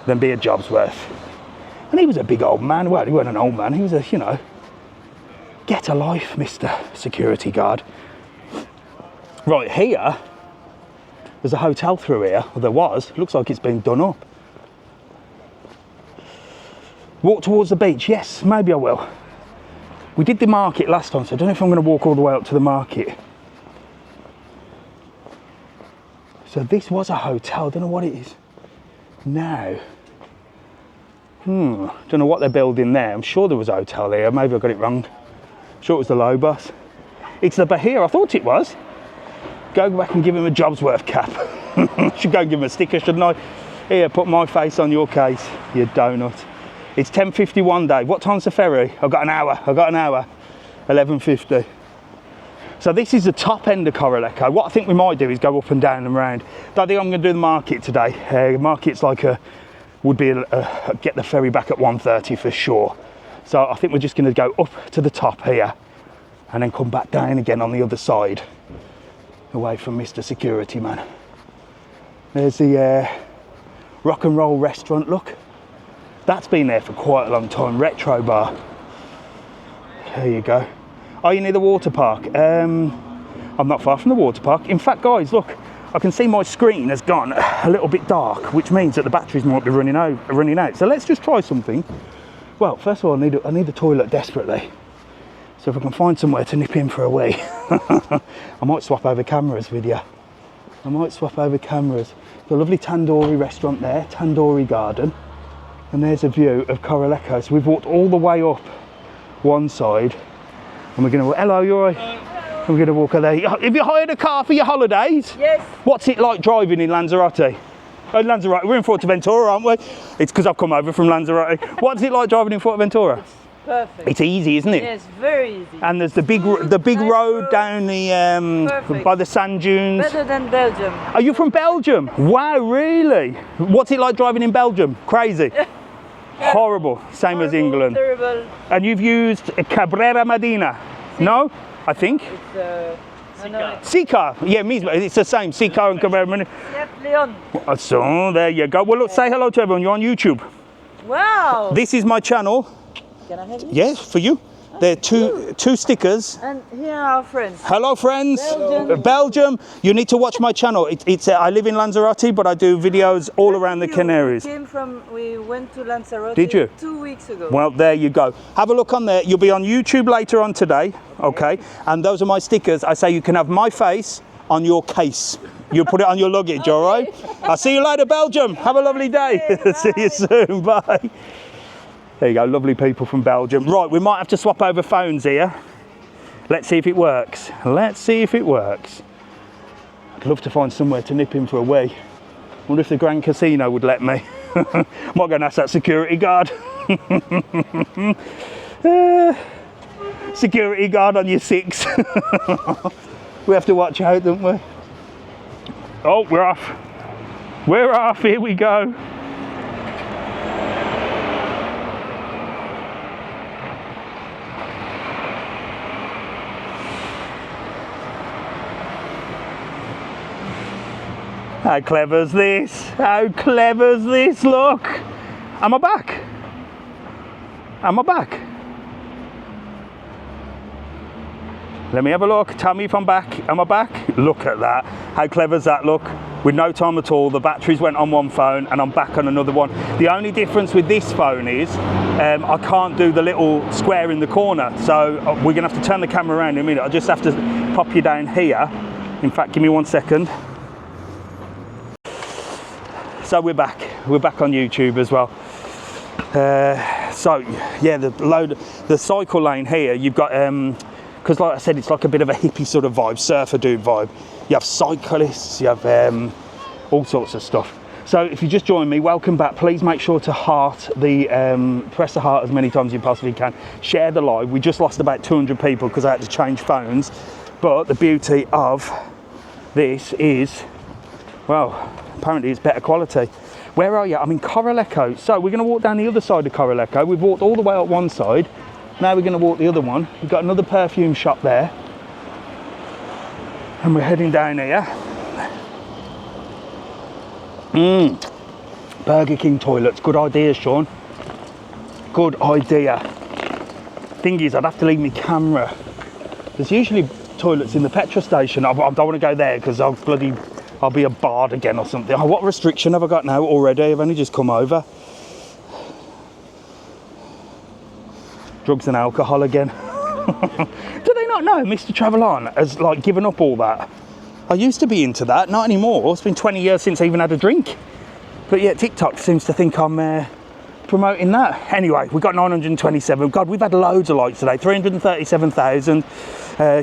than be a jobs worth. And he was a big old man. Well, he wasn't an old man. He was a, you know, get a life, Mr. Security Guard. Right here, there's a hotel through here. Well, there was. Looks like it's been done up. Walk towards the beach. Yes, maybe I will. We did the market last time, so I don't know if I'm going to walk all the way up to the market. So this was a hotel. I don't know what it is now. Don't know what they're building there. I'm sure there was a hotel there. Maybe I got it wrong. I'm sure it was the Lobos. It's the Bahia. I thought it was. Go back and give him a job's worth cap. Should go and give him a sticker, shouldn't I? Here, put my face on your case, you donut. It's 10:51 day. What time's the ferry? I've got an hour. 11:50. So this is the top end of Corralejo. What I think we might do is go up and down and round. Don't think I'm going to do the market today. The market's like get the ferry back at 1:30 for sure. So I think we're just going to go up to the top here and then come back down again on the other side, away from Mr. Security Man. There's the rock and roll restaurant, look. That's been there for quite a long time, retro bar. There you go. Are you near the water park? I'm not far from the water park. In fact, guys, look, I can see my screen has gone a little bit dark, which means that the batteries might be running out. So let's just try something. Well, first of all, I need the toilet desperately. So if I can find somewhere to nip in for a wee, I might swap over cameras with you. There's a lovely tandoori restaurant there, Tandoori Garden. And there's a view of Corralejo. So we've walked all the way up one side, and we're going to, hello, you're right. And we're going to walk over there. Have you hired a car for your holidays? Yes. What's it like driving in Lanzarote? Oh, Lanzarote, we're in Fuerteventura, aren't we? It's because I've come over from Lanzarote. What's it like driving in Fuerteventura? Perfect. It's easy, isn't it? Yes, very easy. And there's the big road down the by the sand dunes. Better than Belgium. Are you from Belgium? Wow, really? What's it like driving in Belgium? Crazy. Horrible, same as England. Terrible. And you've used a Cabrera Medina? No? I think? It's Sicar. Yeah, it's the same. Sicar and Cabrera Medina. Leon. So, there you go. Well, look, say hello to everyone. You're on YouTube. Wow. This is my channel. Can I have it? Yes, for you. There are two stickers. And here are our friends. Hello, friends. Belgium. Belgium. You need to watch my channel. I live in Lanzarote, but I do videos all around the Canaries. We went to Lanzarote. Did you? 2 weeks ago. Well, there you go. Have a look on there. You'll be on YouTube later on today, okay? And those are my stickers. I say you can have my face on your case. You put it on your luggage, all right? I'll see you later, Belgium. Have a lovely day. Okay, see you soon. Bye. There you go, lovely people from Belgium. Right, we might have to swap over phones here. Let's see if it works. Let's see if it works. I'd love to find somewhere to nip in for a wee. Wonder if the Grand Casino would let me. I'm not going to ask that security guard. Security guard on your 6. We have to watch out, don't we? Oh, we're off. We're off, here we go. How clever's this? How clever's this? Look! Am I back? Am I back? Let me have a look. Tell me if I'm back. Am I back? Look at that. How clever's that? Look, with no time at all, the batteries went on one phone and I'm back on another one. The only difference with this phone is I can't do the little square in the corner. So we're gonna have to turn the camera around in a minute. I just have to pop you down here. In fact, give me 1 second. So we're back on YouTube as well. So yeah, the cycle lane here, you've got, because like I said, it's like a bit of a hippie sort of vibe, surfer dude vibe. You have cyclists, you have all sorts of stuff. So if you just join me, welcome back. Please make sure to press the heart as many times as you possibly can. Share the live. We just lost about 200 people because I had to change phones. But the beauty of this is, well, apparently it's better quality. Where are you? I'm in Corralejo. So we're going to walk down the other side of Corralejo. We've walked all the way up one side. Now we're going to walk the other one. We've got another perfume shop there. And we're heading down here. Burger King toilets. Good idea, Sean. Good idea. Thing is, I'd have to leave my camera. There's usually toilets in the petrol station. I don't want to go there because I'll be a bard again or something. Oh, what restriction have I got now already? I've only just come over. Drugs and alcohol again. Do they not know Mr TravelON has like given up all that? I used to be into that, not anymore. It's been 20 years since I even had a drink. But yet TikTok seems to think I'm promoting that. Anyway, we've got 927. God, we've had loads of likes today. 337,000.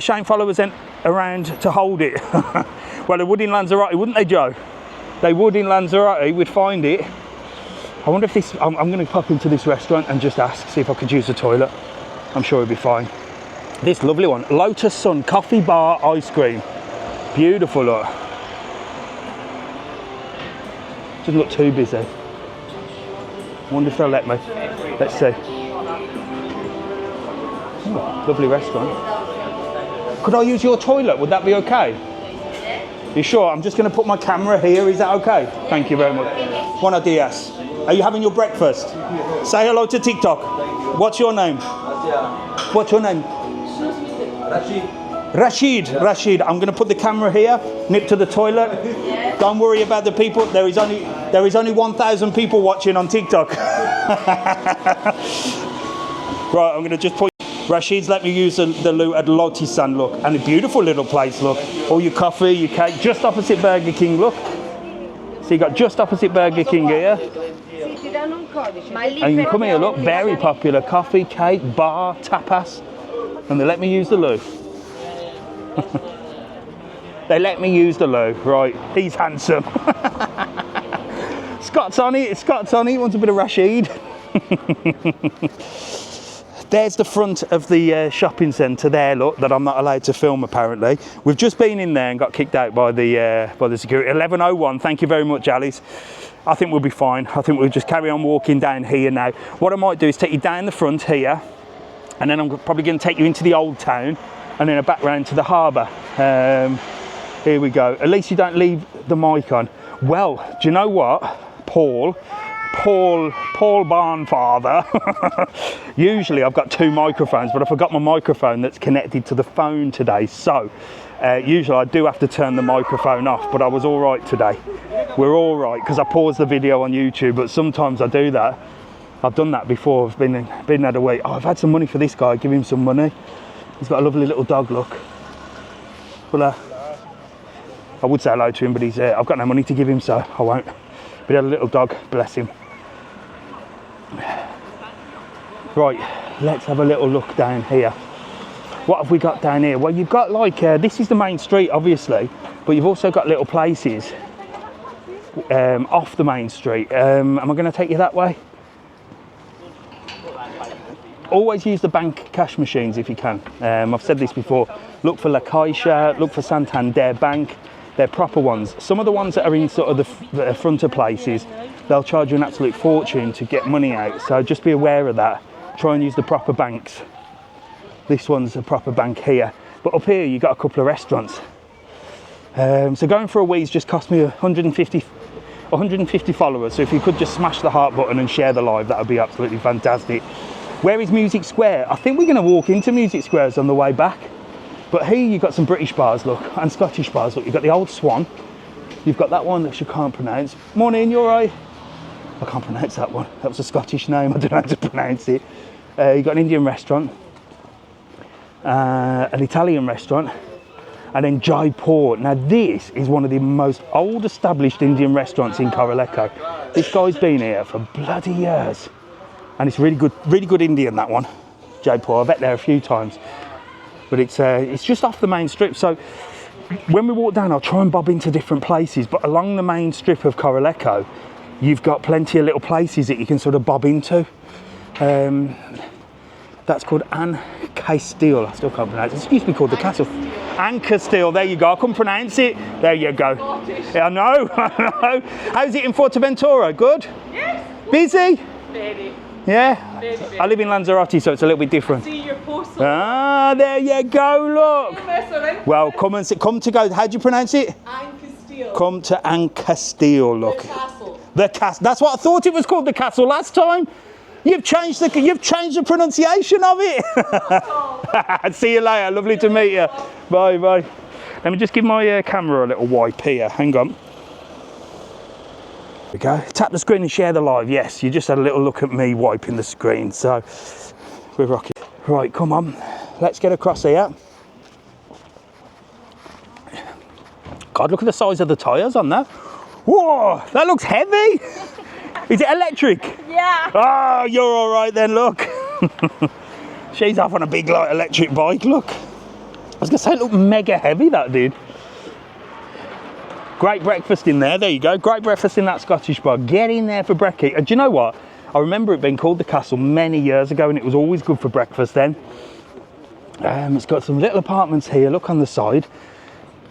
Shame followers ain't around to hold it. Well, they would in Lanzarote, wouldn't they, Joe? They would in Lanzarote, we'd find it. I wonder if this, I'm going to pop into this restaurant and just ask, see if I could use the toilet. I'm sure it'll be fine. This lovely one, Lotus Sun Coffee Bar Ice Cream. Beautiful, look. Doesn't look too busy. I wonder if they'll let me. Let's see. Oh, lovely restaurant. Could I use your toilet? Would that be okay? You sure? I'm just going to put my camera here. Is that okay? Thank you very much. Buenos dias. Are you having your breakfast? Say hello to TikTok. What's your name? What's your name? Rashid. I'm going to put the camera here. Nip to the toilet. Don't worry about the people. There is only 1,000 people watching on TikTok. Right. I'm going to just put. Rashid's let me use the loo at Lotisan, look, and a beautiful little place, look. All your coffee, your cake, just opposite Burger King, look. So you got just opposite Burger King here. And you come here, look, very popular, coffee, cake, bar, tapas, and they let me use the loo. They let me use the loo, right, he's handsome. Scott's on it, he wants a bit of Rashid. There's the front of the shopping centre there, look, that I'm not allowed to film apparently. We've just been in there and got kicked out by the security. 11:01, thank you very much, Alice. I think we'll be fine. I think we'll just carry on walking down here now. What I might do is take you down the front here, and then I'm probably going to take you into the old town, and then back round to the harbour. Here we go. At least you don't leave the mic on. Well, do you know what, Paul? Paul Barnfather. Usually I've got 2 microphones, but I forgot my microphone that's connected to the phone today. So usually I do have to turn the microphone off, but I was all right today. We're all right because I paused the video on YouTube, but sometimes I do that. I've done that before. I've been at a week. Oh, I've had some money for this guy. Give him some money. He's got a lovely little dog. Look. Well, I would say hello to him, but he's. I've got no money to give him, so I won't. But he had a little dog. Bless him. Right. Let's have a little look down here. What have we got down here? Well, you've got like this is the main street, obviously, but you've also got little places off the main street. Am I going to take you that way? Always use the bank cash machines if you can. I've said this before. Look for La Caixa, look for Santander Bank. They're proper ones. Some of the ones that are in sort of the fronter places, they'll charge you an absolute fortune to get money out. So just be aware of that. Try and use the proper banks. This one's a proper bank here. But up here, you've got a couple of restaurants. So going for a wheeze just cost me 150 followers. So if you could just smash the heart button and share the live, that would be absolutely fantastic. Where is Music Square? I think we're going to walk into Music Squares on the way back. But here you've got some British bars, look, and Scottish bars. Look, you've got the Old Swan. You've got that one that you can't pronounce. Morning, you're right. I can't pronounce that one. That was a Scottish name. I don't know how to pronounce it. You've got an Indian restaurant, an Italian restaurant, and then Jaipur. Now this is one of the most old established Indian restaurants in Corralejo. This guy's been here for bloody years. And it's really good Indian, that one, Jaipur. I've ate there a few times, but it's just off the main strip. So when we walk down, I'll try and bob into different places, but along the main strip of Corralejo, you've got plenty of little places that you can sort of bob into. That's called An Castile. I still can't pronounce it. It used to be called the Castle. An Castile, there you go. I couldn't pronounce it. There you go. Yeah, I know, I know. How's it in Fuerteventura? Good? Yes. Busy? Very. Yeah? Very. I live in Lanzarote, so it's a little bit different. See your post. Ah, there you go, look. Well, come to go. How do you pronounce it? An Castile. Come to An Castile, look. The castle. The castle. That's what I thought it was called, the castle, last time. You've changed the pronunciation of it. See you later. Lovely to meet you. Bye, bye. Let me just give my camera a little wipe here. Hang on. There we go. Tap the screen and share the live. Yes, you just had a little look at me wiping the screen. So we're rocking. Right, come on. Let's get across here. God, look at the size of the tyres on that. Whoa, that looks heavy. Is it electric? Yeah. Oh, you're all right then, look. She's off on a big like electric bike, look. I was gonna say it looked mega heavy, that did. Great breakfast in there you go. Great breakfast in that Scottish bar. Get in there for brekkie. Do you know what? I remember it being called the Castle many years ago, and it was always good for breakfast then. It's got some little apartments here, look on the side.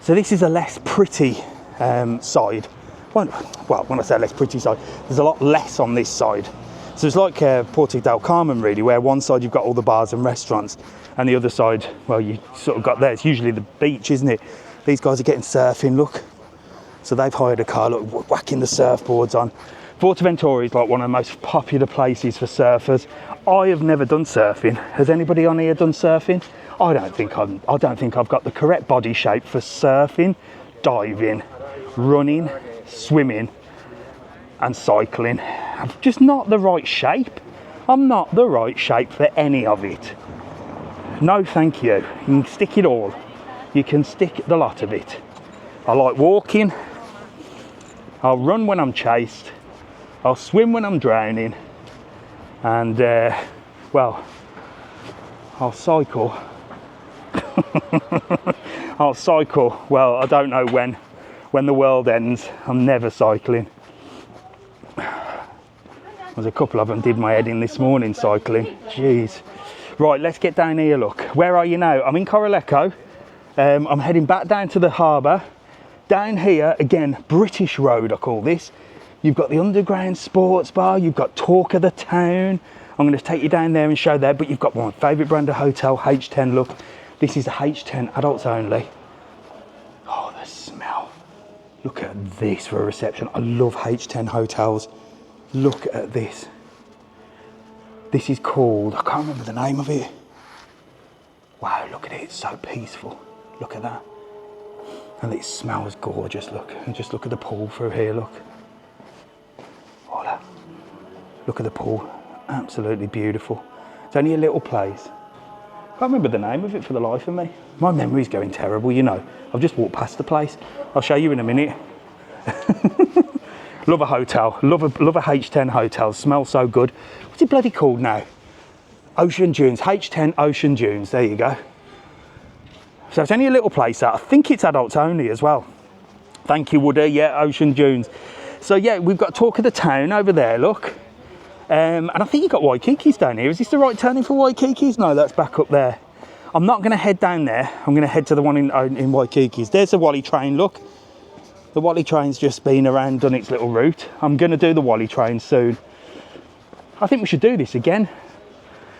So this is a less pretty side. Well, when I say less pretty side, there's a lot less on this side. So it's like Puerto del Carmen, really, where one side you've got all the bars and restaurants, and the other side, well, you sort of got there. It's usually the beach, isn't it? These guys are getting surfing, look. So they've hired a car, look, whacking the surfboards on. Fuerteventura is like one of the most popular places for surfers. I have never done surfing. Has anybody on here done surfing? I don't think I've got the correct body shape for surfing, diving, running, swimming and cycling. I'm just not the right shape. I'm not the right shape for any of it. No thank you. You can stick it all. You can stick the lot of it. I like walking. I'll run when I'm chased. I'll swim when I'm drowning. And well, I'll cycle. I'll cycle. Well, I don't know when. When the world ends, I'm never cycling. There's a couple of them did my head in this morning cycling. Jeez. Right, let's get down here, look. Where are you now? I'm in Corralejo. I'm heading back down to the harbour. Down here, again, British Road, I call this. You've got the underground sports bar. You've got Talk of the Town. I'm going to take you down there and show that. But you've got my favourite brand of hotel, H10. Look, this is a H10 adults only. Oh, the smell. Look at this for a reception. I love H10 hotels. Look at this. This is called, I can't remember the name of it. Wow, look at it, it's so peaceful. Look at that. And it smells gorgeous, look. And just look at the pool through here, look. Voila. Look at the pool, absolutely beautiful. It's only a little place. Can't remember the name of it for the life of me. My memory's going terrible, you know. I've just walked past the place. I'll show you in a minute. Love a hotel, love a H10 hotel, smells so good. What's it bloody called now? Ocean Dunes, H10 Ocean Dunes, there you go. So it's only a little place that, I think it's adults only as well. Thank you, Woody, yeah, Ocean Dunes. So yeah, we've got talk of the town over there, look. And I think you've got Waikiki's down here. Is this the right turning for Waikiki's? No, that's back up there. I'm not gonna head down there. I'm gonna head to the one in Waikiki's. There's the Wally train, look. The Wally train's just been around, done its little route. I'm gonna do the Wally train soon. I think we should do this again.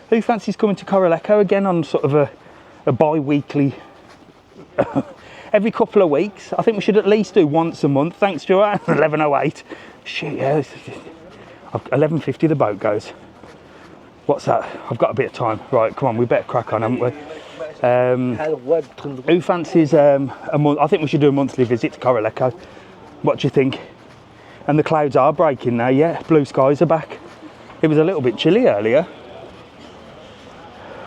Who fancies coming to Corralejo again on sort of a bi-weekly, every couple of weeks? I think we should at least do once a month. Thanks, Stuart. 11:08. Shit, yeah. 11:50 the boat goes. What's that? I've got a bit of time. Right, come on, we better crack on, haven't we? Who fancies a month? I think we should do a monthly visit to Corralejo. What do you think? And the clouds are breaking now, yeah. Blue skies are back. It was a little bit chilly earlier.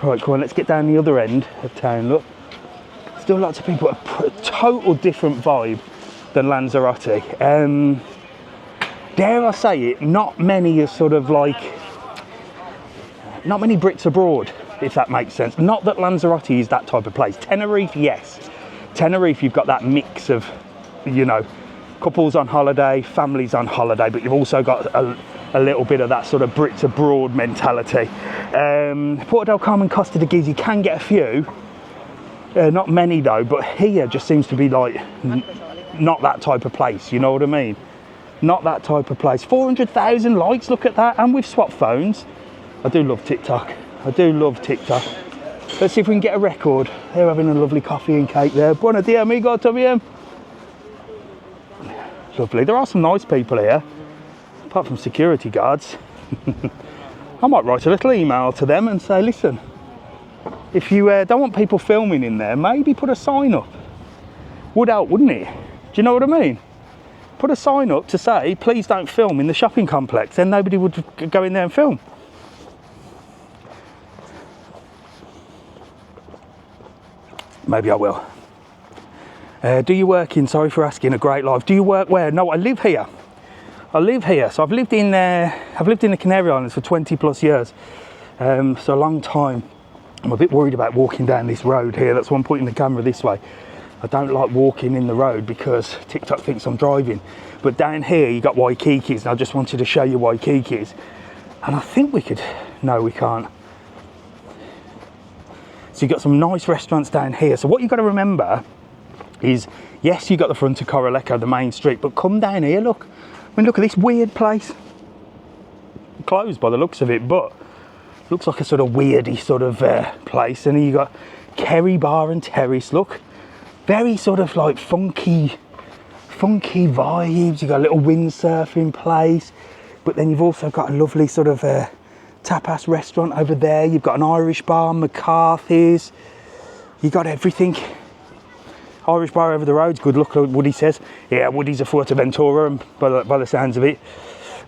Right, come on, let's get down the other end of town, look. Still lots of people, a total different vibe than Lanzarote. Dare I say it, not many are sort of like, not many Brits abroad, if that makes sense. Not that Lanzarote is that type of place. Tenerife, yes. Tenerife, you've got that mix of, you know, couples on holiday, families on holiday, but you've also got a little bit of that sort of Brits abroad mentality. Porto del Carmen, Costa de Gezi, you can get a few. Not many though, but here just seems to be like, not that type of place, you know what I mean? Not that type of place. 400,000 likes, look at that, and we've swapped phones. I do love TikTok. I do love TikTok. Let's see if we can get a record. They're having a lovely coffee and cake there. Buenos dias, amigo, todo bien? Lovely. There are some nice people here, apart from security guards. I might write a little email to them and say, listen, if you don't want people filming in there, maybe put a sign up. Would help, wouldn't it? Do you know what I mean? Put a sign up to say, please don't film in the shopping complex. Then nobody would go in there and film. Maybe I will. Do you work in, sorry for asking, a great life. Do you work where? No, I live here. I live here. So I've lived in the Canary Islands for 20 plus years. So a long time. I'm a bit worried about walking down this road here. That's why I'm pointing the camera this way. I don't like walking in the road because TikTok thinks I'm driving. But down here you got Waikiki's, and I just wanted to show you Waikiki's. And I think we could, no we can't. So you've got some nice restaurants down here. So what you've got to remember is, yes, you got the front of Corralejo, the main street, but come down here, look. I mean, look at this weird place. Closed by the looks of it, but looks like a sort of weirdy sort of place. And then you got Kerry Bar and Terrace, look. Very sort of like funky vibes. You got a little windsurfing place, but then you've also got a lovely sort of tapas restaurant over there. You've got an Irish bar, McCarthy's. You got everything. Irish bar over the road's good. Look what Woody says. Yeah, Woody's a Fuerteventura, and by the sounds of it,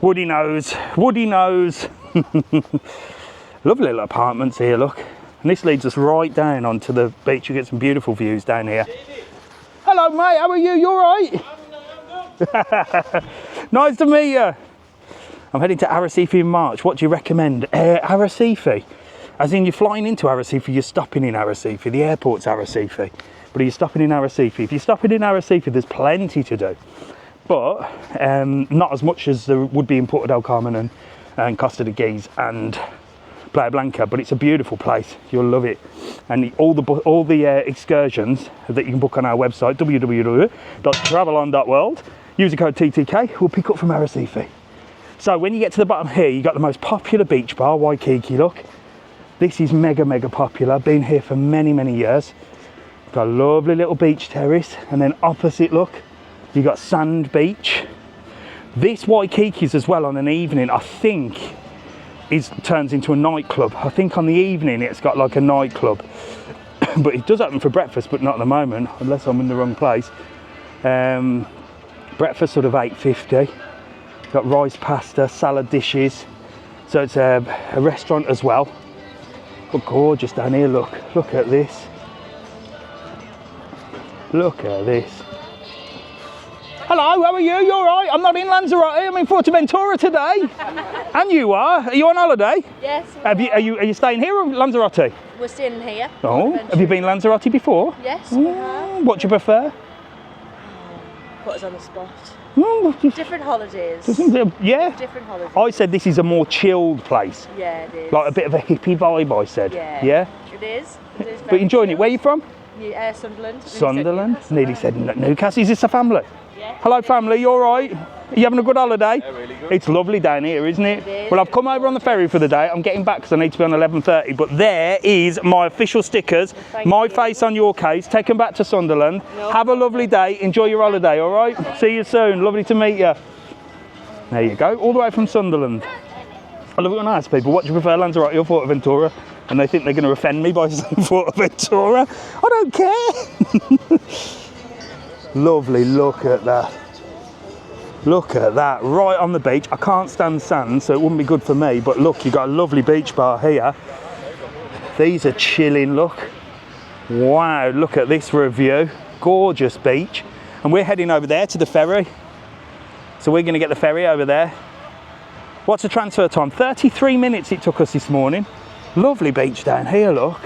Woody knows. Woody knows. Lovely little apartments here, look. And this leads us right down onto the beach. You get some beautiful views down here. Hello, mate. How are you? You all right? Nice to meet you. I'm heading to Arrecife in March. What do you recommend? Arrecife. As in, you're flying into Arrecife, you're stopping in Arrecife. The airport's Arrecife. But are you stopping in Arrecife? If you're stopping in Arrecife, there's plenty to do. But not as much as there would be in Porto del Carmen and Costa de Gezi and Playa Blanca, but it's a beautiful place. You'll love it. And all the excursions that you can book on our website, www.travelon.world, use the code TTK, will pick up from Arrecife. So when you get to the bottom here, you got the most popular beach bar, Waikiki, look. This is mega popular, been here for many years. Got a lovely little beach terrace, and then opposite, look, you got Sand Beach. This Waikiki's as well on an evening, I think, turns into a nightclub. I think on the evening it's got like a nightclub. But it does open for breakfast, but not at the moment, unless I'm in the wrong place. Breakfast sort of $8.50. Got rice, pasta, salad dishes. So it's a restaurant as well. But gorgeous down here, look at this. Look at this. Hello, how are you? You all right? I'm not in Lanzarote, I'm in Fuerteventura today. And you are? Are you on holiday? Yes. Are you staying here or Lanzarote? We're staying here. Oh, have you been Lanzarote before? Yes, we have. What do you prefer? Put us on the spot. Mm, Different holidays. yeah. Different holidays. I said this is a more chilled place. Yeah, it is. Like a bit of a hippie vibe, I said. Yeah. Yeah? It is. It is But very enjoying it. chilled. Where are you from? Yeah, Sunderland. Sunderland. Nearly said Newcastle. Is this a family? Yeah. Hello, family. You all right? Are you having a good holiday? Yeah, really good. It's lovely down here, isn't it? It is. Well, I've come over on the ferry for the day. I'm getting back because I need to be on 11:30. But there is my official stickers. My face on your case. Take them back to Sunderland. No. Have a lovely day. Enjoy your holiday, all right? See you soon. Lovely to meet you. There you go. All the way from Sunderland. I love it when I ask people, what do you prefer, Lanzarote or Fuerteventura? And they think they're going to offend me by saying Fuerteventura. I don't care. Lovely, look at that. Look at that, right on the beach. I can't stand sand, so it wouldn't be good for me, but look, you've got a lovely beach bar here. These are chilling, look. Wow, look at this for a view. Gorgeous beach. And we're heading over there to the ferry. So we're going to get the ferry over there. What's the transfer time? 33 minutes it took us this morning. Lovely beach down here, look.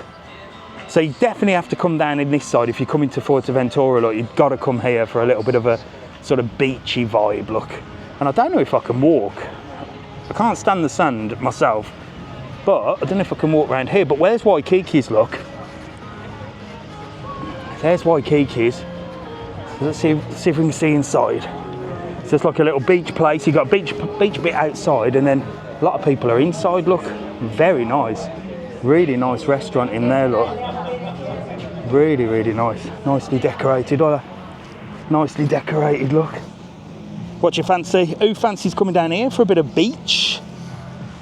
So you definitely have to come down in this side if you're coming to Fuerteventura, look. You've got to come here for a little bit of a sort of beachy vibe, look. And I don't know if I can walk. I can't stand the sand myself, but I don't know if I can walk around here. But where's Waikiki's, look? There's Waikiki's. Let's see if we can see inside. So it's like a little beach place. You've got beach bit outside, and then a lot of people are inside, look. Very nice. Really nice restaurant in there, look. Really, really nice. Nicely decorated, nicely decorated, look. What you fancy? Who fancies coming down here for a bit of beach?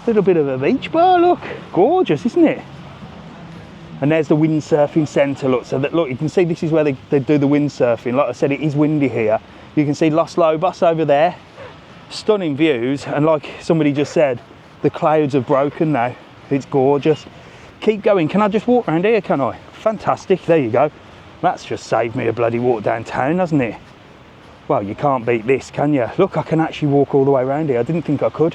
A little bit of a beach bar, look. Gorgeous, isn't it? And there's the windsurfing centre, look. So that, look, you can see this is where they do the windsurfing. Like I said, it is windy here. You can see Los Lobos over there. Stunning views, and like somebody just said, the clouds have broken now. It's gorgeous. Keep going. Can I just walk around here, can I? Fantastic, there you go. That's just saved me a bloody walk downtown, hasn't it? Well, you can't beat this, can you? Look, I can actually walk all the way around here. I didn't think I could.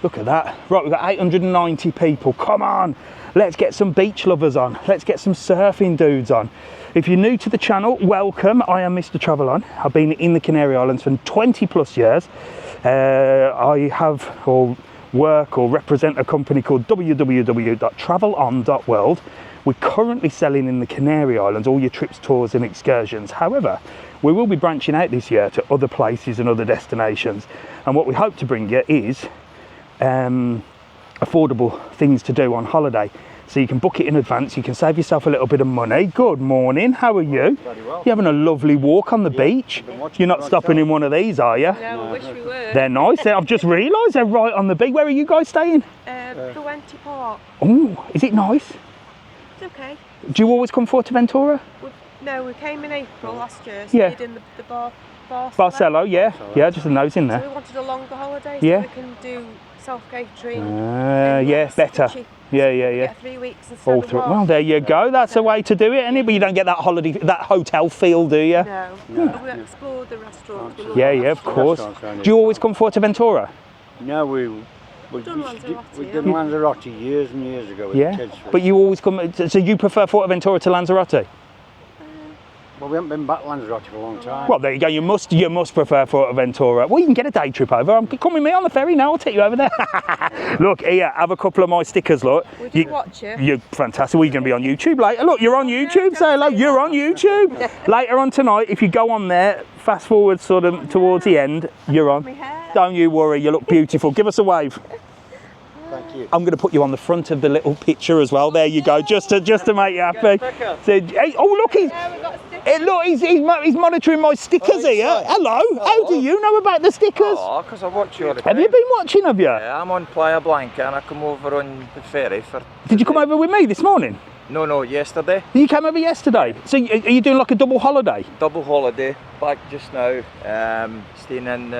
Look at that. Right, we've got 890 people. Come on, let's get some beach lovers on. Let's get some surfing dudes on. If you're new to the channel, welcome. I am Mr TravelON. I've been in the Canary Islands for 20 plus years. I have work or represent a company called www.travelon.world. We're currently selling in the Canary Islands all your trips, tours and excursions. However, we will be branching out this year to other places and other destinations. And what we hope to bring you is affordable things to do on holiday. So you can book it in advance, you can save yourself a little bit of money. Good morning, how are you? Very well. You're having a lovely walk on the beach. You're not stopping in one of these, are you? No, I wish we were. They're nice. I've just realised they're right on the beach. Where are you guys staying? The Port. Oh, is it nice? It's okay. Do you always come Fuerteventura? No, we came in April last year. So Yeah. we did in the Barcelona. Barcelo, yeah. Yeah, just a nose in So there. we wanted a longer holiday Yeah. so we can do self-catering. Yeah, better. Cheap. Yeah. Get 3 weeks instead All of through. one. Well, there you go. That's a way to do it, anyway. But you don't get that holiday, that hotel feel, do you? No. We explored the restaurants. We loved Yeah, the yeah, of restaurants. course. Restaurants, Do you always come Fuerteventura? No, we've done Lanzarote, done Lanzarote years and years ago with Yeah. the kids. But you always come. So you prefer Fuerteventura to Lanzarote? Well, we haven't been back to Lanzarote for a long time. Well, there you go. You must prefer Fuerteventura. Well, you can get a day trip over. Come with me on the ferry now. I'll take you over there. Look, here, have a couple of my stickers. Look, We did watch you. You're fantastic. Well, you're going to be on YouTube later. Look, you're on YouTube. Say hello. You're on YouTube. Later on tonight, if you go on there, fast forward sort of towards the end, you're on. My hair. Don't you worry. You look beautiful. Give us a wave. Thank you. I'm going to put you on the front of the little picture as well. There you go, just to make you happy. So, hey, oh look, he's monitoring my stickers here. Hello. How do you know about the stickers? Oh, because I watch you all the Have time. you been watching? Have you? Yeah, I'm on Playa Blanca and I come over on the ferry for... Did you come over with me this morning? No, yesterday. You came over yesterday. So are you doing like a double holiday? Double holiday, back just now, staying in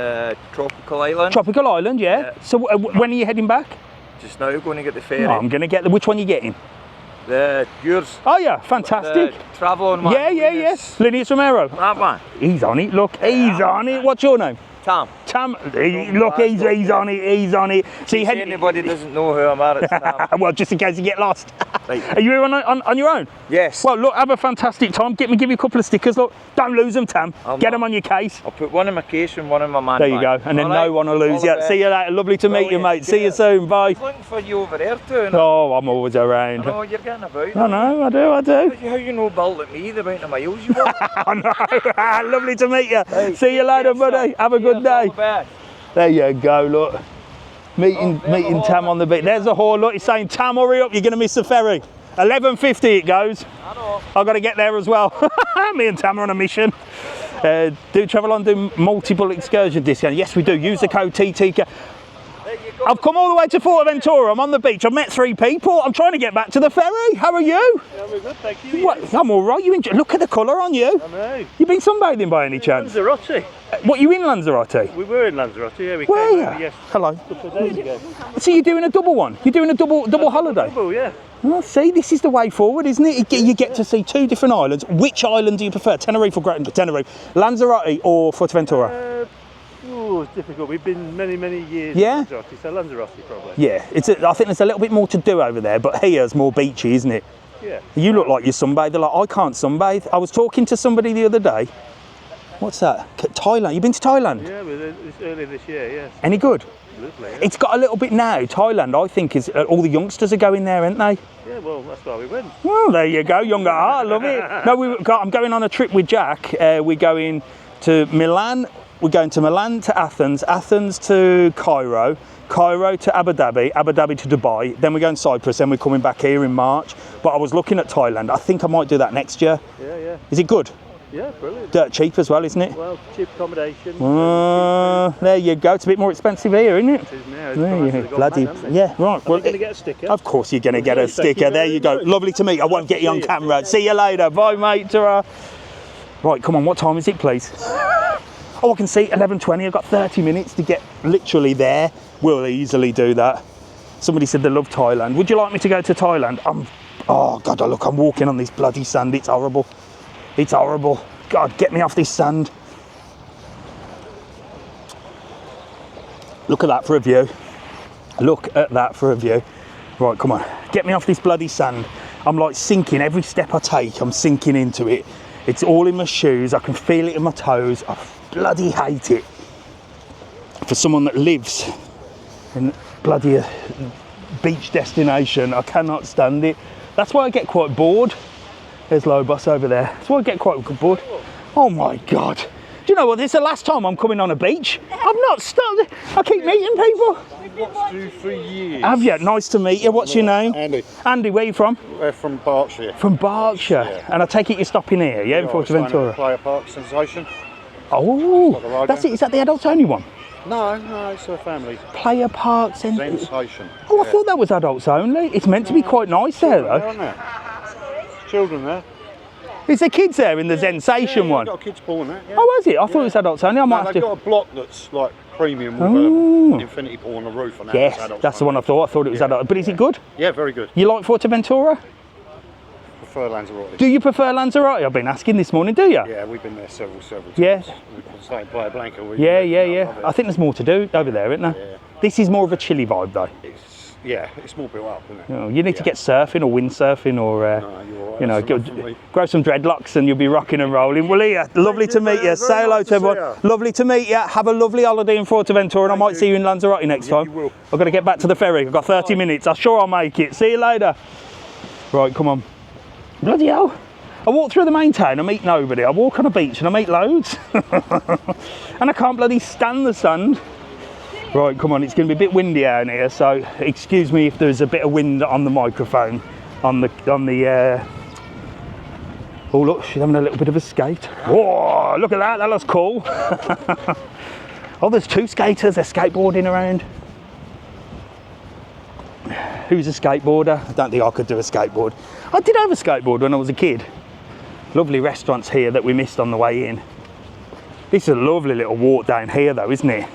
Tropical Island. Tropical Island, yeah. So when are you heading back? Just now, going to get the ferry. No, I'm going to get which one are you getting? Yours. Oh yeah, fantastic. The TravelON man. Yeah. Lineas Romero. That one. He's on it, look, he's on it. What's your name? Tom. Look, he's on it. So you Anybody doesn't know who I'm at, it's Tom. well, just in case you get lost. Right. Are you here on your own? Yes. Well, look, have a fantastic time. Give you a couple of stickers. Look, don't lose them, Tam. Get them on your case. I'll put one in my case and one in my man There you go, and then no one will lose you. See you later. Lovely to meet you, mate. See you soon. Bye. I was looking for you over there too. Oh, I'm always around. Oh, you're getting about. I know, I do. How you know Bill like me, the amount of miles you walk? I know. Lovely to meet you. Hey, see you later, buddy. Have a good day. There you go, look. Meeting Tam on the beach. There's a whore, look, he's saying, Tam, hurry up, you're going to miss the ferry. 11:50 it goes. I know. I've got to get there as well. Me and Tam are on a mission. Do TravelON do multiple excursion discount? Yes, we do. Use the code TTK. I've come all the way to Fuerteventura. I'm on the beach. I've met 3 people. I'm trying to get back to the ferry. How are you? Yeah, we're good, thank you. What? I'm all right. You enjoy, look at the colour on you. I know. You been sunbathing by any chance? Lanzarote. What, you in Lanzarote? We were in Lanzarote, yeah. We Where came are over you? yes, Hello. a couple of days ago. So you're doing a double one? You're doing a double holiday? Oh, yeah. Well, see, this is the way forward, isn't it? You get to see 2 different islands. Which island do you prefer? Tenerife or Tenerife? Lanzarote or Fuerteventura? It's difficult. We've been many years Yeah? in Lanzarote, so Lanzarote probably. Yeah, I think there's a little bit more to do over there, but here's more beachy, isn't it? Yeah. You look like you sunbathe. They're like, I can't sunbathe. I was talking to somebody the other day. What's that? Thailand. You been to Thailand? Yeah, earlier this year, yes. Any good? Lovely, yeah. It's got a little bit now. Thailand, I think, is all the youngsters are going there, aren't they? Yeah, well, that's why we went. Well, there you go, young at heart. Love it. No, I'm going on a trip with Jack. We're going to Milan. We're going to Milan to Athens, Athens to Cairo, Cairo to Abu Dhabi, Abu Dhabi to Dubai. Then we're going to Cyprus. Then we're coming back here in March. But I was looking at Thailand. I think I might do that next year. Yeah. Is it good? Yeah, brilliant. Dirt cheap as well, isn't it? Well, cheap accommodation. There you go. It's a bit more expensive here, isn't it? It is now. There you It's go. Bloody, yeah, right. Well, going to get a sticker. Of course you're going to get a Thank sticker. you There very you go. much. Lovely to meet you. I won't get you on camera. See you later. Bye, mate. Ta-ra. Right, come on. What time is it, please? Oh, I can see 11:20. I've got 30 minutes to get literally there. We'll easily do that. Somebody said they love Thailand. Would you like me to go to Thailand? Oh, God, look, I'm walking on this bloody sand. It's horrible. It's horrible. God, get me off this sand. Look at that for a view. Look at that for a view. Right, come on. Get me off this bloody sand. I'm like sinking. Every step I take, I'm sinking into it. It's all in my shoes. I can feel it in my toes. I bloody hate it. For someone that lives in bloody beach destination, I cannot stand it. That's why I get quite bored. There's Lobos over there. That's why I get quite bored. Oh my God. Do you know what? This is the last time I'm coming on a beach. I've not stopped. I keep meeting people. We've watched you for years. Have you? Nice to meet you. What's your name? Andy. Andy, where are you from? We're from Berkshire. From Berkshire. Yeah. And I take it you're stopping here, yeah, in Fuerteventura? Playa Park sensation. Oh, that's it. Is that the adults only one? No, it's a family. Playa Park Sensation. Oh, I thought that was adults only. It's meant to be quite nice there, though. Children there. Is there kids there in the Sensation one? Got kids born there. Yeah. Oh, is it? I thought it was adults only. I might have they've to. got a block that's like premium with an infinity pool on the roof. And Yes, that's the one I thought. I thought it was adult. But is it good? Yeah, very good. You like Fuerteventura? Prefer Lanzarote. Do you prefer Lanzarote? I've been asking this morning. Do you? Yeah, we've been there several times. Yeah. We've been staying at Playa Blanca. Yeah. I think there's more to do over there, isn't there? Yeah. This is more of a chilly vibe, though. It's more built up, isn't it? You know, you need to get surfing or windsurfing or, you're right. grow some dreadlocks and you'll be rocking and rolling. Well, Leah, lovely to meet you. Say hello to everyone. Lovely to meet you. Have a lovely holiday in Fuerteventura and I might see you in Lanzarote next time. You will. I've got to get back to the ferry. I've got 30 minutes. I'm sure I'll make it. See you later. Right, come on. Bloody hell. I walk through the main town, I meet nobody. I walk on a beach and I meet loads. And I can't bloody stand the sand. Right, come on, it's going to be a bit windy out here, so excuse me if there's a bit of wind on the microphone, on the oh look, she's having a little bit of a skate. Whoa, look at that, that looks cool. Oh, there's two skaters, they're skateboarding around. Who's a skateboarder? I don't think I could do a skateboard. I did have a skateboard when I was a kid. Lovely restaurants here that we missed on the way in. This is a lovely little walk down here though, isn't it?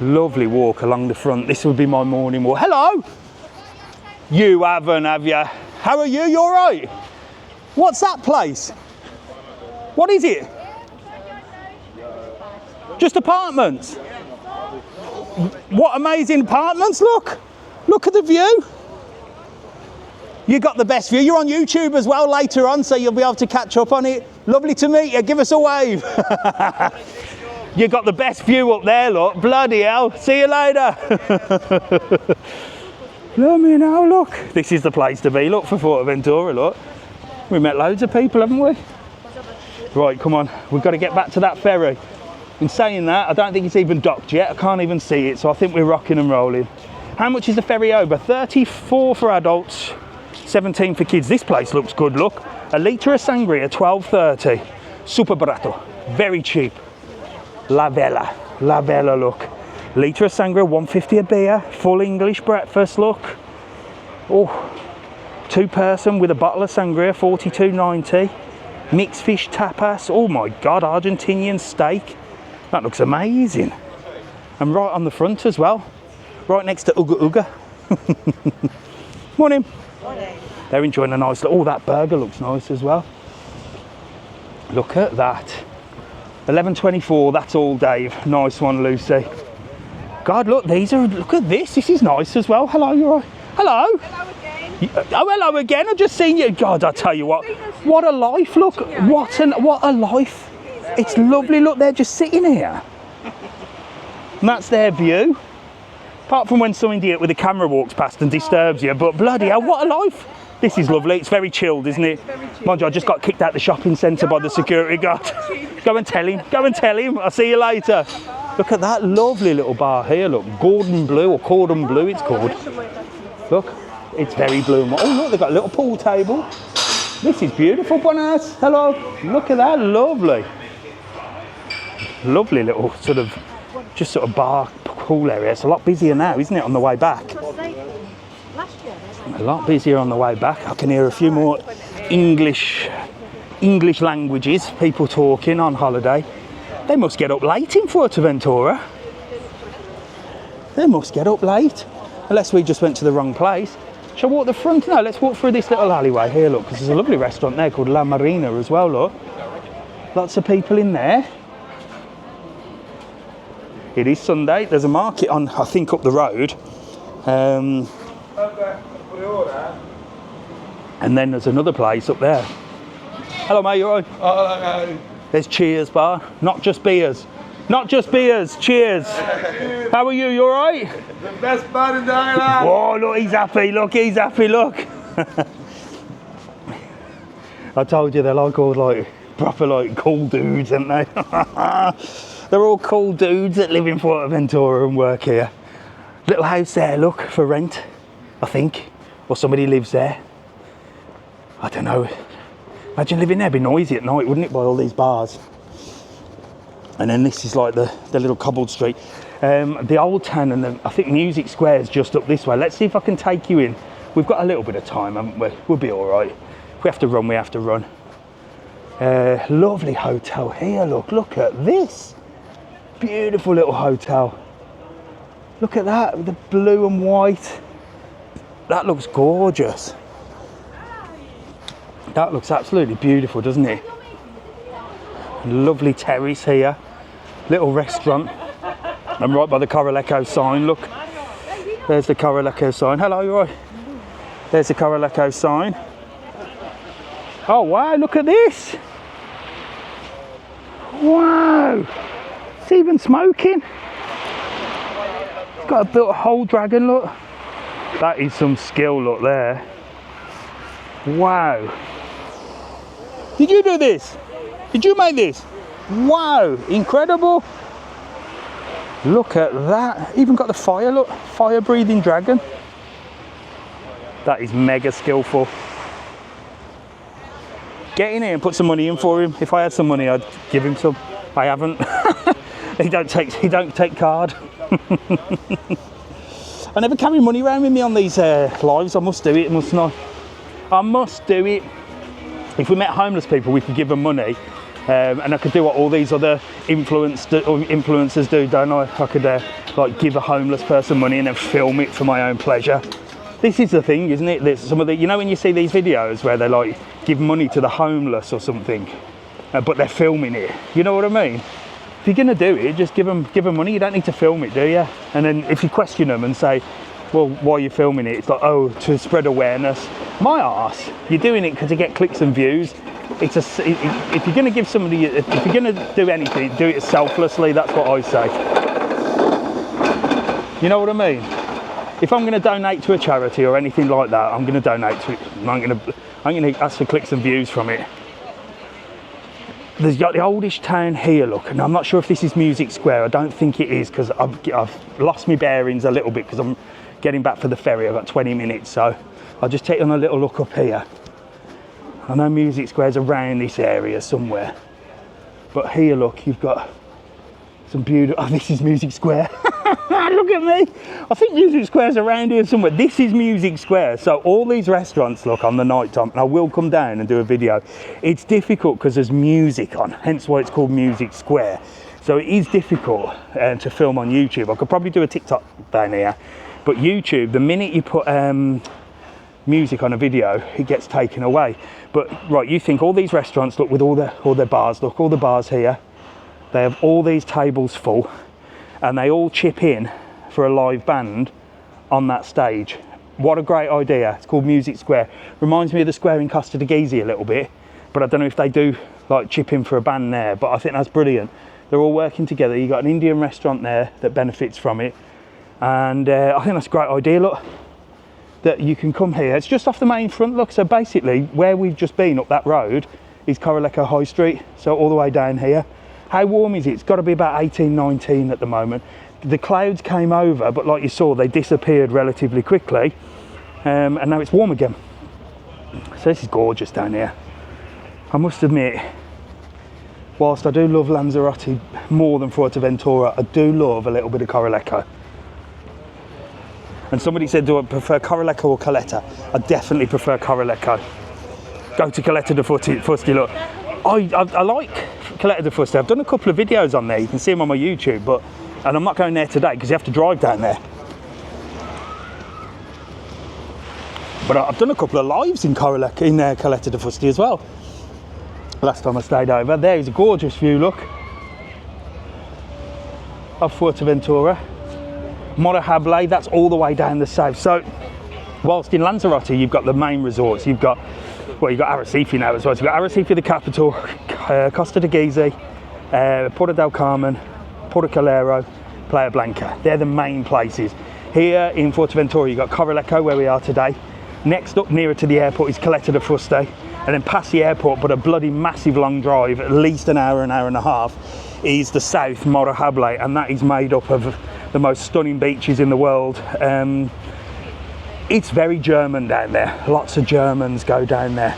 Lovely walk along the front. This would be my morning walk. Hello! You haven't, have you? How are you? You all right? What's that place? What is it? Just apartments? What amazing apartments, look! Look at the view. You got the best view. You're on YouTube as well later on, so you'll be able to catch up on it. Lovely to meet you. Give us a wave. You got the best view up there, look. Bloody hell. See you later. Let me know, look. This is the place to be, look, for Fuerteventura, look. We met loads of people, haven't we? Right, come on. We've got to get back to that ferry. In saying that, I don't think it's even docked yet. I can't even see it, so I think we're rocking and rolling. How much is the ferry over? 34 for adults, 17 for kids. This place looks good, look. A litre of sangria, 12.30. Super barato, very cheap. La Vela, look. Litre of sangria, 150 a beer. Full English breakfast, look. Oh, two person with a bottle of sangria, 42.90. Mixed fish tapas, oh my God, Argentinian steak. That looks amazing. And right on the front as well. Right next to Uga Uga. Morning. Morning. They're enjoying a nice look. Oh, that burger looks nice as well. Look at that. 11.24, that's all, Dave. Nice one, Lucy. God, look, look at this. This is nice as well. Hello, you're right. Hello. Hello again. Oh, hello again. I've just seen you. God, I tell you what a life. Look, what a life. It's lovely. Look, they're just sitting here. And that's their view. Apart from when some idiot with a camera walks past and disturbs you, but bloody hell, what a life. This is lovely. It's very chilled, isn't it? Mind you, I just got kicked out the shopping centre by the security guard. Go and tell him. Go and tell him. I'll see you later. Look at that lovely little bar here. Look, Gordon Blue or Cordon Bleu it's called. Look, it's very blue. Oh, look, they've got a little pool table. This is beautiful, Buenas. Hello. Look at that. Lovely. Lovely little sort of, just sort of bar pool area. It's a lot busier now, isn't it, on the way back? A lot busier on the way back. I can hear a few more English languages, people talking on holiday. They must get up late in Fuerteventura. They must get up late. Unless we just went to the wrong place. Shall I walk the front? No, let's walk through this little alleyway here, look, because there's a lovely restaurant there called La Marina as well, look. Lots of people in there. It is Sunday. There's a market on, I think, up the road. And then there's another place up there. Hello, mate, you all right? Hello. There's Cheers Bar. Not just beers. Not just beers. Cheers. How are you? You all right? The best bar in the island. Oh, look, he's happy. Look, he's happy. Look. I told you they're like all like proper like cool dudes, aren't they? They're all cool dudes that live in Fuerteventura and work here. Little house there, look, for rent, I think. Or somebody lives there. I don't know. Imagine living there, it'd be noisy at night, wouldn't it, by all these bars? And then this is like the little cobbled street. The old town and I think Music Square's just up this way. Let's see if I can take you in. We've got a little bit of time, haven't we? We'll be all right. If we have to run, we have to run. Lovely hotel here, look at this. Beautiful little hotel. Look at that, the blue and white. That looks gorgeous. That looks absolutely beautiful, doesn't it? Lovely terrace here. Little restaurant. I'm right by the Corralejo sign, look. There's the Corralejo sign. Hello, you all right? There's the Corralejo sign. Oh wow, look at this. Wow. It's even smoking. It's got a whole dragon, look. That is some skill, look there. Wow. Did you do this? Did you make this? Wow, incredible. Look at that. Even got the fire, look. Fire breathing dragon. That is mega skillful. Get in here and put some money in for him. If I had some money, I'd give him some. I haven't. He don't take card. I never carry money around with me on these lives. I must do it, mustn't I? I must do it. If we met homeless people, we could give them money, and I could do what all these other influencers do, don't I? I could like give a homeless person money and then film it for my own pleasure. This is the thing, isn't it? There's some of the, you know, when you see these videos where they like give money to the homeless or something, but they're filming it. You know what I mean? If you're gonna do it, just give them money. You don't need to film it, do you? And then if you question them and say, well, why are you filming it? It's like, oh, to spread awareness. My arse, you're doing it because you get clicks and views. If you're gonna give somebody, if you're gonna do anything, do it selflessly. That's what I say. You know what I mean? If I'm gonna donate to a charity or anything like that, I'm gonna donate to it. I'm gonna ask for clicks and views from it. There's got the oldish town here, look, and I'm not sure if this is Music Square. I don't think it is, because I've lost my bearings a little bit because I'm getting back for the ferry. I've got 20 minutes, so I'll just take on a little look up here. I know Music Square's around this area somewhere, but here, look, you've got some beautiful. Oh, this is Music Square. Look at me. I think Music Square's around here somewhere. This is Music Square. So all these restaurants, look, on the night time, and I will come down and do a video. It's difficult because there's music on, hence why it's called Music Square. So it is difficult to film on YouTube. I could probably do a TikTok down here, but YouTube, the minute you put music on a video, it gets taken away. But right, you think all these restaurants, look, with all their bars, look, all the bars here, they have all these tables full, and they all chip in for a live band on that stage. What a great idea. It's called Music Square. Reminds me of the square in Costa de Gezi a little bit, but I don't know if they do like chip in for a band there, but I think that's brilliant. They're all working together. You've got an Indian restaurant there that benefits from it, and I think that's a great idea, look, that you can come here. It's just off the main front, look, so basically where we've just been up that road is Corralejo High Street, so all the way down here. How warm is it? It's got to be about 18, 19 at the moment. The clouds came over, but like you saw, they disappeared relatively quickly, and now it's warm again. So this is gorgeous down here. I must admit, whilst I do love Lanzarote more than Fuerteventura, I do love a little bit of Corralejo. And somebody said, do I prefer Corralejo or Caleta? I definitely prefer Corralejo. Go to Caleta de Fuste, look. I like Caleta de Fuste. I've done a couple of videos on there. You can see them on my YouTube, and I'm not going there today because you have to drive down there. But I've done a couple of lives in Caleta de Fuste as well. Last time I stayed over. There is a gorgeous view, look, of Fuerteventura. Morahable, that's all the way down the south. So, whilst in Lanzarote you've got the main resorts, you've got Arrecife now as well. So you've got Arrecife, the capital, Costa de Gezi, Porto del Carmen, Porto Calero, Playa Blanca. They're the main places. Here in Fuerteventura you've got Corralejo, where we are today. Next up, nearer to the airport, is Caleta de Fuste, and then past the airport, but a bloody massive long drive, at least an hour and a half, is the south, Morahable, and that is made up of the most stunning beaches in the world. It's very German down there. Lots of Germans go down there.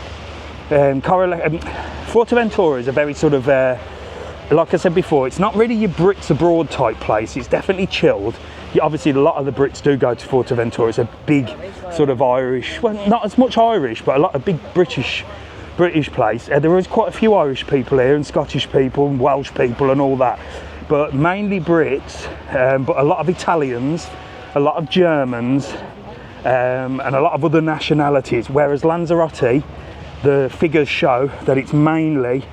Fuerteventura is a very sort of, like I said before, it's not really your Brits abroad type place. It's definitely chilled. Obviously, a lot of the Brits do go to Fuerteventura. It's a big sort of Irish, well, not as much Irish, but a big British place. There is quite a few Irish people here, and Scottish people, and Welsh people, and all that. But mainly Brits, but a lot of Italians, a lot of Germans, and a lot of other nationalities. Whereas Lanzarote, the figures show that it's mainly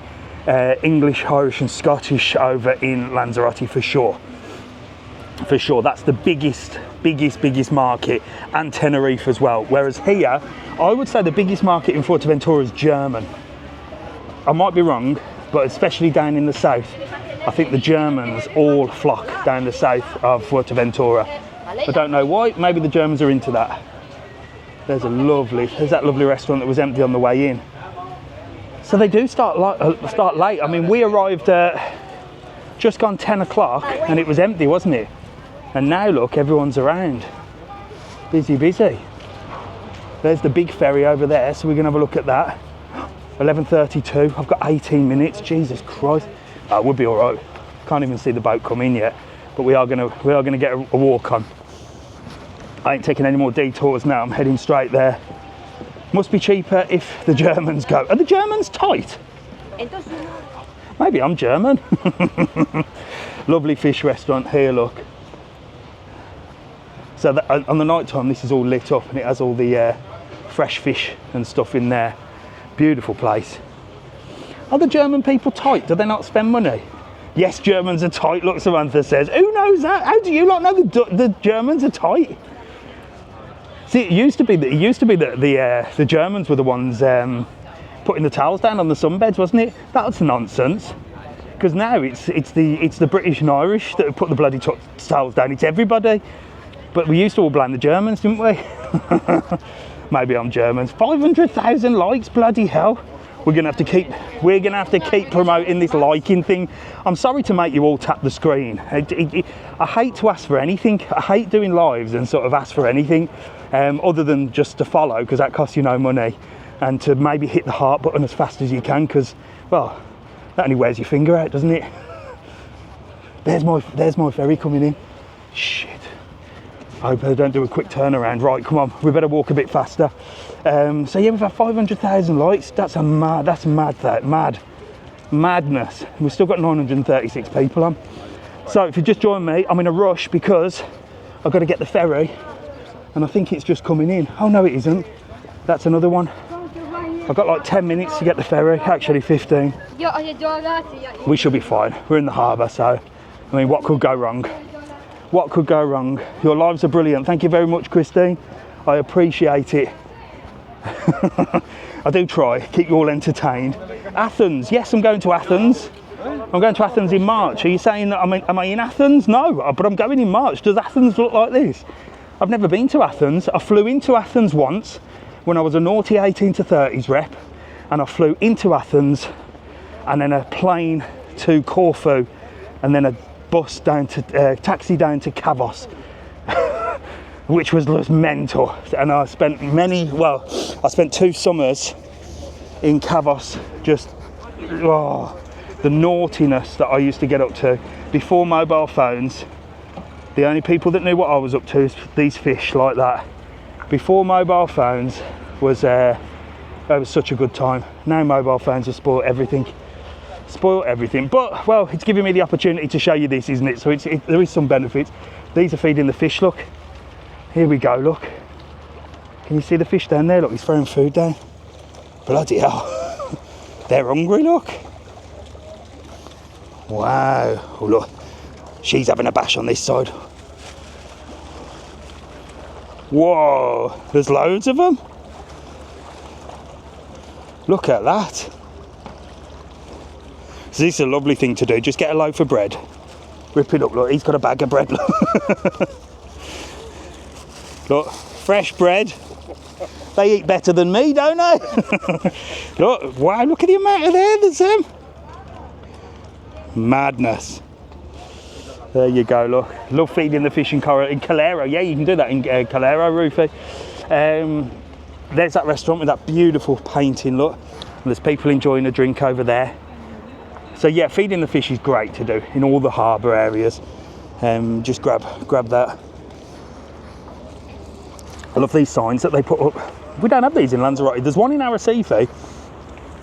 English, Irish, and Scottish over in Lanzarote for sure. For sure, that's the biggest market, and Tenerife as well. Whereas here, I would say the biggest market in Fuerteventura is German. I might be wrong, but especially down in the south, I think the Germans all flock down the south of Fuerteventura. I don't know why. Maybe the Germans are into that. There's that lovely restaurant that was empty on the way in. So they do start late. I mean, we arrived at just gone 10 o'clock and it was empty, wasn't it? And now look, everyone's around. Busy, busy. There's the big ferry over there, so we're gonna have a look at that. 11:32, I've got 18 minutes, Jesus Christ. Oh, we'll be all right. Can't even see the boat come in yet, but we are gonna get a walk on. I ain't taking any more detours now, I'm heading straight there. Must be cheaper if the Germans go. Are the Germans tight? Maybe I'm German. Lovely fish restaurant here, look. So that, on the night time, this is all lit up and it has all the fresh fish and stuff in there. Beautiful place. Are the German people tight? Do they not spend money? Yes, Germans are tight, look, Samantha says. Who knows that? How do you lot know the Germans are tight? See, it used to be that the Germans were the ones putting the towels down on the sunbeds, wasn't it? That's nonsense. Because now it's the British and Irish that have put the bloody towels down. It's everybody. But we used to all blame the Germans, didn't we? Maybe I'm Germans. 500,000 likes, bloody hell. We're gonna have to keep promoting this liking thing. I'm sorry to make you all tap the screen. I hate to ask for anything. I hate doing lives and sort of ask for anything other than just to follow, because that costs you no money, and to maybe hit the heart button as fast as you can, because, well, that only wears your finger out, doesn't it? There's my ferry coming in. Shit. I hope they don't do a quick turnaround. Right, come on, we better walk a bit faster. So yeah, we've had 500,000 likes. That's madness. We've still got 936 people on. So if you just join me, I'm in a rush because I've got to get the ferry, and I think it's just coming in. Oh no, it isn't. That's another one. I've got like 10 minutes to get the ferry, actually 15. We should be fine. We're in the harbour, so I mean, what could go wrong? What could go wrong? Your lives are brilliant. Thank you very much, Christine. I appreciate it. I do try, keep you all entertained. Athens, yes, I'm going to Athens. I'm going to Athens in March. Are you saying that am I in Athens? No, but I'm going in March. Does Athens look like this? I've never been to Athens. I flew into Athens once when I was a naughty 18 to 30s rep, and I flew into Athens and then a plane to Corfu and then a bus down to taxi down to Kavos, which was just mental. And I spent I spent 2 summers in Kavos, just the naughtiness that I used to get up to before mobile phones. The only people that knew what I was up to is these fish like that. Before mobile phones was such a good time. Now mobile phones have spoiled everything. But well, it's giving me the opportunity to show you this, isn't it? So there is some benefits. These are feeding the fish, look. Here we go, look. Can you see the fish down there? Look, he's throwing food down. Bloody hell. They're hungry, look. Wow. Oh, look. She's having a bash on this side. Whoa, there's loads of them. Look at that. So this is a lovely thing to do. Just get a loaf of bread, rip it up. Look, he's got a bag of bread. Look, fresh bread. They eat better than me, don't they? Look, wow, look at the amount of there there's them. Madness. There you go, look. Love feeding the fish in Calero. Yeah, you can do that in Calero, Rufy. There's that restaurant with that beautiful painting, look. And there's people enjoying a drink over there. So yeah, feeding the fish is great to do in all the harbour areas. Just grab that. I love these signs that they put up. We don't have these in Lanzarote. There's one in Arrecife,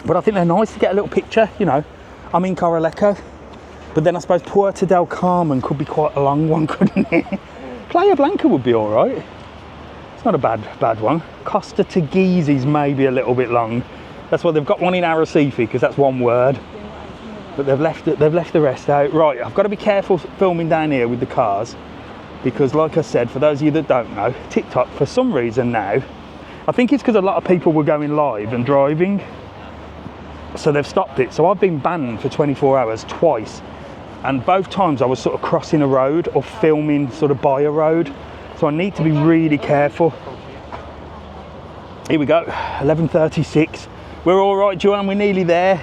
but I think they're nice to get a little picture, you know. I'm in Corralejo, but then I suppose Puerto del Carmen could be quite a long one, couldn't it? Playa Blanca would be all right. It's not a bad one. Costa Teguizi's maybe a little bit long. That's why they've got one in Arrecife, because that's one word. But they've left the rest out. Right, I've got to be careful filming down here with the cars, because like I said, for those of you that don't know, TikTok for some reason now, I think it's because a lot of people were going live and driving, so they've stopped it. So I've been banned for 24 hours twice, and both times I was sort of crossing a road or filming sort of by a road, so I need to be really careful. Here we go, 11:36. We're all right, Joanne, we're nearly there.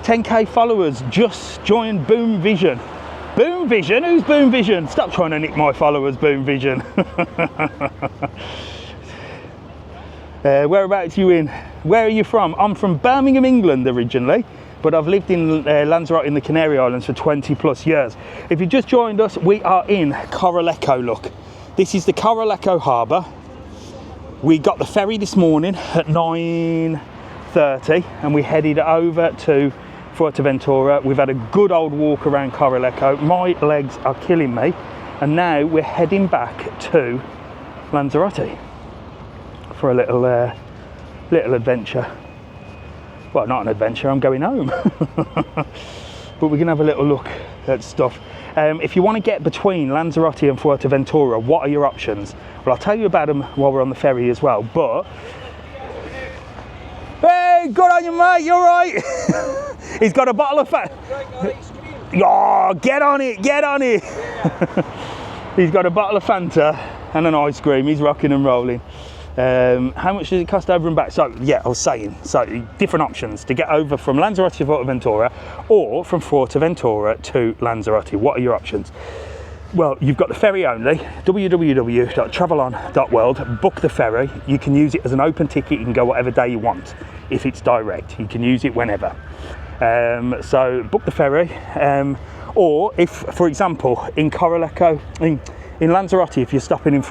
10k followers just joined Boom Vision. Boom Vision? Who's Boom Vision? Stop trying to nick my followers, Boom Vision. Whereabouts you in? Where are you from? I'm from Birmingham, England originally, but I've lived in Lanzarote in the Canary Islands for 20 plus years. If you just joined us, we are in Corralejo, look. This is the Corralejo harbour. We got the ferry this morning at 9:30 and we headed over to Fuerteventura. We've had a good old walk around Corralejo. My legs are killing me. And now we're heading back to Lanzarote for a little adventure. Well, not an adventure, I'm going home. But we're gonna have a little look at stuff. If you want to get between Lanzarote and Fuerteventura, what are your options? Well, I'll tell you about them while we're on the ferry as well, but... Hey, good on you, mate, you're right. He's got a bottle of Fanta. Oh, get on it, get on it. He's got a bottle of Fanta and an ice cream, he's rocking and rolling. How much does it cost over and back? So yeah, I was saying, so different options to get over from Lanzarote to Fuerteventura or from Fuerteventura to Lanzarote. What are your options? Well, you've got the ferry only, www.travelon.world, book the ferry. You can use it as an open ticket, you can go whatever day you want. If it's direct, you can use it whenever. So book the ferry, or if, for example, in Corralejo, in Lanzarote, if you're stopping in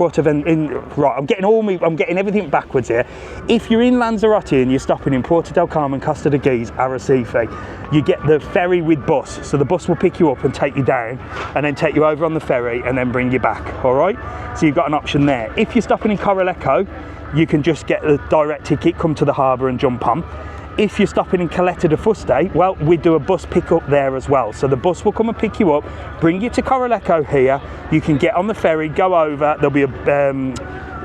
right, I'm getting everything backwards here. If you're in Lanzarote and you're stopping in Puerto del Carmen, Costa de Guise, Arrecife, you get the ferry with bus. So the bus will pick you up and take you down, and then take you over on the ferry and then bring you back, all right? So you've got an option there. If you're stopping in Corralejo, you can just get the direct ticket, come to the harbour and jump on. If you're stopping in Caleta de Fuste, well, we do a bus pick up there as well. So the bus will come and pick you up, bring you to Corralejo here. You can get on the ferry, go over. There'll be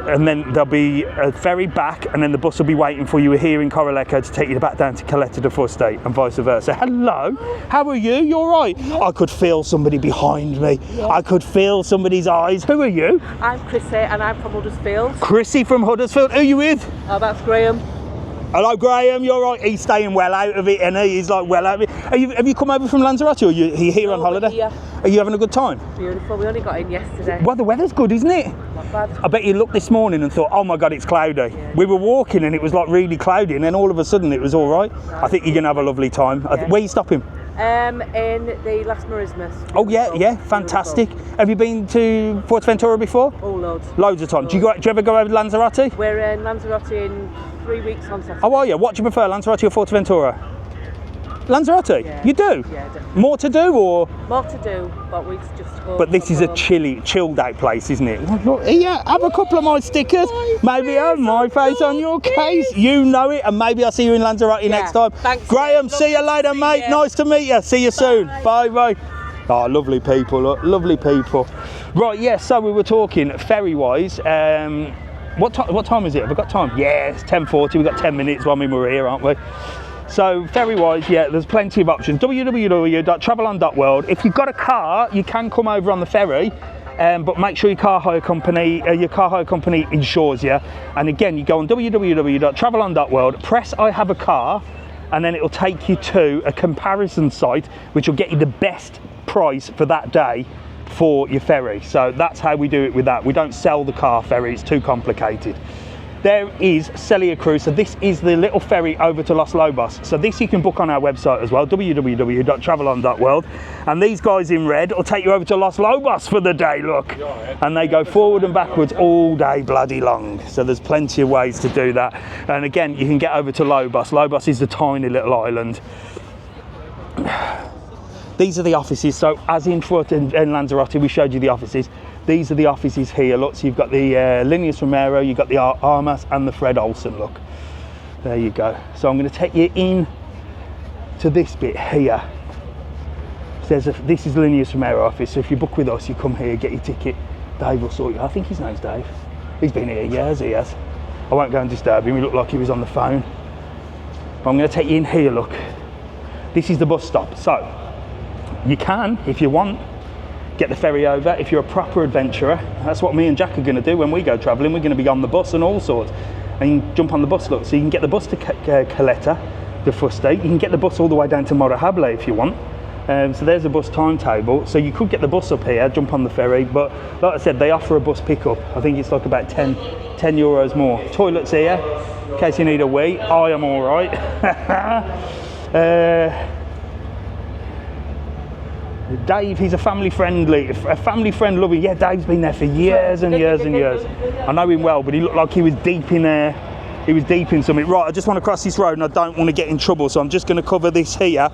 and then there'll be a ferry back, and then the bus will be waiting for you here in Corralejo to take you back down to Caleta de Fuste, and vice versa. Hello, how are you? You all right? Yeah. I could feel somebody behind me. Yeah. I could feel somebody's eyes. Who are you? I'm Chrissy and I'm from Huddersfield. Chrissy from Huddersfield. Who are you with? Oh, that's Graham. Hello Graham, you're right. He's staying well out of it, and he's like well out of it. Have you come over from Lanzarote, or are you here on holiday? Here. Are you having a good time? Beautiful. We only got in yesterday. Well, the weather's good, isn't it? Not bad. I bet you looked this morning and thought, oh my God, it's cloudy. Yeah. We were walking and it was like really cloudy, and then all of a sudden it was all right. I think you're gonna have a lovely time. Yeah. Where are you stopping? In the Las Marismas. Oh yeah, fantastic. Beautiful. Have you been to Fuerteventura before? Oh, loads. Loads of times. Do you ever go over to Lanzarote? We're in Lanzarote in 3 weeks on Saturday. How are you? What do you prefer, Lanzarote or Fuerteventura? Lanzarote? Yeah. You do? Yeah, I do. More to do, or? More to do, but we just go. But this is a chilled out place, isn't it? Look, here, have a couple of my stickers. Maybe I have my face on your case. You know it, and maybe I'll see you in Lanzarote next time. Thanks, Graham, see you later, mate. Nice to meet you. See you soon. Bye, bye. Oh, lovely people, look, lovely people. Right, yeah, so we were talking ferry-wise. What time is it? Have we got time? Yeah, it's 10:40. We've got 10 minutes while we're here, aren't we? So ferry-wise, yeah, there's plenty of options. www.travelon.world. If you've got a car, you can come over on the ferry, but make sure your car hire company insures you. And again, you go on www.travelon.world, press I have a car, and then it will take you to a comparison site, which will get you the best price for that day for your ferry. So that's how we do it with that. We don't sell the car ferry, it's too complicated. There is Celia Cruise, so this is the little ferry over to Los Lobos. So this you can book on our website as well, www.travelon.world. And these guys in red will take you over to Los Lobos for the day, look. And they go forward and backwards all day bloody long. So there's plenty of ways to do that. And again, you can get over to Lobos. Lobos is a tiny little island. These are the offices, so as in Fuerte and Lanzarote, we showed you the offices. These are the offices here, look, so you've got the Lineas Romero, you've got the Armas and the Fred Olsen, look. There you go. So I'm going to take you in to this bit here. This is the Lineas Romero office, so if you book with us, you come here, get your ticket. Dave will sort you. I think his name's Dave. He's been here years, he has. I won't go and disturb him, he looked like he was on the phone. But I'm going to take you in here, look. This is the bus stop, so you can, if you want, get the ferry over. If you're a proper adventurer, that's what me and Jack are going to do when we go travelling. We're going to be on the bus and all sorts. And you can jump on the bus, look. So you can get the bus to Caleta de Fuste. You can get the bus all the way down to Morajable if you want. So there's a bus timetable. So you could get the bus up here, jump on the ferry, but like I said, they offer a bus pickup. I think it's like about 10 euros more. Toilets here, in case you need a wee. I am all right. Dave, he's a family friend loving. Yeah, Dave's been there for years and years and years. I know him well, but he looked like he was deep in there. He was deep in something. Right, I just want to cross this road and I don't want to get in trouble, so I'm just going to cover this here.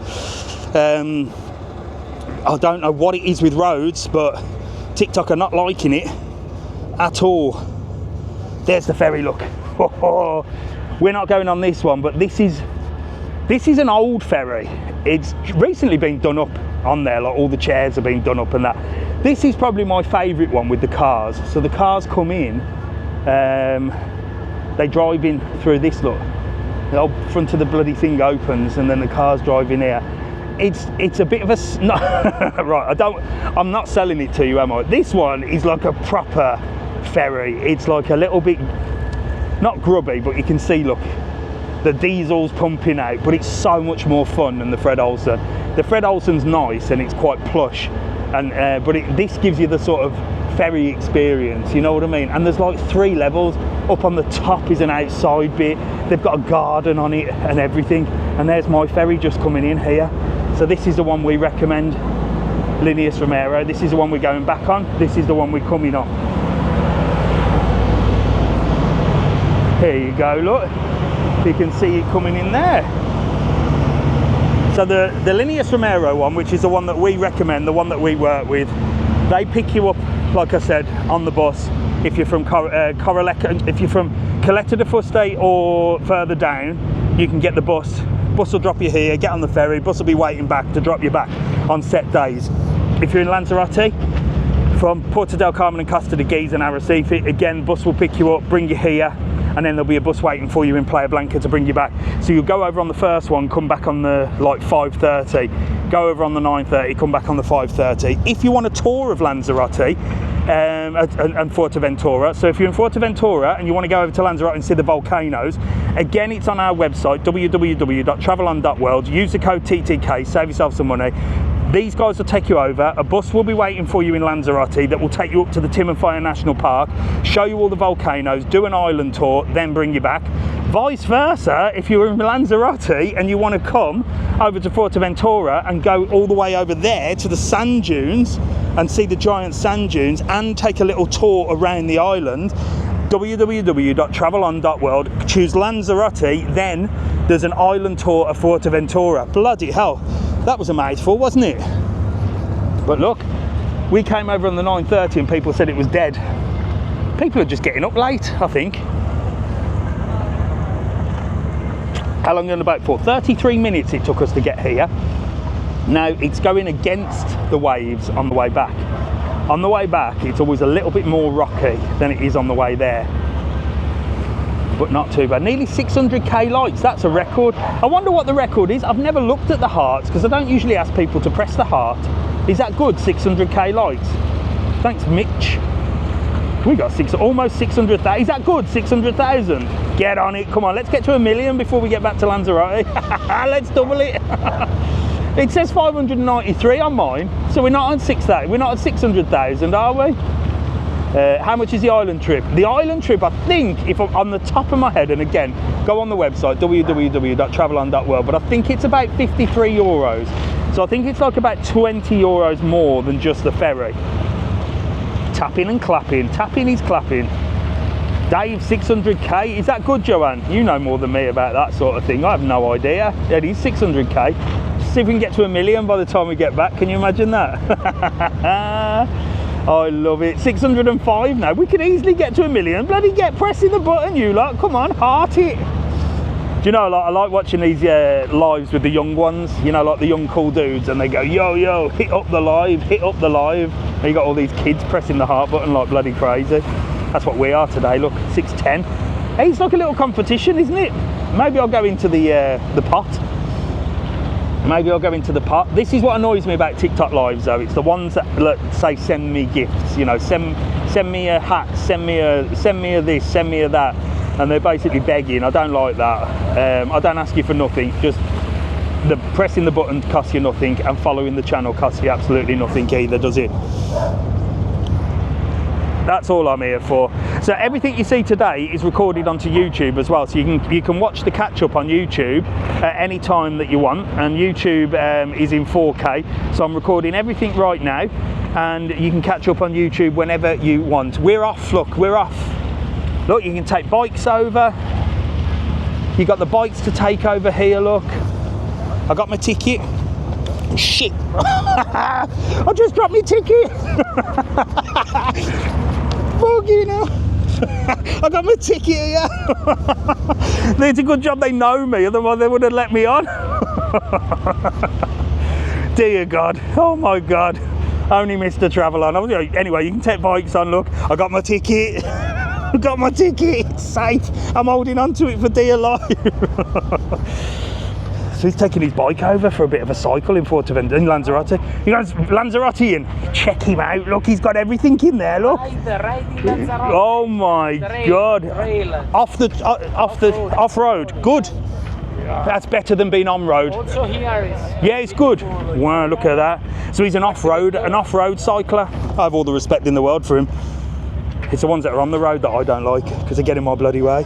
I don't know what it is with roads, but TikTok are not liking it at all. There's the ferry, look. We're not going on this one, but this is an old ferry. It's recently been done up on there, like all the chairs have been done up and that. This is probably my favourite one with the cars. So the cars come in, they drive in through this, look. The whole front of the bloody thing opens and then the cars drive in here. It's a bit of a right. I'm not selling it to you, am I? This one is like a proper ferry. It's like a little bit not grubby, but you can see, look, the diesel's pumping out, but it's so much more fun than the Fred Olsen. The Fred Olsen's nice and it's quite plush, and but this gives you the sort of ferry experience, you know what I mean? And there's like 3 levels. Up on the top is an outside bit. They've got a garden on it and everything. And there's my ferry just coming in here. So this is the one we recommend, Lineas Romero. This is the one we're going back on. This is the one we're coming on. Here you go, look. You can see it coming in there. So the Lineas Romero one, which is the one that we recommend, the one that we work with, they pick you up, like I said, on the bus. If you're from Corralejo, if you're from Caleta de Fuste or further down, you can get the bus. Bus will drop you here, get on the ferry, bus will be waiting back to drop you back on set days. If you're in Lanzarote, from Puerto del Carmen and Costa de Guise and Arrecife, again, bus will pick you up, bring you here, and then there'll be a bus waiting for you in Playa Blanca to bring you back. So you'll go over on the first one, come back on the like 5:30, go over on the 9:30, come back on the 5:30. If you want a tour of Lanzarote and Fuerteventura, so if you're in Fuerteventura and you want to go over to Lanzarote and see the volcanoes, again, it's on our website, www.travelon.world. Use the code TTK, save yourself some money. These guys will take you over. A bus will be waiting for you in Lanzarote that will take you up to the Tim and Fire National Park, show you all the volcanoes, do an island tour, then bring you back. Vice versa, if you're in Lanzarote and you want to come over to Fuerteventura and go all the way over there to the sand dunes and see the giant sand dunes and take a little tour around the island, www.travelon.world, choose Lanzarote, then there's an island tour of Fuerteventura. Bloody hell, that was a mouthful, wasn't it? But look, we came over on the 9:30 and people said it was dead. People are just getting up late, I think. How long are you on the boat for? 33 minutes it took us to get here. Now it's going against the waves on the way back. On the way back, it's always a little bit more rocky than it is on the way there. But not too bad. Nearly 600k lights, that's a record. I wonder what the record is. I've never looked at the hearts because I don't usually ask people to press the heart. Is that good, 600k lights? Thanks, Mitch. We got almost 600,000. Is that good, 600,000? Get on it, come on, let's get to 1 million before we get back to Lanzarote. Let's double it. It says 593 on mine, so we're not on 6,000. We're not at 600,000, are we? How much is the island trip? The island trip, I think, if I'm on the top of my head, and again, go on the website, www.travelon.world, but I think it's about 53 euros. So I think it's like about 20 euros more than just the ferry. Tapping and clapping, tapping is clapping. Dave, 600k, is that good, Joanne? You know more than me about that sort of thing. I have no idea. It is 600k. See if we can get to 1 million by the time we get back. Can you imagine that? I love it. 605 now. We can easily get to 1 million. Bloody get pressing the button, you lot. Come on, heart it. Do you know, like, I like watching these lives with the young ones, you know, like the young cool dudes, and they go, yo, yo, hit up the live, hit up the live. And you got all these kids pressing the heart button like bloody crazy. That's what we are today, look, 6:10. Hey, it's like a little competition, isn't it? Maybe I'll go into the pot. Maybe I'll go into the pot. This is what annoys me about TikTok lives though. It's the ones that say send me gifts, you know, send me a hat, send me a this, send me a that. And they're basically begging. I don't like that. I don't ask you for nothing. Just the pressing the button costs you nothing, and following the channel costs you absolutely nothing either, does it? That's all I'm here for. So everything you see today is recorded onto YouTube as well, so you can watch the catch up on YouTube at any time that you want, and YouTube is in 4K, so I'm recording everything right now, and you can catch up on YouTube whenever you want. We're off, look, we're off. Look, you can take bikes over. You got the bikes to take over here, look. I got my ticket. Shit. I just dropped my ticket. Fucking hell. I got my ticket here. It's a good job they know me, otherwise they would have let me on. Dear God. Oh my God. Only Mr TravelON. Anyway, you can take bikes on, look. I got my ticket. I got my ticket. It's safe. I'm holding on to it for dear life. So he's taking his bike over for a bit of a cycle in Fuerteventura, in Lanzarote. You guys, Lanzarotean, check him out. Look, he's got everything in there. Look. Oh my God! Off road. Good. That's better than being on road. Also here is. Yeah, it's good. Wow, look at that. So he's an off-road cycler. I have all the respect in the world for him. It's the ones that are on the road that I don't like because they get in my bloody way.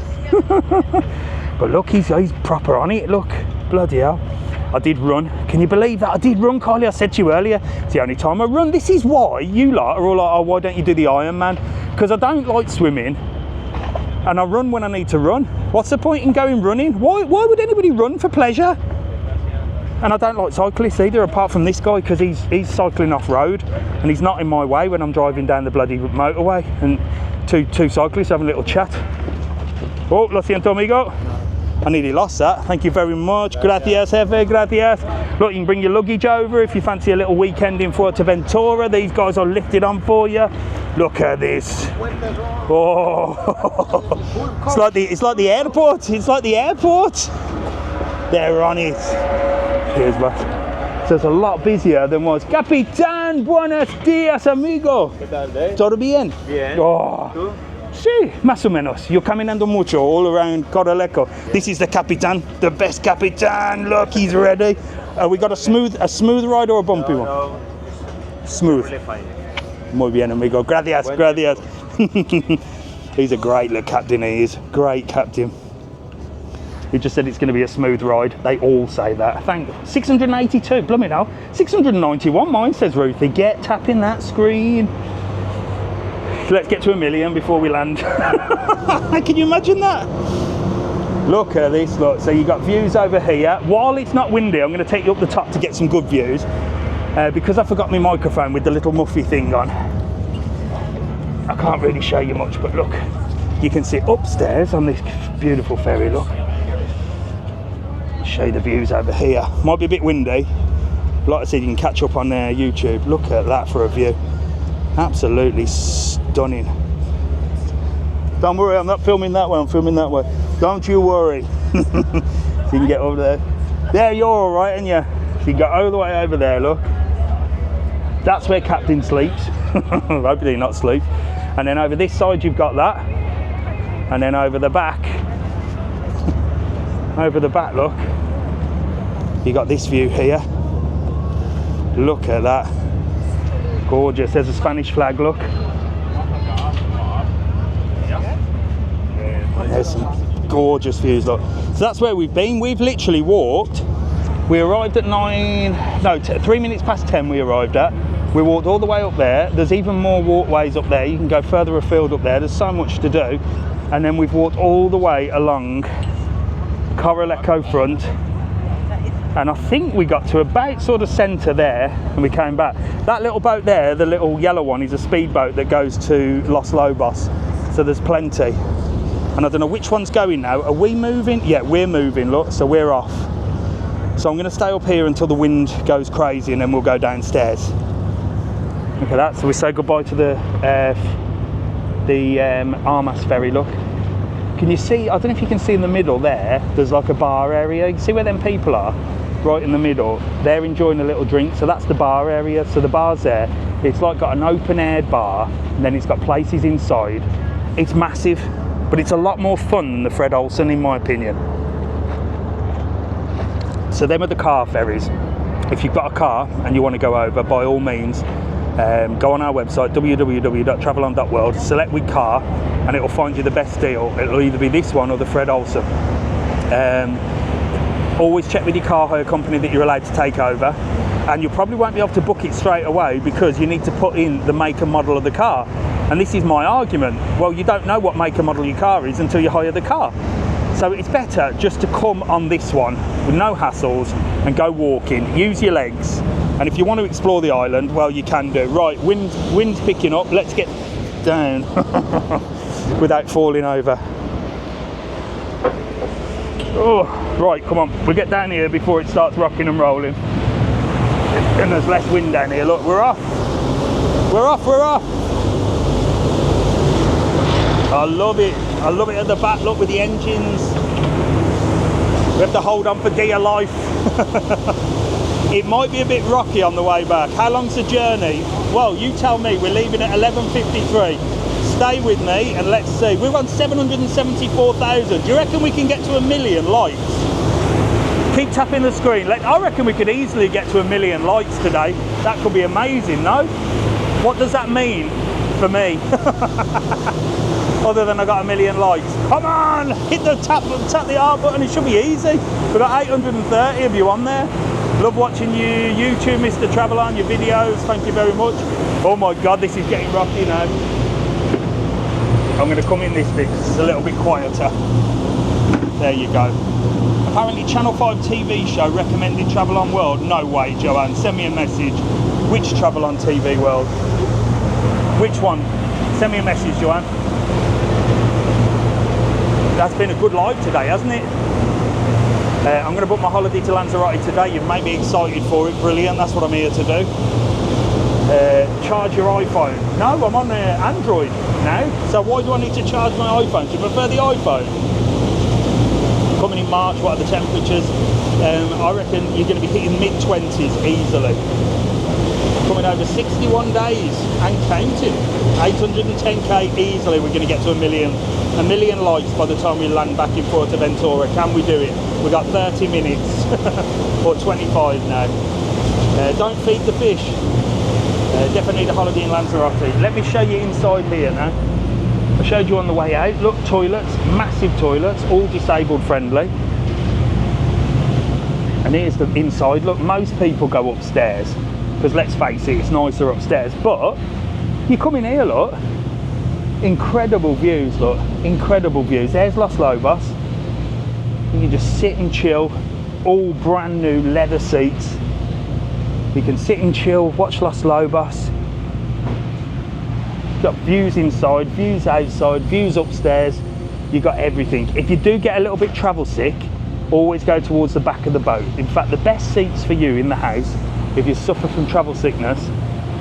But look, he's proper on it. Look. Bloody hell. I did run. Can you believe that? I did run, Kylie. I said to you earlier, it's the only time I run. This is why you lot are all like, oh, why don't you do the Ironman? Because I don't like swimming and I run when I need to run. What's the point in going running? Why would anybody run for pleasure? And I don't like cyclists either, apart from this guy, because he's cycling off-road and he's not in my way when I'm driving down the bloody motorway, and two cyclists having a little chat. Oh, lo siento, amigo. I nearly lost that. Thank you very much. Gracias, jefe, gracias. Look, you can bring your luggage over if you fancy a little weekend in Fuerteventura. These guys will lift it on for you. Look at this. Oh, it's like the airport. It's like the airport. They're on it. Here's what. So it's a lot busier than was. Capitán, buenos días, amigo. ¿Qué tal, eh? ¿Todo bien? Bien. Oh. ¿Tú? Sí, más o menos. You're caminando mucho all around Corralejo. This is the Capitán, the best Capitán. Look, he's ready. We got a smooth ride or a bumpy one? No. Smooth. Really fine. Muy bien, amigo. Gracias, gracias. He's a great little captain, he is. Great captain. He just said it's going to be a smooth ride. They all say that. Thank 682, blooming hell. 691, mine says Ruthie. Get tapping that screen. Let's get to 1 million before we land. Can you imagine that? Look at this, look. So you got views over here. While it's not windy, I'm going to take you up the top to get some good views. Because I forgot my microphone with the little muffy thing on. I can't really show you much, but look. You can sit upstairs on this beautiful ferry, look. Show you the views over here. Might be a bit windy. Like I said, you can catch up on YouTube. Look at that for a view. Absolutely stunning. Don't worry, I'm not filming that way, I'm filming that way. Don't you worry. So you can get over there. There, you're all right, aren't you? So you can go all the way over there, look. That's where Captain sleeps. Hopefully not sleep. And then over this side you've got that. And then over the back, look, you got this view here. Look at that. Gorgeous. There's a Spanish flag, look. There's some gorgeous views, look. So that's where we've been. We've literally walked. We arrived at 3 minutes past 10 we arrived at. We walked all the way up there. There's even more walkways up there. You can go further afield up there. There's so much to do. And then we've walked all the way along Corralejo front. And I think we got to about sort of centre there and we came back. That little boat there, the little yellow one, is a speedboat that goes to Los Lobos. So there's plenty. And I don't know which one's going now. Are we moving? Yeah, we're moving, look, so we're off. So I'm going to stay up here until the wind goes crazy and then we'll go downstairs. Look at that. So we say goodbye to the Armas ferry, look. Can you see, I don't know if you can see in the middle there, there's like a bar area. You can see where them people are? Right in the middle. They're enjoying a little drink, so that's the bar area. So the bar's there. It's like got an open air bar, and then it's got places inside. It's massive, but it's a lot more fun than the Fred Olsen in my opinion. So them are the car ferries. If you've got a car and you want to go over, by all means, go on our website, www.travelon.world, select with car, and it will find you the best deal. It'll either be this one or the Fred Olsen. Always check with your car hire company that you're allowed to take over, and you probably won't be able to book it straight away because you need to put in the make and model of the car. And this is my argument. Well, you don't know what make and model your car is until you hire the car. So it's better just to come on this one with no hassles and go walking, use your legs. And if you want to explore the island, well, you can do. Right, wind's picking up, let's get down without falling over. Oh, right, come on, we'll get down here before it starts rocking and rolling. And there's less wind down here. Look, we're off. We're off, we're off. I love it. I love it at the back, look, with the engines. We have to hold on for dear life. It might be a bit rocky on the way back. How long's the journey? Well, you tell me. We're leaving at 11:53. Stay with me and let's see. We're on 774,000. Do you reckon we can get to 1 million likes? Keep tapping the screen. I reckon we could easily get to 1 million likes today. That could be amazing, no? What does that mean for me? Other than I got 1 million likes. Come on, hit the tap the R button, it should be easy. We've got 830 of you on there. Love watching you, YouTube, Mr TravelON, your videos, thank you very much. Oh my God, this is getting rocky now. I'm gonna come in this bit because it's a little bit quieter. There you go. Apparently Channel 5 TV show recommended TravelON World. No way, Joanne, send me a message. Which TravelON TV World? Which one? Send me a message, Joanne. That's been a good live today, hasn't it? I'm going to book my holiday to Lanzarote today. You may be excited for it. Brilliant, that's what I'm here to do. Charge your iPhone. No, I'm on Android now. So why do I need to charge my iPhone? Do you prefer the iPhone? Coming in March, what are the temperatures? I reckon you're going to be hitting mid-20s easily. Coming over 61 days and counting. 810k easily. We're going to get to 1 million likes by the time we land back in Fuerteventura. Can we do it? We've got 30 minutes or 25 now. Don't feed the fish. Definitely need a holiday in Lanzarote. Let me show you inside here now. I showed you on the way out. Look, toilets, massive toilets, all disabled friendly. And here's the inside. Look, most people go upstairs because let's face it, it's nicer upstairs. But you come in here, look, incredible views, look, incredible views. There's Los Lobos. You can just sit and chill, all brand new leather seats. You can sit and chill, watch Los Lobos. Got views inside, views outside, views upstairs. You've got everything. If you do get a little bit travel sick, always go towards the back of the boat. In fact, the best seats for you in the house, if you suffer from travel sickness,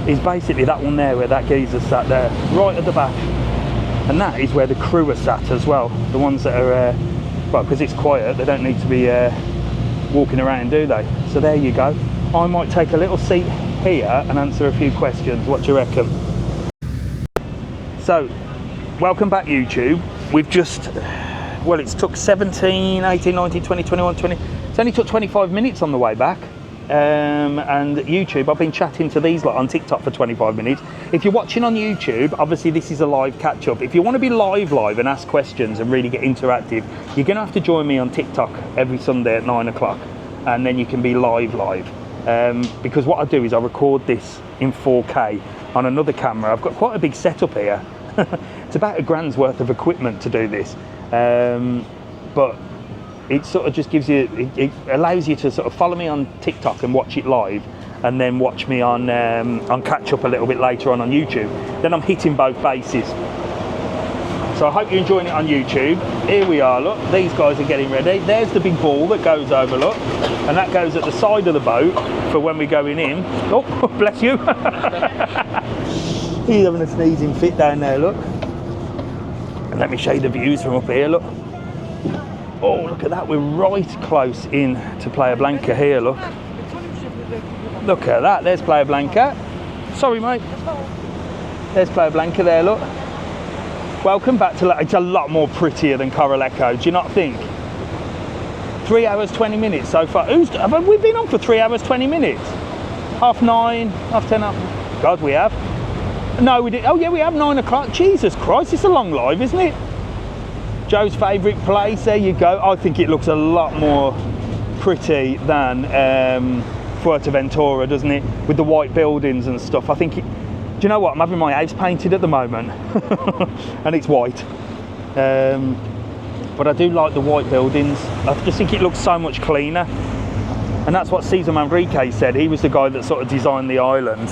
is basically that one there where that geezer sat there, right at the back. And that is where the crew are sat as well. The ones that are, well, because it's quiet, they don't need to be walking around, do they? So there you go. I might take a little seat here and answer a few questions. What do you reckon? So, welcome back YouTube. We've just, well, it's took 17, 18, 19, 20, 21, 20. It's only took 25 minutes on the way back. And YouTube, I've been chatting to these lot on TikTok for 25 minutes. If you're watching on YouTube, obviously this is a live catch-up. If you want to be live and ask questions and really get interactive, you're going to have to join me on TikTok every Sunday at 9 o'clock. And then you can be live. Because what I do is I record this in 4K on another camera. I've got quite a big setup here. It's about £1,000's worth of equipment to do this. But it sort of just gives you, it allows you to sort of follow me on TikTok and watch it live, and then watch me on catch up a little bit later on YouTube. Then I'm hitting both bases. So I hope you're enjoying it on YouTube. Here we are, look, these guys are getting ready. There's the big ball that goes over, look, and that goes at the side of the boat for when we're going in. Oh, bless you. He's having a sneezing fit down there, look. And let me show you the views from up here, look. Oh, look at that, we're right close in to Playa Blanca here, look. Look at that, there's Playa Blanca. Sorry, mate. There's Playa Blanca there, look. Welcome back to, it's a lot more prettier than Corralejo, do you not think? 3 hours 20 minutes so far. Have we been on for 3 hours 20 minutes? 9:30, 10:30. God, we have. No, we did. Oh yeah, we have 9 o'clock. Jesus Christ, it's a long live, isn't it? Joe's favourite place. There you go. I think it looks a lot more pretty than Fuerteventura, doesn't it? With the white buildings and stuff. I think. Do you know what? I'm having my house painted at the moment, and it's white. But I do like the white buildings. I just think it looks so much cleaner. And that's what Cesar Manrique said. He was the guy that sort of designed the island.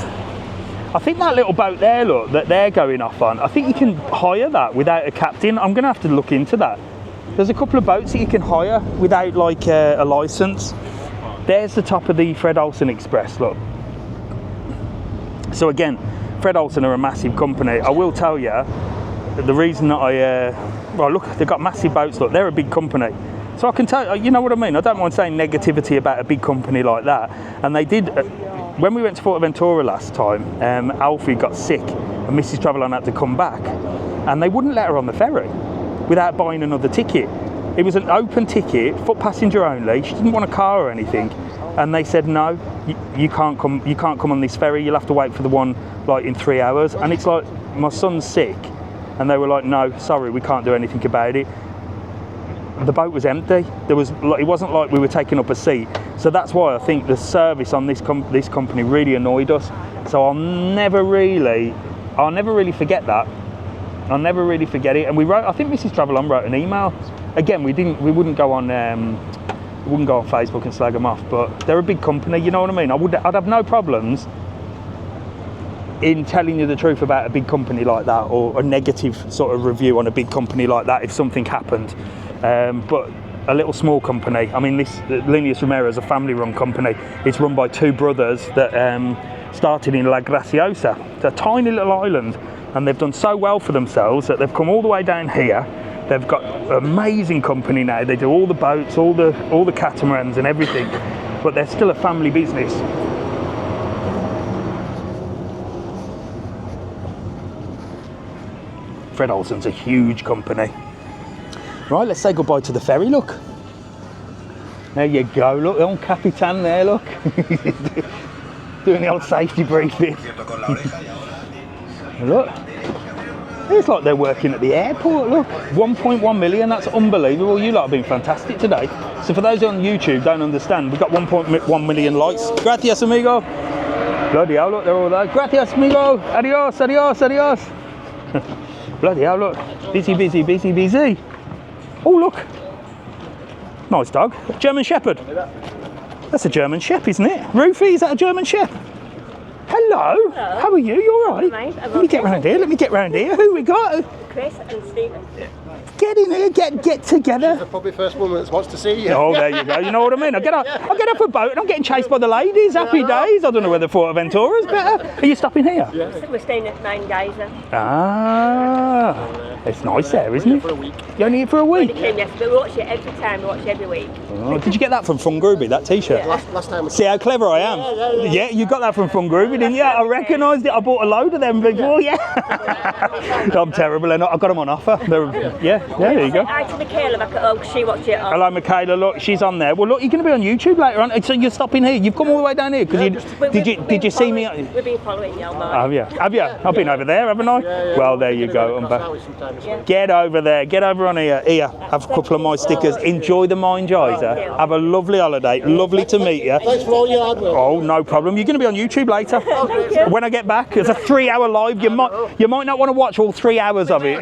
I think that little boat there, look, that they're going off on, I think you can hire that without a captain. I'm going to have to look into that. There's a couple of boats that you can hire without like a licence. There's the top of the Fred Olsen Express, look. So again, Fred Olsen are a massive company. I will tell you, the reason that well look, they've got massive boats, look, they're a big company. So I can tell you, know what I mean? I don't mind saying negativity about a big company like that. And they did, when we went to Fuerteventura last time, Alfie got sick and Mrs TravelON had to come back. And they wouldn't let her on the ferry without buying another ticket. It was an open ticket, foot passenger only. She didn't want a car or anything. And they said, no, you can't come on this ferry. You'll have to wait for the one like in 3 hours. And it's like, my son's sick. And they were like, no, sorry, we can't do anything about it. The boat was empty. It wasn't like we were taking up a seat. So that's why I think the service on this company really annoyed us. So I'll never really forget that. I'll never really forget it. And I think Mrs TravelON wrote an email. Again, we wouldn't go on Facebook and slag them off, but they're a big company, you know what I mean? I'd have no problems in telling you the truth about a big company like that, or a negative sort of review on a big company like that if something happened. But a little small company, I mean, Lineas Romero is a family-run company. It's run by two brothers that started in La Graciosa. It's a tiny little island, and they've done so well for themselves that they've come all the way down here. They've got an amazing company now. They do all the boats, all the catamarans and everything, but they're still a family business. Fred Olsen's a huge company. Right, let's say goodbye to the ferry, look. There you go, look, the old Capitan there, look. Doing the old safety briefing. Look, it's like they're working at the airport, look. 1.1 million, that's unbelievable. You lot have been fantastic today. So for those on YouTube don't understand, we've got 1.1 million likes. Gracias, amigo. Bloody hell, look, they're all there. Gracias, amigo. Adios, adios, adios. Bloody hell, look. Busy, busy, busy, busy. Oh, look. Nice dog. German Shepherd. That's a German Shepherd, isn't it? Rufy, is that a German Shepherd? Hello. Hello. How are you? You all right? Mate, Let me get round here. Let me get round here. Who we got? Chris and Stephen. Get in here. Get together. She's probably the first woman that wants to see you. Oh, there you go. You know what I mean? I get off a boat and I'm getting chased by the ladies. Happy days. I don't know whether Fuerteventura's better. Are you stopping here? Yeah. We're staying at 9 days then. Ah, it's nice there, isn't it? For a week. You're only here for a We week. came yesterday. We watch it every time. We watch it every week. Oh, did you get that from Fun Groovy, that t-shirt? Last time. See how clever I am? Yeah, you got that from Fun Groovy, didn't you? I recognised it. I bought a load of them before, yeah. I'm terrible. I've got them on offer. Yeah, there you go. Hi to Michaela back at home. She watched it on. Hello, Michaela. Look, she's on there. Well, look, you're going to be on YouTube later on. So you're stopping here. You've come all the way down here because did you see me? We've been following you, Mark. Have you? Have you? I've been over there, haven't I? Well, there you go. I'm back. Get over there. Get over on here. Here, have a couple of my stickers. Enjoy the Mind Geyser. Have a lovely holiday. Lovely to meet you. Thanks for all your hard work. Oh, no problem. You're going to be on YouTube later. When I get back, it's a 3-hour live. You might not want to watch all 3 hours of it.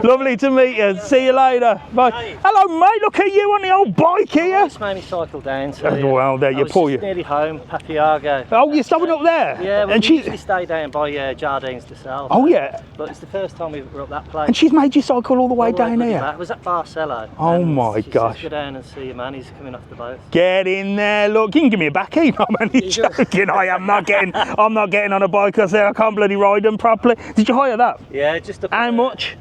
Lovely to meet you. See you later. Bye. Hello, mate. Look at you on the old bike here. Just made me cycle down. So, well, there you pull you. Nearly home, Papiago. Oh, you're stopping up there? Yeah, well, and we usually stay down by Jardines de Sal. Oh, yeah. But it's the first time we were up that place. And she's made you cycle all the way down here? Back. Was at Barcelona. Oh, my gosh. Go down and see your man. He's coming off the boat. Get in there. Look, you can give me a backie. I'm only joking. I'm not getting on a bike. I say I can't bloody ride them properly. Did you hire that? Yeah, just How much?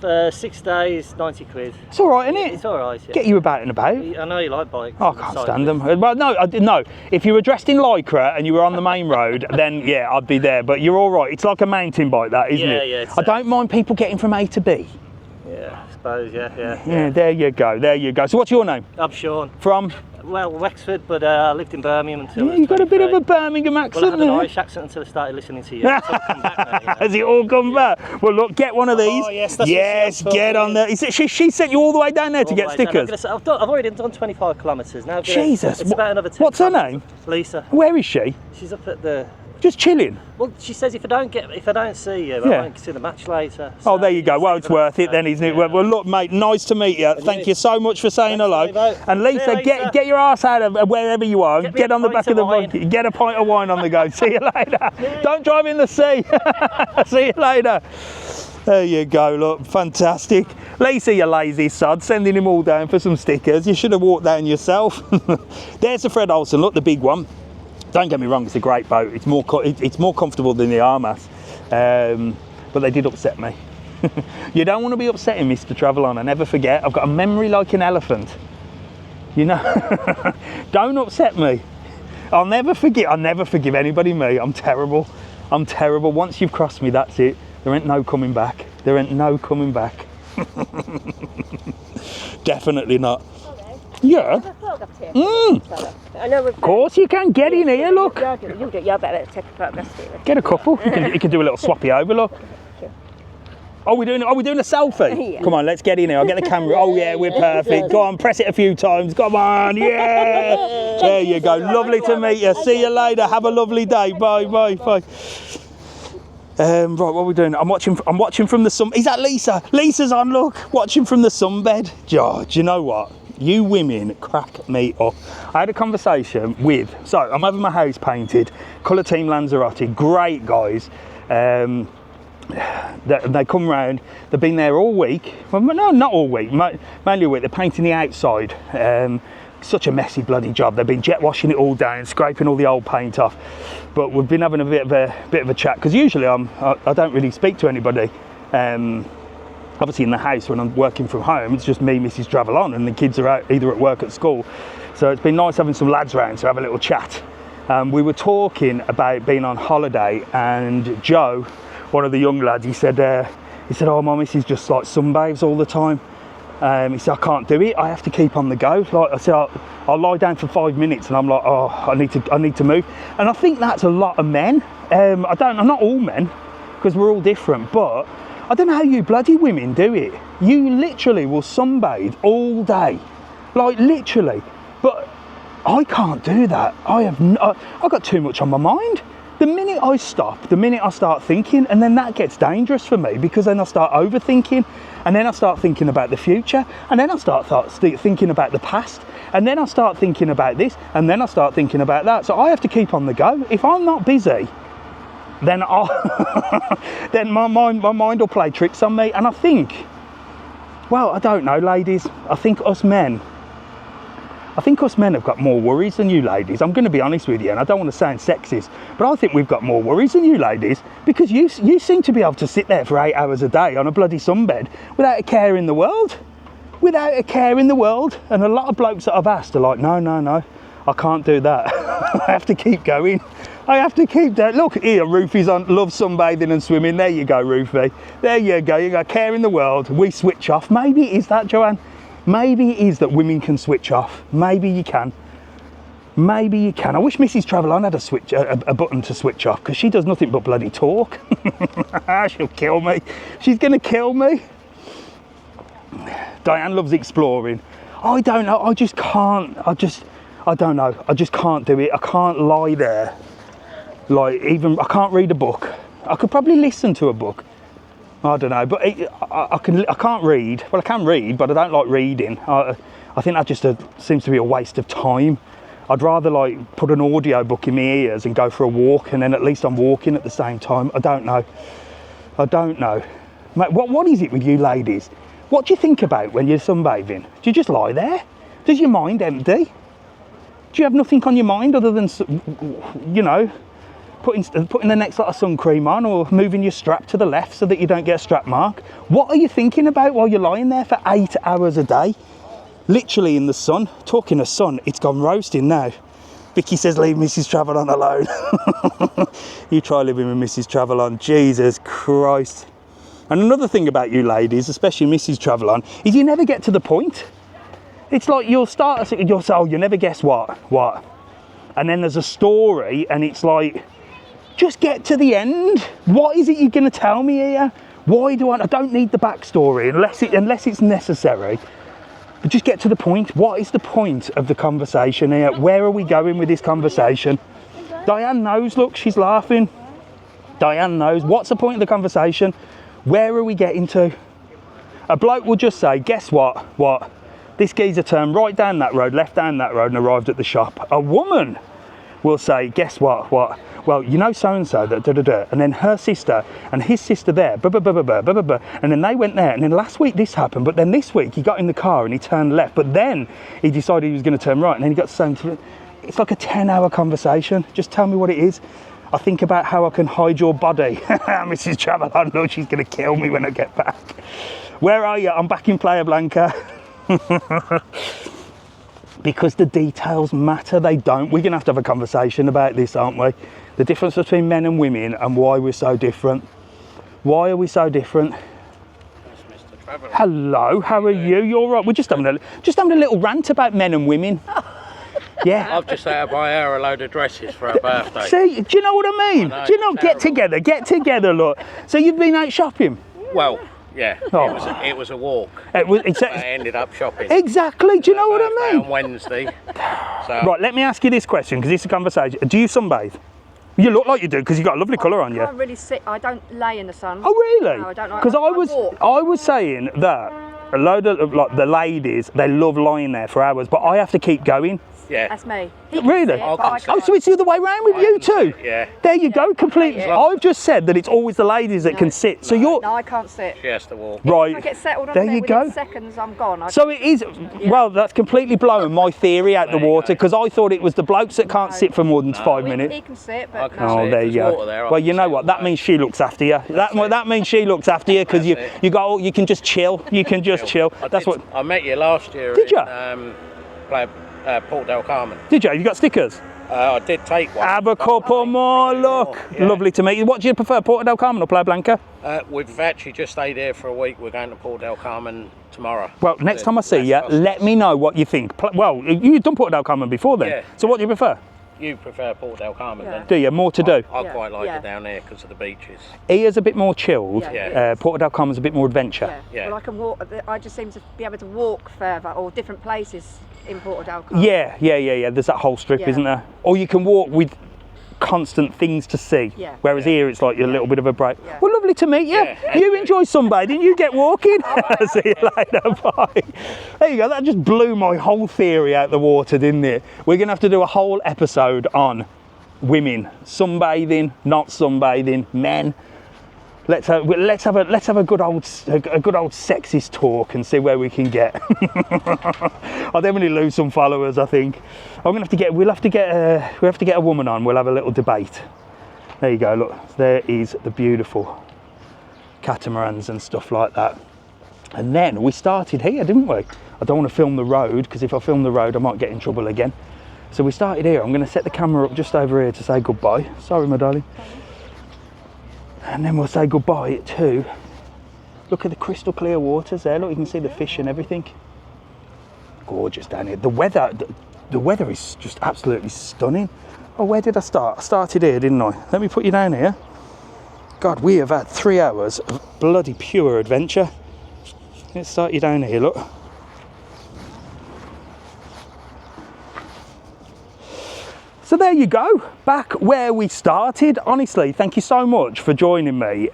6 days, 90 quid. It's all right, isn't it? It's all right, yeah. Get you about and about. I know you like bikes. Oh, I can't stand them. Well, no. If you were dressed in Lycra and you were on the main road, then yeah, I'd be there. But you're all right. It's like a mountain bike, that, isn't it? Yeah. I don't mind people getting from A to B. Yeah. suppose, yeah. Yeah, there you go, there you go. So what's your name? I'm Sean. From? Well, Wexford, but I lived in Birmingham until Yeah, I was you got a bit of 23. a Birmingham Well, I accent had an there. Irish accent until I started listening to you. Until I come back now, you know. Has it all come back? Well, look, get one of these. Oh, yes, that's what yes, she was get talking on there. Is it, she sent you all the way down there to All get the way down. I'm stickers? gonna say, I've already done 25 kilometres now. Jesus, It's about another 10 what's her kilometres. name? Lisa. Where is she? She's up at the... Just chilling. Well, she says if I don't see you, Yeah. I won't see the match later. Oh, So there you go. Well, it's worth it then, isn't it? Yeah. Well, look, mate, nice to meet you. Thank you so much for saying hello. Thanks, mate. And Lisa, See you, Lisa. get your ass out of wherever you are. Get me Get a on the pint back of the of wine. boat. Get a pint of wine on the go. See you later. Don't drive in the sea. See you later. There you go, look, fantastic. Lisa, you lazy sod, sending him all down for some stickers. You should have walked down yourself. There's the Fred Olsen, look, the big one. Don't get me wrong, it's a great boat. It's more comfortable than the Armas, but they did upset me. You don't want to be upsetting Mr TravelON. I never forget. I've got a memory like an elephant. You know, don't upset me. I'll never forgive anybody me. I'm terrible. I'm terrible. Once you've crossed me, that's it. There ain't no coming back. There ain't no coming back. Definitely not. Yeah. I know. Of course you can. Get in here, look. You better take a photograph. Get a couple. You can do a little swappy over, look. Oh, we're doing a selfie? Yeah. Come on, let's get in here. I'll get the camera. Oh yeah, we're perfect. Go on, press it a few times. Come on, yeah. There you go. Lovely to meet you. See you later. Have a lovely day. Bye, bye, bye. Right, what are we doing? I'm watching from the sun. Is that Lisa? Lisa's on, look. Watching from the sunbed. Oh, do you know what? You women crack me up. I had a conversation with, so I'm having my house painted, colour team Lanzarote, great guys. They come round, they've been there all week. Well, no, not all week, mainly a week. They're painting the outside. Such a messy bloody job. They've been jet washing it all down, scraping all the old paint off. But we've been having a bit of a chat, because usually I don't really speak to anybody. Obviously in the house when I'm working from home, it's just me, Mrs TravelON, and the kids are out either at work or at school. So it's been nice having some lads round to have a little chat. We were talking about being on holiday, and Joe, one of the young lads, he said, oh, my missus just like sunbathes all the time. He said, I can't do it. I have to keep on the go. Like I said, I'll lie down for 5 minutes, and I'm like, oh, I need to move. And I think that's a lot of men. I'm not all men, because we're all different, but I don't know how you bloody women do it. You literally will sunbathe all day, like literally. But I can't do that. I've got too much on my mind. The minute I stop, the minute I start thinking, and then that gets dangerous for me, because then I start overthinking, and then I start thinking about the future, and then I start thinking about the past, and then I start thinking about this, and then I start thinking about that. So I have to keep on the go. If I'm not busy, then then my mind will play tricks on me. And I think, well, I don't know, ladies, I think us men have got more worries than you ladies. I'm going to be honest with you, and I don't want to sound sexist, but I think we've got more worries than you ladies, because you seem to be able to sit there for 8 hours a day on a bloody sunbed without a care in the world. Without a care in the world. And a lot of blokes that I've asked are like, no, I can't do that. I have to keep going. I have to keep that. Look here, Rufy's on, loves sunbathing and swimming. There you go, Rufy. There you go. You got care in the world. We switch off. Maybe it is that, Joanne. Maybe it is that women can switch off. Maybe you can. Maybe you can. I wish Mrs TravelON had a button to switch off, because she does nothing but bloody talk. She'll kill me. She's going to kill me. Diane loves exploring. I don't know. I just can't. I don't know. I just can't do it. I can't lie there. Like, even I can't read a book. I could probably listen to a book. I don't know, but I can't read. Well, I can read, but I don't like reading. I think that just seems to be a waste of time. I'd rather like put an audio book in my ears and go for a walk, and then at least I'm walking at the same time. I don't know. Mate, what is it with you ladies? What do you think about when you're sunbathing? Do you just lie there? Does your mind empty? Do you have nothing on your mind other than, you know, putting the next lot of sun cream on, or moving your strap to the left so that you don't get a strap mark? What are you thinking about while you're lying there for 8 hours a day? Literally in the sun. Talking of sun, it's gone roasting now. Vicky says leave Mrs TravelON alone. You try living with Mrs TravelON. Jesus Christ. And another thing about you ladies, especially Mrs TravelON, is you never get to the point. It's like you'll start, you'll say, oh, you never guess what? And then there's a story and it's like, just get to the end. What is it you're going to tell me here? Why do I don't need the backstory unless it's necessary. But just get to the point. What is the point of the conversation here? Where are we going with this conversation? Diane knows, look, she's laughing. Diane knows. What's the point of the conversation? Where are we getting to? A bloke will just say, guess what? What? This geezer turned right down that road, left down that road and arrived at the shop. A woman will say, guess what? What? Well, you know so-and-so, and then her sister and his sister there, and then they went there, and then last week this happened, but then this week he got in the car and he turned left, but then he decided he was going to turn right, and then he got to it's like a 10-hour conversation. Just tell me what it is. I think about how I can hide your body. Mrs TravelON, no, she's going to kill me when I get back. Where are you? I'm back in Playa Blanca. Because the details matter, they don't. We're going to have a conversation about this, aren't we? The difference between men and women and why we're so different. Why are we so different? Hello, how are you? You're right. We're just having a little rant about men and women. Yeah. I've just had to buy her a load of dresses for her birthday. See, do you know what I mean? Do you know, get together, look. So you've been out shopping? Well, yeah, oh. it was a walk. I ended up shopping. Exactly, do you know what I mean? On Wednesday. So. Right, let me ask you this question, because it's a conversation. Do you sunbathe? You look like you do, because you've got a lovely colour on you. I can't really sit, I don't lay in the sun. Oh, really? No, I don't like. Because I was saying that a load of like the ladies, they love lying there for hours, but I have to keep going. Yeah. That's me. Really? Oh, so it's the other way around with you too? Yeah. There you go, completely. Yeah. I've just said that it's always the ladies that can sit. So you're... No, I can't sit. She has to walk. Right. If I get settled on there there you within go. seconds, I'm gone. So it is, well, that's completely blowing my theory out the water, because I thought it was the blokes that can't sit for more than 5 minutes. He can sit, but oh, there you go. Well, you know what? That means she looks after you. That means she looks after you, because you can just chill. You can just chill. I met you last year. Did you? Port del Carmen. Did you? You got stickers? I did take one. Have a couple more, look. Yeah. Lovely to meet you. What do you prefer, Port del Carmen or Playa Blanca? We've actually just stayed here for a week. We're going to Port del Carmen tomorrow. Well, next time I see you, let me know what you think. Well, you've done Port del Carmen before then. Yeah. So what do you prefer? You prefer Port del Carmen, then? Do you? More to do? I quite like it down there because of the beaches. Here's a bit more chilled. Port del Carmen's a bit more adventure. Well, I can walk. I just seem to be able to walk further or different places in Port del Carmen. Yeah. There's that whole strip, isn't there? Or you can walk with constant things to see. Whereas here it's like you're a little bit of a break. Well, lovely to meet you. You enjoy sunbathing, you get walking. See you later, bye. There you go, that just blew my whole theory out the water, didn't it? We're gonna have to do a whole episode on women, sunbathing, not sunbathing, men. Let's have a good old sexist talk and see where we can get. I'll definitely lose some followers, I think. We'll have to get a woman on. We'll have a little debate. There you go. Look, there is the beautiful catamarans and stuff like that. And then we started here, didn't we? I don't want to film the road, because if I film the road, I might get in trouble again. So we started here. I'm going to set the camera up just over here to say goodbye. Sorry, my darling. And then we'll say goodbye to, look at the crystal clear waters there. Look, you can see the fish and everything. Gorgeous down here. The weather is just absolutely stunning. Oh, where did I start? I started here, didn't I? Let me put you down here. God, we have had 3 hours of bloody pure adventure. Let's start you down here, look. So there you go, back where we started. Honestly, thank you so much for joining me.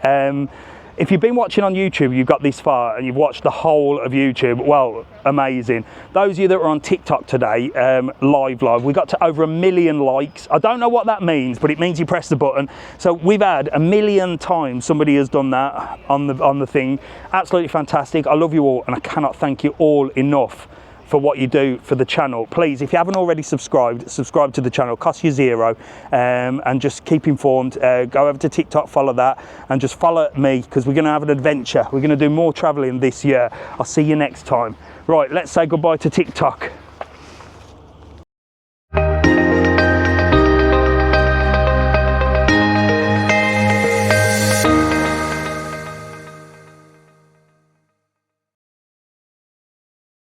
If you've been watching on YouTube, you've got this far and you've watched the whole of YouTube, well, amazing. Those of you that were on TikTok today, live, we got to over 1 million likes. I don't know what that means, but it means you press the button. So we've had 1 million times somebody has done that on the thing. Absolutely fantastic. I love you all, and I cannot thank you all enough for what you do for the channel. Please, if you haven't already subscribe to the channel. Costs you zero, and just keep informed. Go over to TikTok, follow that, and just follow me, because we're going to have an adventure. We're going to do more traveling this year. I'll see you next time. Right, let's say goodbye to TikTok.